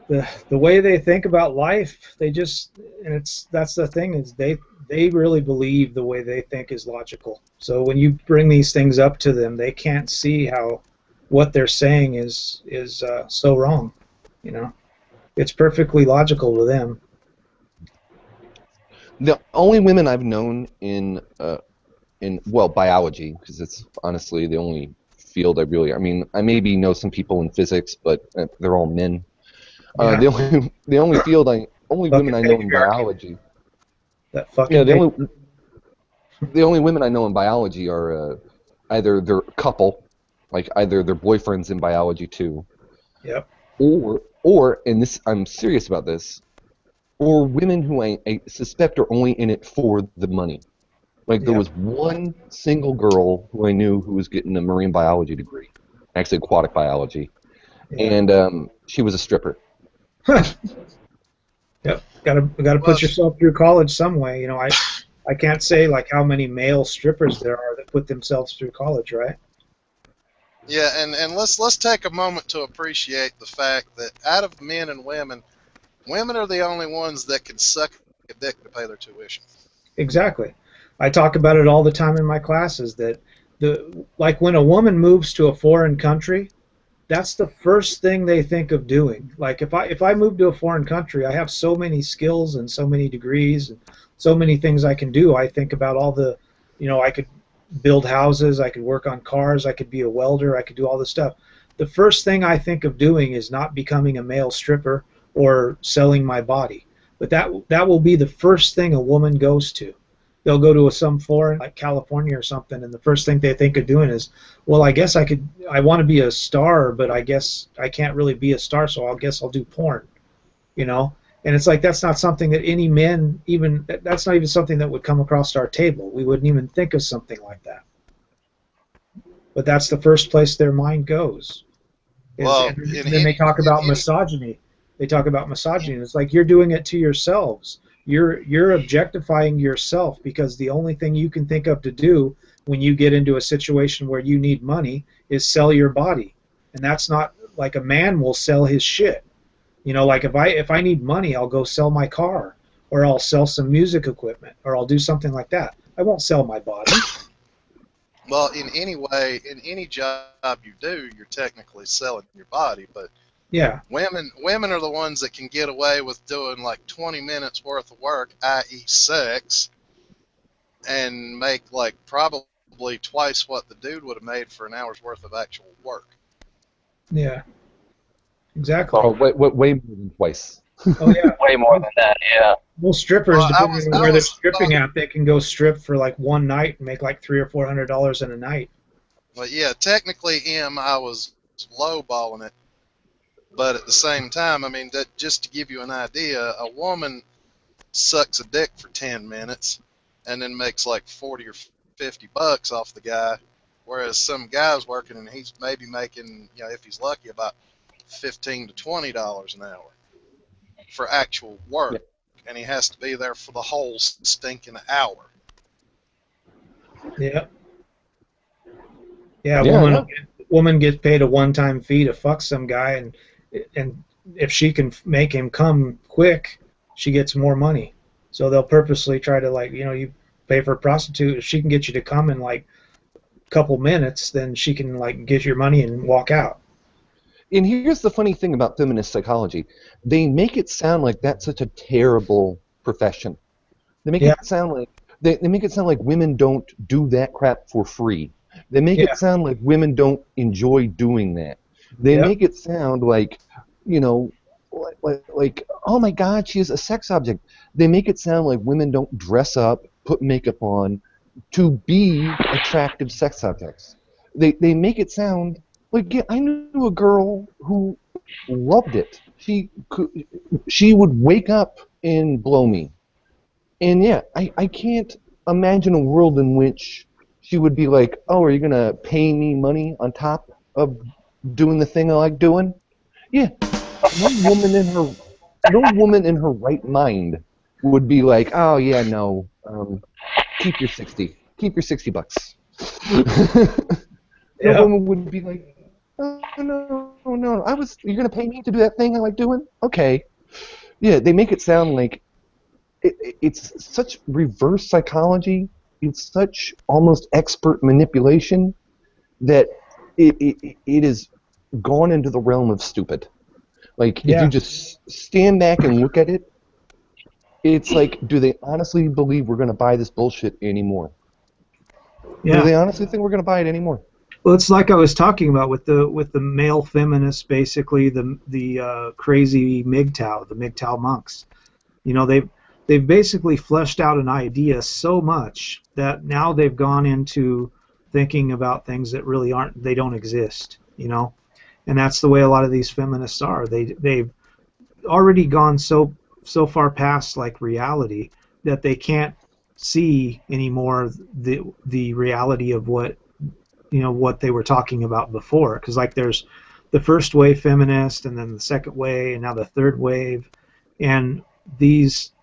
the way they think about life, they just, and that's the thing, is they really believe the way they think is logical. So when you bring these things up to them, they can't see how what they're saying is so wrong. It's perfectly logical to them. The only women I've known in biology, because it's honestly the only field I mean, I maybe know some people in physics, but they're all men. Yeah. The only women I know in biology. That fucking the only women I know in biology are either they're a couple, like either their boyfriends in biology too. Yep. Or and this, I'm serious about this, or women who I suspect are only in it for the money. Like, there was one single girl who I knew who was getting a marine biology degree, actually aquatic biology, and she was a stripper. Yep, gotta put yourself through college some way. I can't say like how many male strippers there are that put themselves through college, right? Yeah, and let's take a moment to appreciate the fact that out of men and women are the only ones that can suck a dick to pay their tuition. Exactly. I talk about it all the time in my classes that like when a woman moves to a foreign country, that's the first thing they think of doing. Like if I move to a foreign country, I have so many skills and so many degrees and so many things I can do. I think about all the, I could build houses, I could work on cars, I could be a welder, I could do all this stuff. The first thing I think of doing is not becoming a male stripper or selling my body. But that will be the first thing a woman goes to. They'll go to some foreign, like California or something, and the first thing they think of doing is, well, I guess I want to be a star, but I guess I can't really be a star, so I guess I'll do porn, And it's like, that's not something that any men, that's not even something that would come across our table. We wouldn't even think of something like that. But that's the first place their mind goes. And then they talk about misogyny. They talk about misogyny. It's like, you're doing it to yourselves. You're objectifying yourself, because the only thing you can think of to do when you get into a situation where you need money is sell your body. And that's not like a man will sell his shit. Like if I need money, I'll go sell my car, or I'll sell some music equipment, or I'll do something like that. I won't sell my body. Well, in any job you do, you're technically selling your body, but yeah, women are the ones that can get away with doing like 20 minutes worth of work, i.e. sex, and make like probably twice what the dude would have made for an hour's worth of actual work. Yeah, exactly. Oh, way more than twice. Oh yeah, way more than that. Yeah. Most strippers, depending on where they're stripping at, they can go strip for like one night and make like $300 or $400 in a night. Well, yeah, technically, I was lowballing it, but at the same time, I mean, just to give you an idea, a woman sucks a dick for 10 minutes and then makes like 40 or 50 bucks off the guy, whereas some guy's working and he's maybe making, if he's lucky, about $15 to $20 an hour for actual work, and he has to be there for the whole stinking hour. Yeah. Yeah, woman gets paid a one-time fee to fuck some guy, and if she can make him come quick, she gets more money. So they'll purposely try to, like, you pay for a prostitute. If she can get you to come in like a couple minutes, then she can like get your money and walk out. And here's the funny thing about feminist psychology. They make it sound like that's such a terrible profession. They make it sound like they make it sound like women don't do that crap for free. They make it sound like women don't enjoy doing that. They make it sound like, you know, like, oh my God, she is a sex object. They make it sound like women don't dress up, put makeup on, to be attractive sex objects. They make it sound like, yeah, I knew a girl who loved it. She would wake up and blow me. And yeah, I can't imagine a world in which she would be like, oh, are you going to pay me money on top of doing the thing I like doing? Yeah. No woman in her right mind would be like, oh yeah, no, keep your $60 bucks. No woman would be like, oh no, you're gonna pay me to do that thing I like doing? Okay. Yeah, they make it sound like it's such reverse psychology. It's such almost expert manipulation that it is gone into the realm of stupid. Like, if you just stand back and look at it, it's like, do they honestly believe we're going to buy this bullshit anymore? Do they honestly think we're going to buy it anymore? Well, it's like I was talking about with the male feminists, basically the crazy MGTOW, the MGTOW monks. You know, they've basically fleshed out an idea so much that now they've gone into thinking about things that really they don't exist. You know. And that's the way a lot of these feminists are. They've already gone so far past like reality that they can't see anymore the reality of what they were talking about before. Because like there's the first wave feminist, and then the second wave, and now the third wave, and these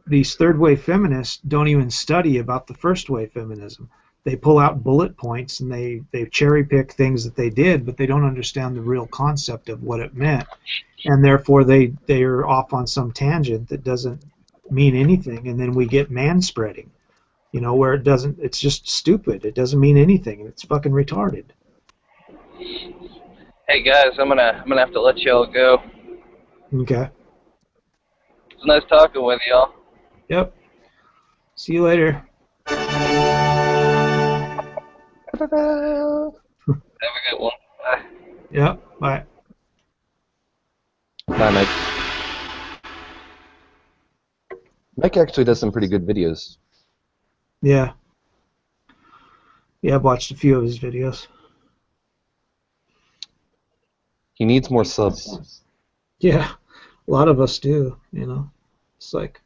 third wave feminists don't even study about the first wave feminism. They pull out bullet points and they cherry pick things that they did, but they don't understand the real concept of what it meant, and therefore they're off on some tangent that doesn't mean anything, and then we get manspreading, you know, where it's just stupid. It doesn't mean anything, and it's fucking retarded. Hey guys, I'm gonna have to let y'all go. Okay. It's nice talking with y'all. Yep. See you later. Have a good one. Bye. Yep. Bye. Bye, Mike. Mike actually does some pretty good videos. Yeah. Yeah, I've watched a few of his videos. He needs more subs. Yeah, a lot of us do, you know. It's like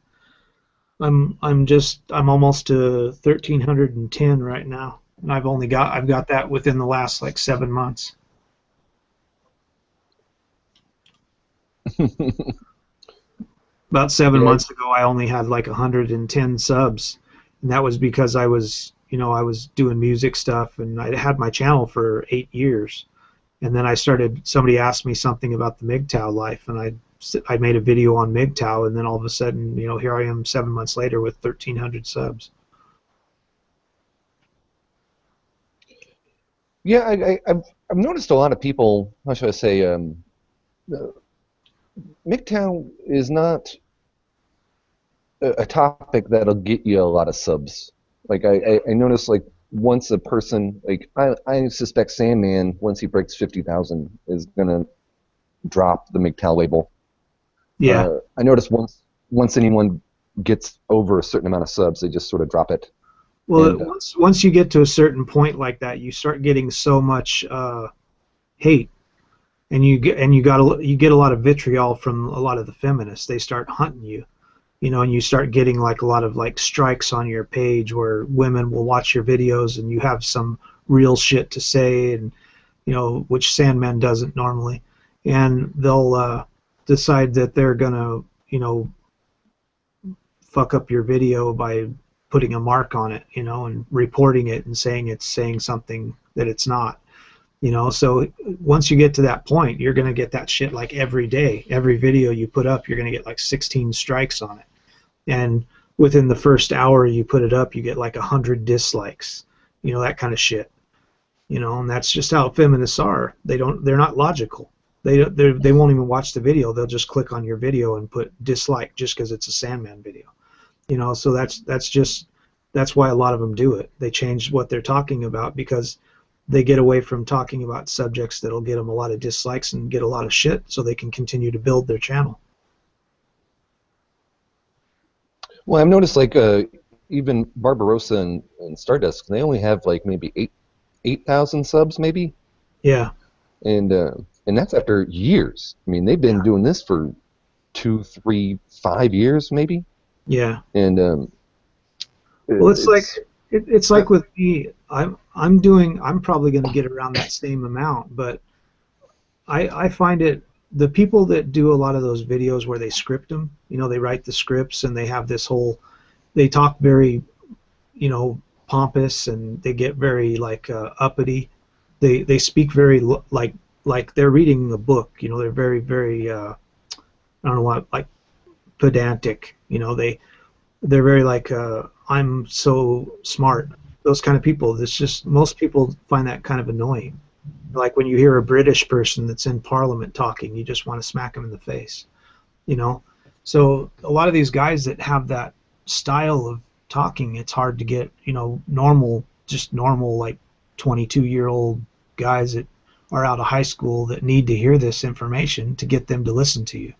I'm almost to 1,310 right now. And I've got that within the last like 7 months. About 7 months ago, I only had like 110 subs, and that was because I was doing music stuff, and I had my channel for 8 years, and then somebody asked me something about the MGTOW life, and I made a video on MGTOW, and then all of a sudden, you know, here I am 7 months later with 1,300 subs. Yeah, I've noticed a lot of people. How should I say? MGTOW is not a topic that'll get you a lot of subs. Like I noticed, like once a person, like I suspect Sandman, once he breaks 50,000, is gonna drop the MGTOW label. Yeah. I noticed once anyone gets over a certain amount of subs, they just sort of drop it. Well, once you get to a certain point like that, you start getting so much hate, and you get a lot of vitriol from a lot of the feminists. They start hunting you, you know, and you start getting like a lot of like strikes on your page where women will watch your videos and you have some real shit to say, and you know, which Sandman doesn't normally, and they'll decide that they're gonna, you know, fuck up your video by putting a mark on it, you know, and reporting it and saying it's saying something that it's not, you know. So once you get to that point, you're going to get that shit like every day. Every video you put up, you're going to get like 16 strikes on it. And within the first hour you put it up, you get like 100 dislikes, you know, that kind of shit. You know, and that's just how feminists are. They're not logical. They won't even watch the video. They'll just click on your video and put dislike just because it's a Sandman video. You know, so that's why a lot of them do it. They change what they're talking about because they get away from talking about subjects that'll get them a lot of dislikes and get a lot of shit, so they can continue to build their channel. Well, I've noticed like even Barbarossa and Stardust, they only have like maybe 8,000 subs, maybe. Yeah. And that's after years. I mean, they've been doing this for 2, 3, 5 years, maybe. Yeah. And well, it's like with me. I'm probably going to get around that same amount, but I find it, the people that do a lot of those videos where they script them, you know, they write the scripts and they have this whole, they talk very, you know, pompous, and they get very like uppity. They speak very like they're reading a book. You know, they're very, very I don't know what, like pedantic. You know, they're very like I'm so smart. Those kind of people. It's just, most people find that kind of annoying. Like when you hear a British person that's in Parliament talking, you just want to smack them in the face. You know, so a lot of these guys that have that style of talking, it's hard to get, you know, normal like 22-year-old guys that are out of high school that need to hear this information to get them to listen to you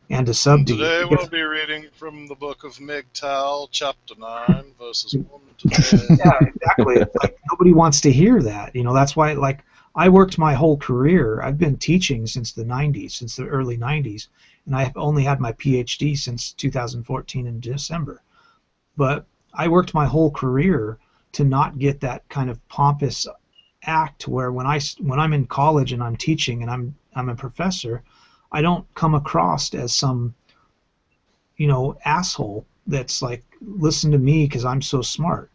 and to sub to you. Today we'll be reading from the book of MGTOW, chapter 9, verses 1 to 10. Yeah, exactly. It's like nobody wants to hear that. You know, that's why, like, I worked my whole career. I've been teaching since the 90s, since the early 90s, and I've only had my PhD since 2014 in December. But I worked my whole career to not get that kind of pompous act where when I'm in college and I'm teaching and I'm a professor, I don't come across as some, you know, asshole that's like, listen to me because I'm so smart.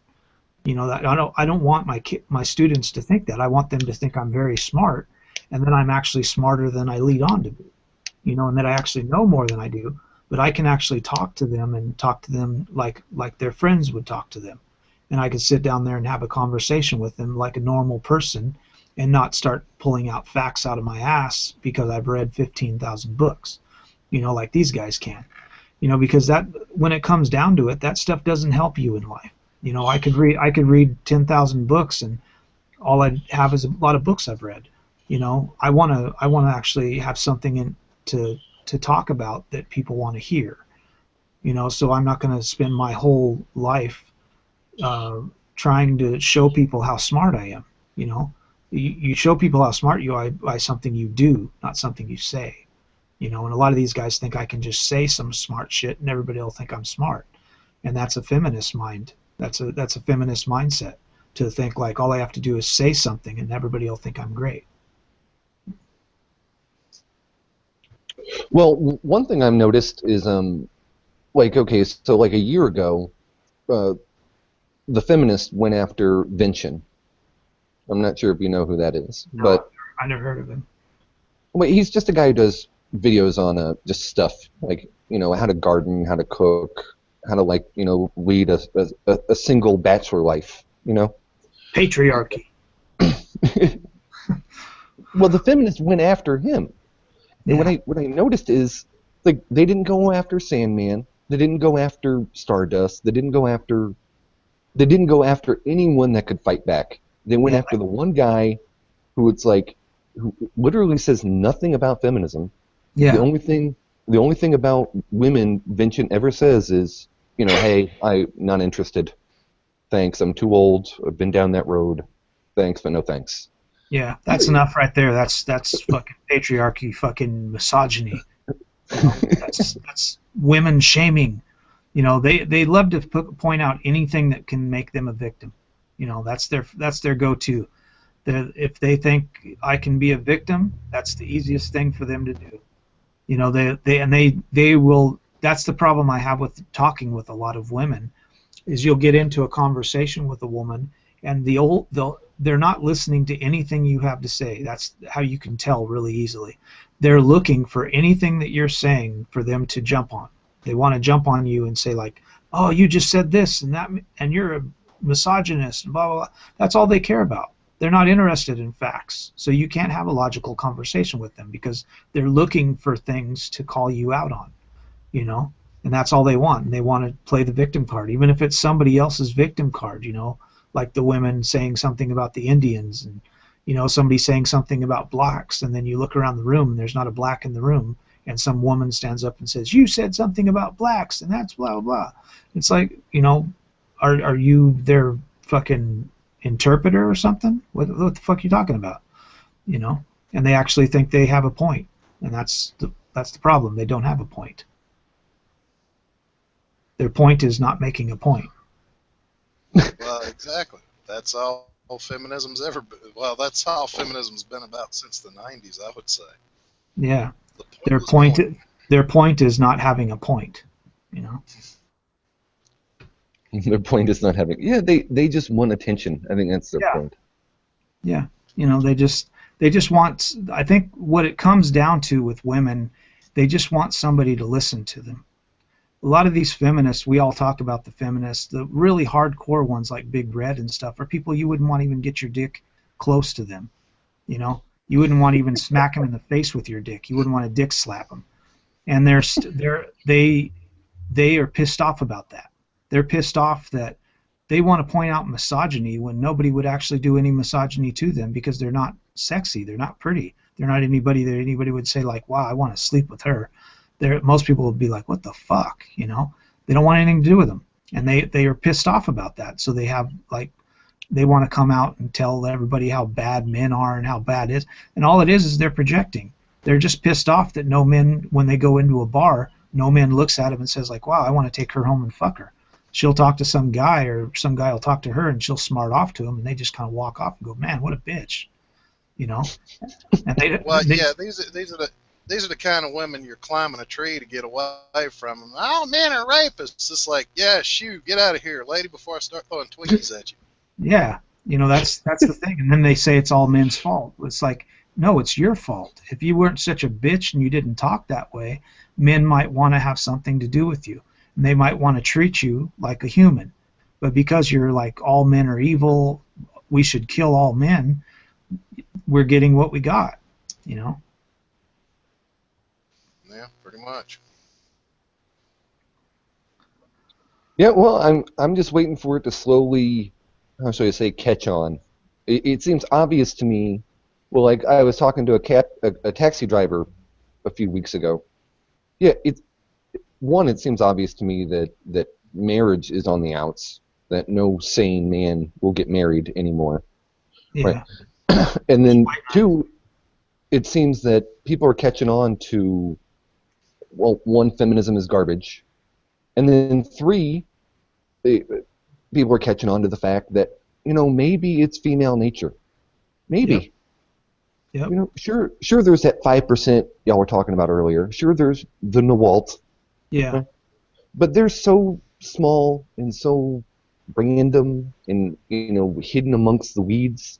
You know, that I don't want my students to think that. I want them to think I'm very smart, and that I'm actually smarter than I lead on to be. You know, and that I actually know more than I do, but I can actually talk to them and talk to them like their friends would talk to them. And I could sit down there and have a conversation with them like a normal person and not start pulling out facts out of my ass because I've read 15,000 books, you know, like these guys can. You know, because that, when it comes down to it, that stuff doesn't help you in life. You know, I could read 10,000 books and all I'd have is a lot of books I've read. You know, I want to actually have something to talk about that people want to hear. You know, so I'm not going to spend my whole life trying to show people how smart I am. You know, you show people how smart you are by something you do, not something you say. You know, and a lot of these guys think I can just say some smart shit and everybody will think I'm smart, and that's a feminist mind. That's a feminist mindset, to think like all I have to do is say something and everybody will think I'm great. Well, one thing I've noticed is like, okay, so like a year ago, the feminists went after Vincent. I'm not sure if you know who that is, No, but I never heard of him. well, he's just a guy who does videos on just stuff like, you know, how to garden, how to cook, how to, like, you know, lead a single bachelor life, you know. Patriarchy. Well, the feminists went after him, and Yeah. what I noticed is, like, they didn't go after Sandman, they didn't go after Stardust, they didn't go after anyone that could fight back. They went after the one guy who literally says nothing about feminism. Yeah. The only thing about women Vincent ever says is, you know, hey, I'm not interested. Thanks, I'm too old. I've been down that road. Thanks, but no thanks. Yeah, that's enough right there. That's fucking patriarchy, fucking misogyny. You know, that's women shaming. You know, they love to point out anything that can make them a victim. You know, that's their go-to. If they think I can be a victim, that's the easiest thing for them to do. You know, they will. That's the problem I have with talking with a lot of women, is you'll get into a conversation with a woman and they're not listening to anything you have to say. That's how you can tell really easily. They're looking for anything that you're saying for them to jump on. They want to jump on you and say like, oh, you just said this and that, and you're a misogynist, and blah, blah, blah. That's all they care about. They're not interested in facts. So you can't have a logical conversation with them because they're looking for things to call you out on, you know? And that's all they want. And they want to play the victim card, even if it's somebody else's victim card, you know, like the women saying something about the Indians, and, you know, somebody saying something about blacks, and then you look around the room and there's not a black in the room, and some woman stands up and says, you said something about blacks, and that's blah, blah, blah. It's like, you know, are you their fucking interpreter or something? What the fuck are you talking about? You know? And they actually think they have a point, and that's the problem. They don't have a point. Their point is not making a point. Well, exactly. That's all feminism's ever been. Well, that's how feminism's been about since the 90s, I would say. Yeah. Their point is not having a point, you know. Their point is not having. Yeah, they just want attention. I think that's their point. Yeah. You know, they just want. I think what it comes down to with women, they just want somebody to listen to them. A lot of these feminists, we all talk about the feminists, the really hardcore ones like Big Red and stuff, are people you wouldn't want to even get your dick close to them. You know, you wouldn't want to even smack them in the face with your dick. You wouldn't want to dick slap them. And they are pissed off about that. They're pissed off that they want to point out misogyny when nobody would actually do any misogyny to them because they're not sexy, they're not pretty, they're not anybody that anybody would say like, wow, I want to sleep with her. Most people would be like, what the fuck, you know? They don't want anything to do with them, and they are pissed off about that. So they have they want to come out and tell everybody how bad men are and how bad it is, and all it is they're projecting. They're just pissed off that no men, when they go into a bar, no man looks at them and says like, wow, I want to take her home and fuck her. She'll talk to some guy, or some guy will talk to her, and she'll smart off to him, and they just kind of walk off and go, man, what a bitch, you know? And these are the kind of women you're climbing a tree to get away from. Oh, men are rapists. It's like, yeah, shoot, get out of here, lady, before I start throwing Twinkies at you. Yeah, you know, that's the thing. And then they say it's all men's fault. It's like, no, it's your fault. If you weren't such a bitch and you didn't talk that way, men might want to have something to do with you. And they might want to treat you like a human. But because you're like, all men are evil, we should kill all men, we're getting what we got, you know? Yeah, pretty much. Yeah, well, I'm just waiting for it to slowly, how should I say, catch on. It seems obvious to me. Well, like I was talking to a taxi driver a few weeks ago. Yeah, it seems obvious to me that marriage is on the outs. That no sane man will get married anymore. Yeah. Right? And then two, it seems that people are catching on to, well, one, feminism is garbage, and then three, people are catching on to the fact that, you know, maybe it's female nature, maybe. Yep. You know, sure. There's that 5% y'all were talking about earlier. Sure, there's the Nawalt. Yeah. Right? But they're so small and so random and, you know, hidden amongst the weeds.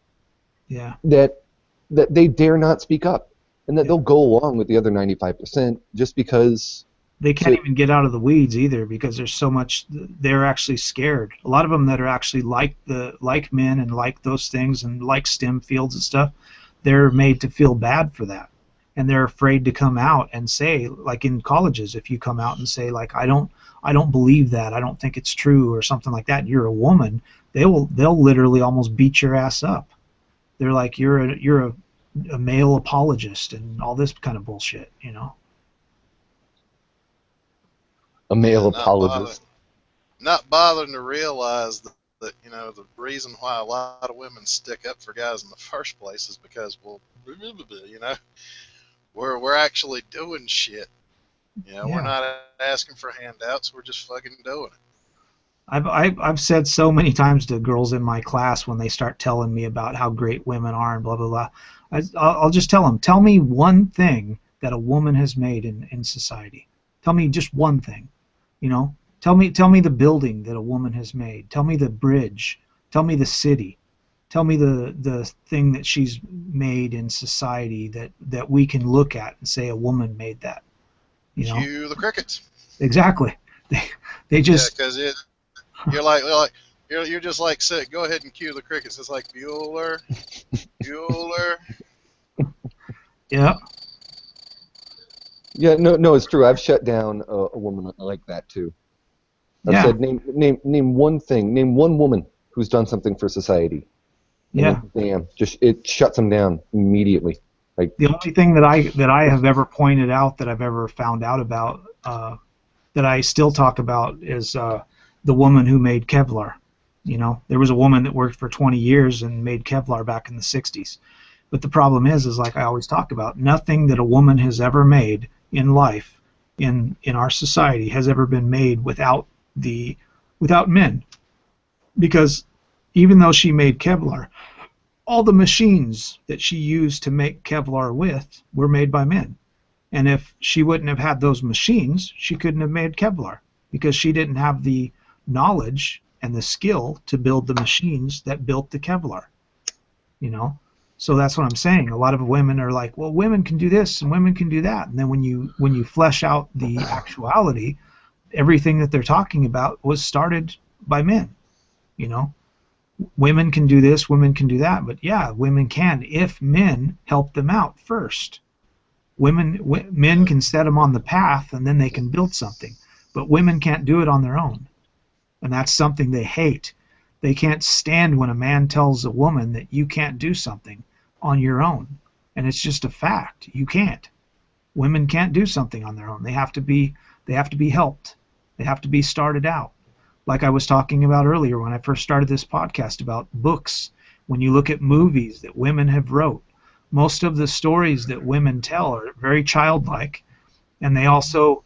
Yeah. That they dare not speak up, and that they'll go along with the other 95% just because they can't even get out of the weeds either, because there's so much. They're actually scared. A lot of them that are actually like men and like those things and like STEM fields and stuff, they're made to feel bad for that, and they're afraid to come out and say, like in colleges, if you come out and say like, I don't believe that, I don't think it's true or something like that, and you're a woman, they'll literally almost beat your ass up. They're like, you're a male apologist and all this kind of bullshit, you know. A male apologist. Not bothering to realize that, you know, the reason why a lot of women stick up for guys in the first place is because, well, you know, we're actually doing shit. You know, we're not asking for handouts. We're just fucking doing it. I've said so many times to girls in my class when they start telling me about how great women are and blah blah blah, I'll just tell them, tell me one thing that a woman has made in society. Tell me just one thing, you know. Tell me the building that a woman has made. Tell me the bridge. Tell me the city. Tell me the thing that she's made in society that we can look at and say a woman made that. You know. Cue the crickets. Exactly. They just. Yeah, because you're like You're just like, sit. Go ahead and cue the crickets. It's like Bueller, Bueller. Yeah. Yeah, no, it's true. I've shut down a woman like that too. I've said, name one thing, name one woman who's done something for society. Yeah. Damn, it shuts them down immediately. Like the only thing that I have ever pointed out that I've ever found out about that I still talk about is the woman who made Kevlar. You know, there was a woman that worked for 20 years and made Kevlar back in the 60s. But the problem is like I always talk about, nothing that a woman has ever made in life, in our society, has ever been made without men. Because even though she made Kevlar, all the machines that she used to make Kevlar with were made by men. And if she wouldn't have had those machines, she couldn't have made Kevlar, because she didn't have the knowledge and the skill to build the machines that built the Kevlar. You know? So that's what I'm saying. A lot of women are like, well, women can do this and women can do that. And then when you flesh out the actuality, everything that they're talking about was started by men. You know? Women can do this, women can do that, but yeah, women can if men help them out first. Men can set them on the path and then they can build something, but women can't do it on their own, and that's something they hate. They can't stand when a man tells a woman that you can't do something on your own, and it's just a fact. You can't. Women can't do something on their own. They have to be helped. They have to be started out. Like I was talking about earlier when I first started this podcast about books. When you look at movies that women have wrote, most of the stories that women tell are very childlike, and they also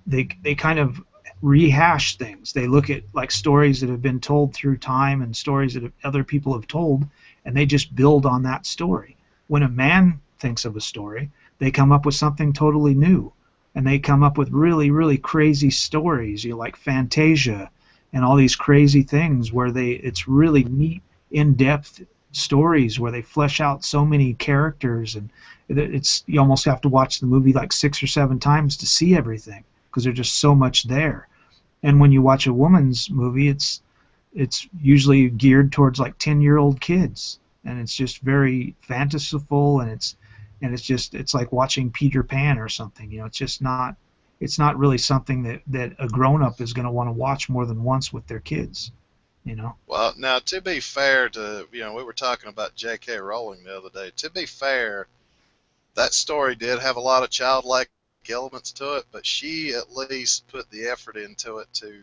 they kind of rehash things. They look at like stories that have been told through time and stories that other people have told, and they just build on that story. When a man thinks of a story, they come up with something totally new, and they come up with really, really crazy stories. You like Fantasia and all these crazy things where it's really neat, in-depth stories where they flesh out so many characters, and you almost have to watch the movie like 6 or 7 times to see everything because there's just so much there. And when you watch a woman's movie, it's usually geared towards like 10-year-old kids, and it's just very fantastical, and it's like watching Peter Pan or something. You know, it's not really something that a grown-up is going to want to watch more than once with their kids, you know. Well, now, to be fair to, we were talking about J.K. Rowling the other day. To be fair, that story did have a lot of childlike elements to it, but she at least put the effort into it to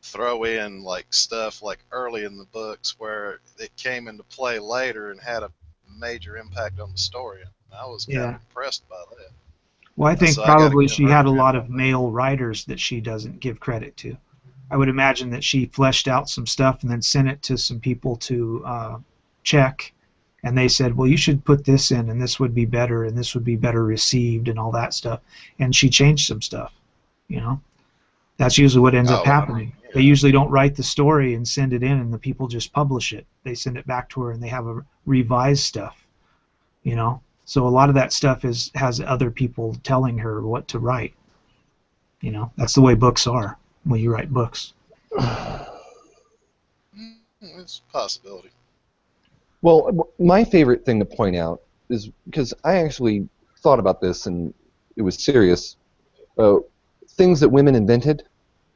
throw in, like, stuff, like, early in the books where it came into play later and had a major impact on the story. And I was kind of impressed by that. Well, I think probably she had a lot of male writers that she doesn't give credit to. I would imagine that she fleshed out some stuff and then sent it to some people to check, and they said, well, you should put this in, and this would be better, and this would be better received, and all that stuff. And she changed some stuff, you know. That's usually what ends up happening. Yeah. They usually don't write the story and send it in, and the people just publish it. They send it back to her, and they have a revised stuff, you know. So a lot of that stuff has other people telling her what to write. You know, that's the way books are when you write books. It's a possibility. Well, my favorite thing to point out is, because I actually thought about this and it was serious, things that women invented.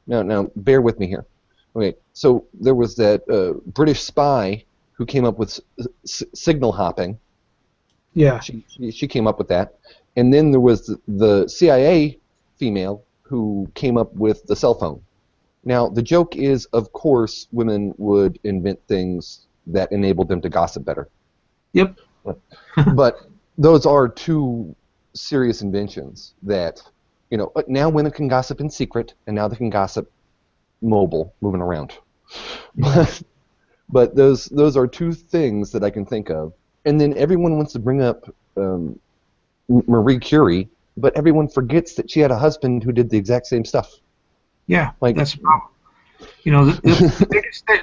Now, bear with me here. Okay, so there was that British spy who came up with signal hopping. Yeah. She came up with that. And then there was the CIA female who came up with the cell phone. Now, the joke is, of course, women would invent things that enabled them to gossip better. Yep. But those are two serious inventions that, now women can gossip in secret, and now they can gossip mobile, moving around. But those are two things that I can think of. And then everyone wants to bring up Marie Curie, but everyone forgets that she had a husband who did the exact same stuff. Yeah, that's the problem.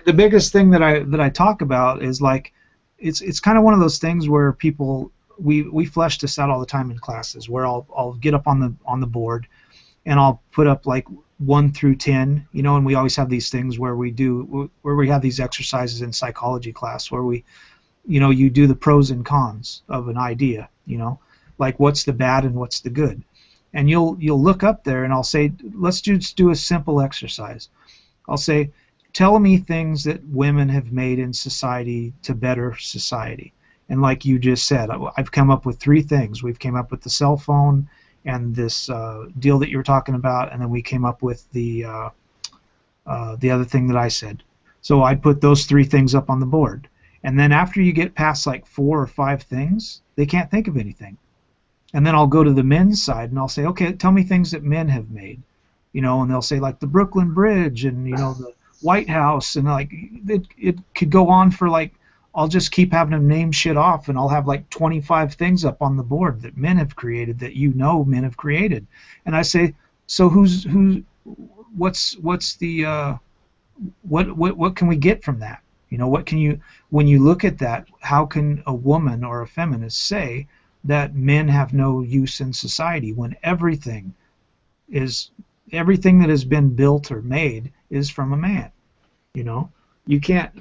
The biggest thing that I talk about is, like, it's kind of one of those things where people we flesh this out all the time in classes, where I'll get up on the board and I'll put up, like, 1 through 10, you know, and we always have these things where we have these exercises in psychology class where we, you know, you do the pros and cons of an idea, you know, like what's the bad and what's the good. And you'll look up there, and I'll say, let's just do a simple exercise. I'll say, tell me things that women have made in society to better society. And like you just said, I've come up with 3 things. We've came up with the cell phone and this deal that you were talking about, and then we came up with the other thing that I said. So I'd put those 3 things up on the board. And then after you get past like 4 or 5 things, they can't think of anything. And then I'll go to the men's side and I'll say, okay, tell me things that men have made. You know, and they'll say like the Brooklyn Bridge and, you know, the White House, and like it could go on for like, I'll just keep having them name shit off, and I'll have like 25 things up on the board that men have created, that you know men have created. And I say, so what's the what can we get from that? You know, what can you, when you look at that, how can a woman or a feminist say that men have no use in society when everything that has been built or made is from a man? You know, you can't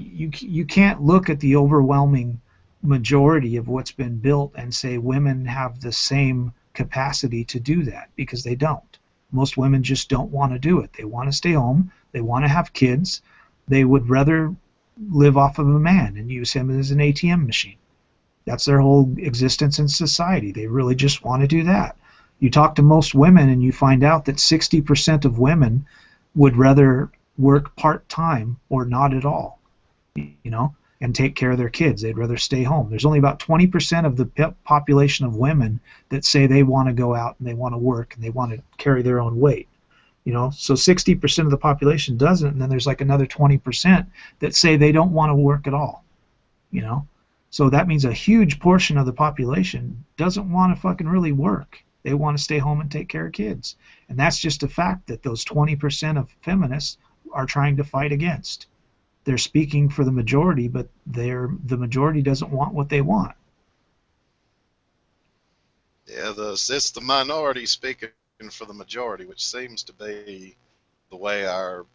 look at the overwhelming majority of what's been built and say women have the same capacity to do that, because they don't. Most women just don't want to do it. They want to stay home. They want to have kids. They would rather live off of a man and use him as an ATM machine. That's their whole existence in society. They really just want to do that. You talk to most women and you find out that 60% of women would rather work part-time or not at all, you know, and take care of their kids. They'd rather stay home. There's only about 20% of the population of women that say they want to go out and they want to work and they want to carry their own weight. You know, so 60% of the population doesn't, and then there's like another 20% that say they don't want to work at all, you know. So that means a huge portion of the population doesn't want to fucking really work. They want to stay home and take care of kids. And that's just a fact that those 20% of feminists are trying to fight against. They're speaking for the majority, but the majority doesn't want what they want. Yeah, it's the minority speaking for the majority, which seems to be the way our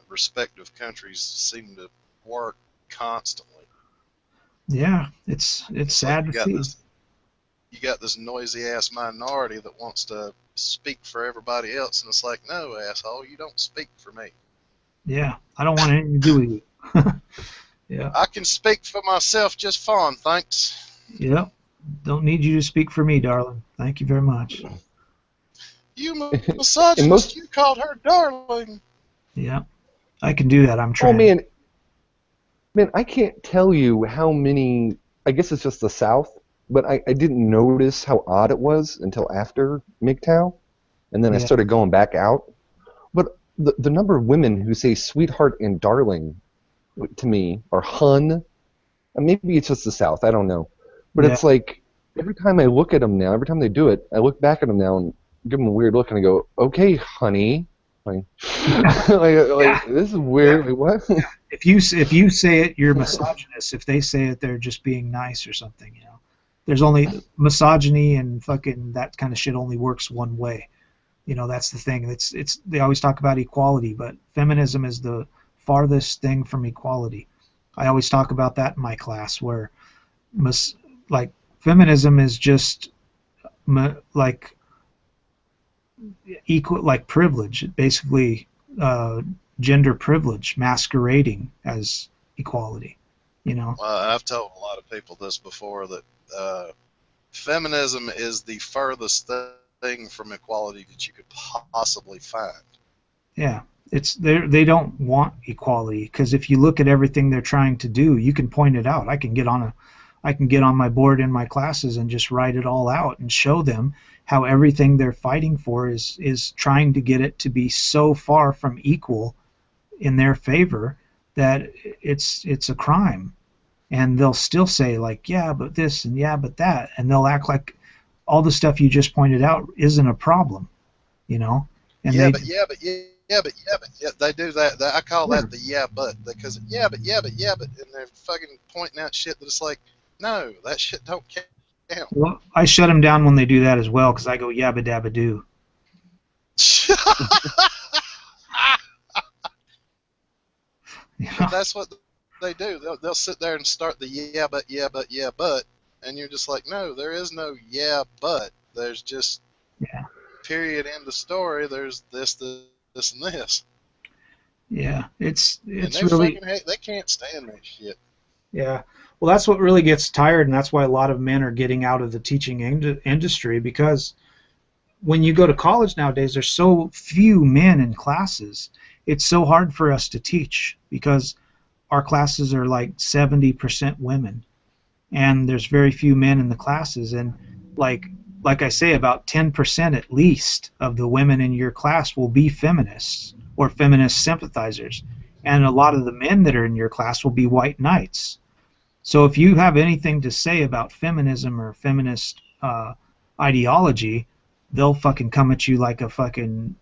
respective countries seem to work constantly. Yeah, it's sad to see. You got this noisy ass minority that wants to speak for everybody else, and it's like, no, asshole, you don't speak for me. Yeah, I don't want anything to do with you. Yeah. I can speak for myself just fine, thanks. Yep. Don't need you to speak for me, darling. Thank you very much. You misogynist, you called her darling. Yeah, I can do that. I'm trying. Oh, man, I can't tell you how many, I guess it's just the South, but I didn't notice how odd it was until after MGTOW, and then I started going back out. But the number of women who say sweetheart and darling to me, or hun, maybe it's just the South, I don't know. But it's like, every time I look at them now, every time they do it, I look back at them now and give them a weird look and I go, okay, honey. Like, this is weird. Like, what? If you say it, you're misogynist. If they say it, they're just being nice or something, you know. There's only misogyny and fucking that kind of shit only works one way. You know, that's the thing. It's they always talk about equality, but feminism is the farthest thing from equality. I always talk about that in my class, where feminism is just like equal, like privilege, basically gender privilege masquerading as equality, you know. Well, I've told a lot of people this before, that feminism is the furthest thing from equality that you could possibly find. Yeah, they don't want equality, because if you look at everything they're trying to do, you can point it out. I can get on my board in my classes and just write it all out and show them how everything they're fighting for is trying to get it to be so far from equal in their favor that it's a crime. And they'll still say, like, yeah, but this and yeah, but that, and they'll act like all the stuff you just pointed out isn't a problem, you know. And but they do that. I call that the because but, and they're fucking pointing out shit that it's like, no, that shit don't count. Well, I shut them down when they do that as well, because I go yabba dabba doo. But that's what they do. They'll sit there and start the yeah, but, and you're just like, no, there is no yeah, but. There's just period, end of story. There's this, and this. Yeah, it's and they really they can't stand that shit. Yeah, well, that's what really gets tired, and that's why a lot of men are getting out of the teaching industry, because when you go to college nowadays, there's so few men in classes. It's so hard for us to teach because our classes are like 70% women, and there's very few men in the classes. And like I say, about 10% at least of the women in your class will be feminists or feminist sympathizers, and a lot of the men that are in your class will be white knights. So if you have anything to say about feminism or feminist ideology, they'll fucking come at you like a fucking,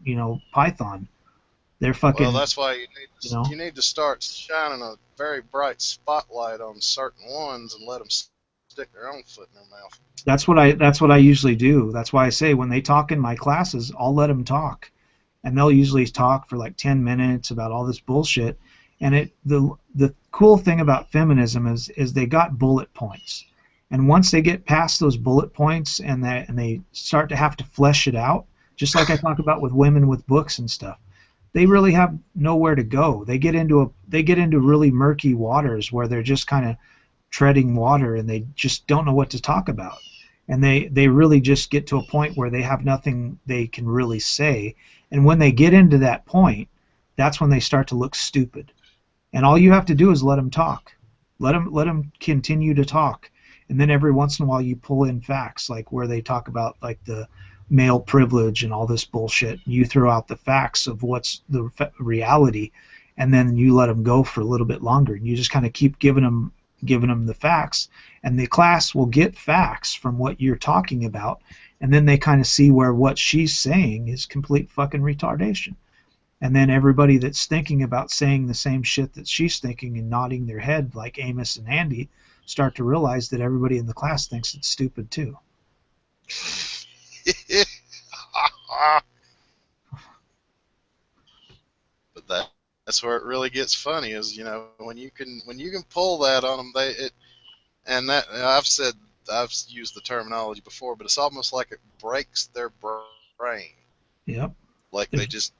python. They're fucking. Well, that's why you need to start shining a very bright spotlight on certain ones and let them stick their own foot in their mouth. That's what I usually do. That's why I say when they talk in my classes, I'll let them talk, and they'll usually talk for like 10 minutes about all this bullshit. And the cool thing about feminism is they got bullet points, and once they get past those bullet points and they start to have to flesh it out, just like I talk about with women with books and stuff, they really have nowhere to go. They get into really murky waters where they're just kind of treading water and they just don't know what to talk about, and they really just get to a point where they have nothing they can really say. And when they get into that point, that's when they start to look stupid. And all you have to do is let them talk. Let them continue to talk. And then every once in a while you pull in facts, like where they talk about like the male privilege and all this bullshit. You throw out the facts of what's the reality, and then you let them go for a little bit longer. And you just kind of keep giving them the facts, and the class will get facts from what you're talking about, and then they kind of see where what she's saying is complete fucking retardation. And then everybody that's thinking about saying the same shit that she's thinking and nodding their head like Amos and Andy start to realize that everybody in the class thinks it's stupid too. But that's where it really gets funny is, when you can pull that on them, I've used the terminology before, but it's almost like it breaks their brain. Yep. Like they just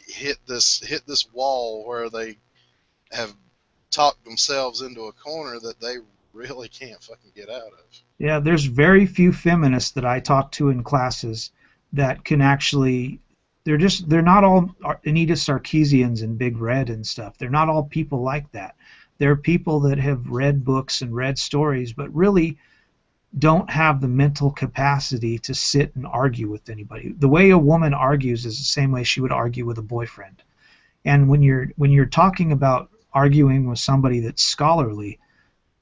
hit this wall where they have talked themselves into a corner that they really can't fucking get out of. Yeah, there's very few feminists that I talk to in classes that can actually. They're not all Anita Sarkeesians and Big Red and stuff. They're not all people like that. They're people that have read books and read stories, but really don't have the mental capacity to sit and argue with anybody. The way a woman argues is the same way she would argue with a boyfriend. And when you're talking about arguing with somebody that's scholarly,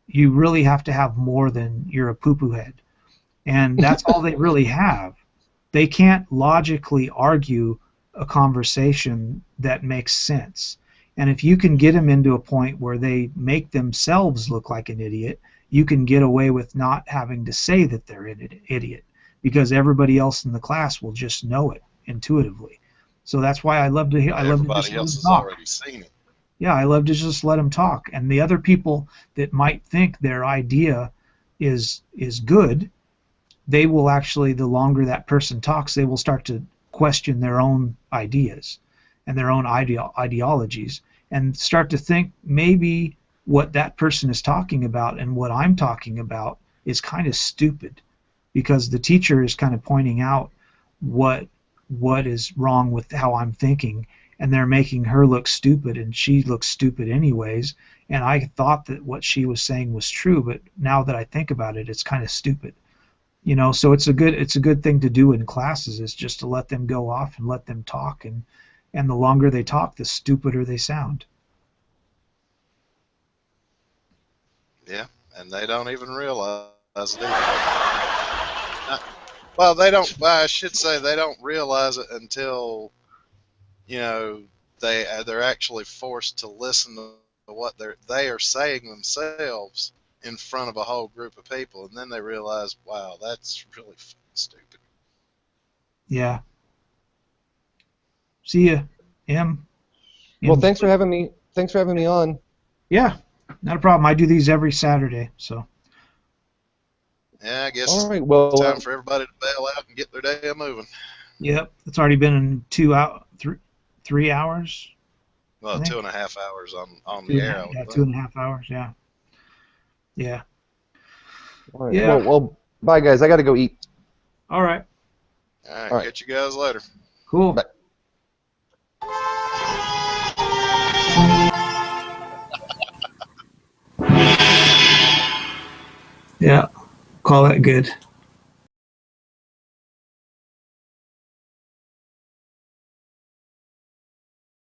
you really have to have more than you're a poo-poo head. And that's all they really have. They can't logically argue a conversation that makes sense. And if you can get them into a point where they make themselves look like an idiot, you can get away with not having to say that they're an idiot, because everybody else in the class will just know it intuitively. So that's why I love to just everybody let else them has talk. already seen it. Yeah, I love to just let them talk. And the other people that might think their idea is good, they will actually, the longer that person talks, they will start to question their own ideas and their own ideologies, and start to think maybe what that person is talking about and what I'm talking about is kind of stupid, because the teacher is kind of pointing out what is wrong with how I'm thinking, and they're making her look stupid, and she looks stupid anyways, and I thought that what she was saying was true, but now that I think about it, it's kind of stupid. So it's a good thing to do in classes, is just to let them go off and let them talk, and the longer they talk, the stupider they sound. Yeah, and they don't even realize it either. Well, they don't. Well, I should say they don't realize it until they're actually forced to listen to what they are saying themselves in front of a whole group of people, and then they realize, wow, that's really stupid. Yeah. See ya, M. Well, thanks for having me Thanks for having me on. Yeah, not a problem. I do these every Saturday, so. Yeah, I guess All right, well, it's time for everybody to bail out and get their day moving. Yep, it's already been in 3 hours. Well, 2.5 hours on Two the and a air. half, yeah, 2.5 hours. Yeah. Yeah. All right, Yeah. well, bye, guys. I got to go eat. All right. All right, All right. catch you guys later. Cool. Bye. Yeah, call that good.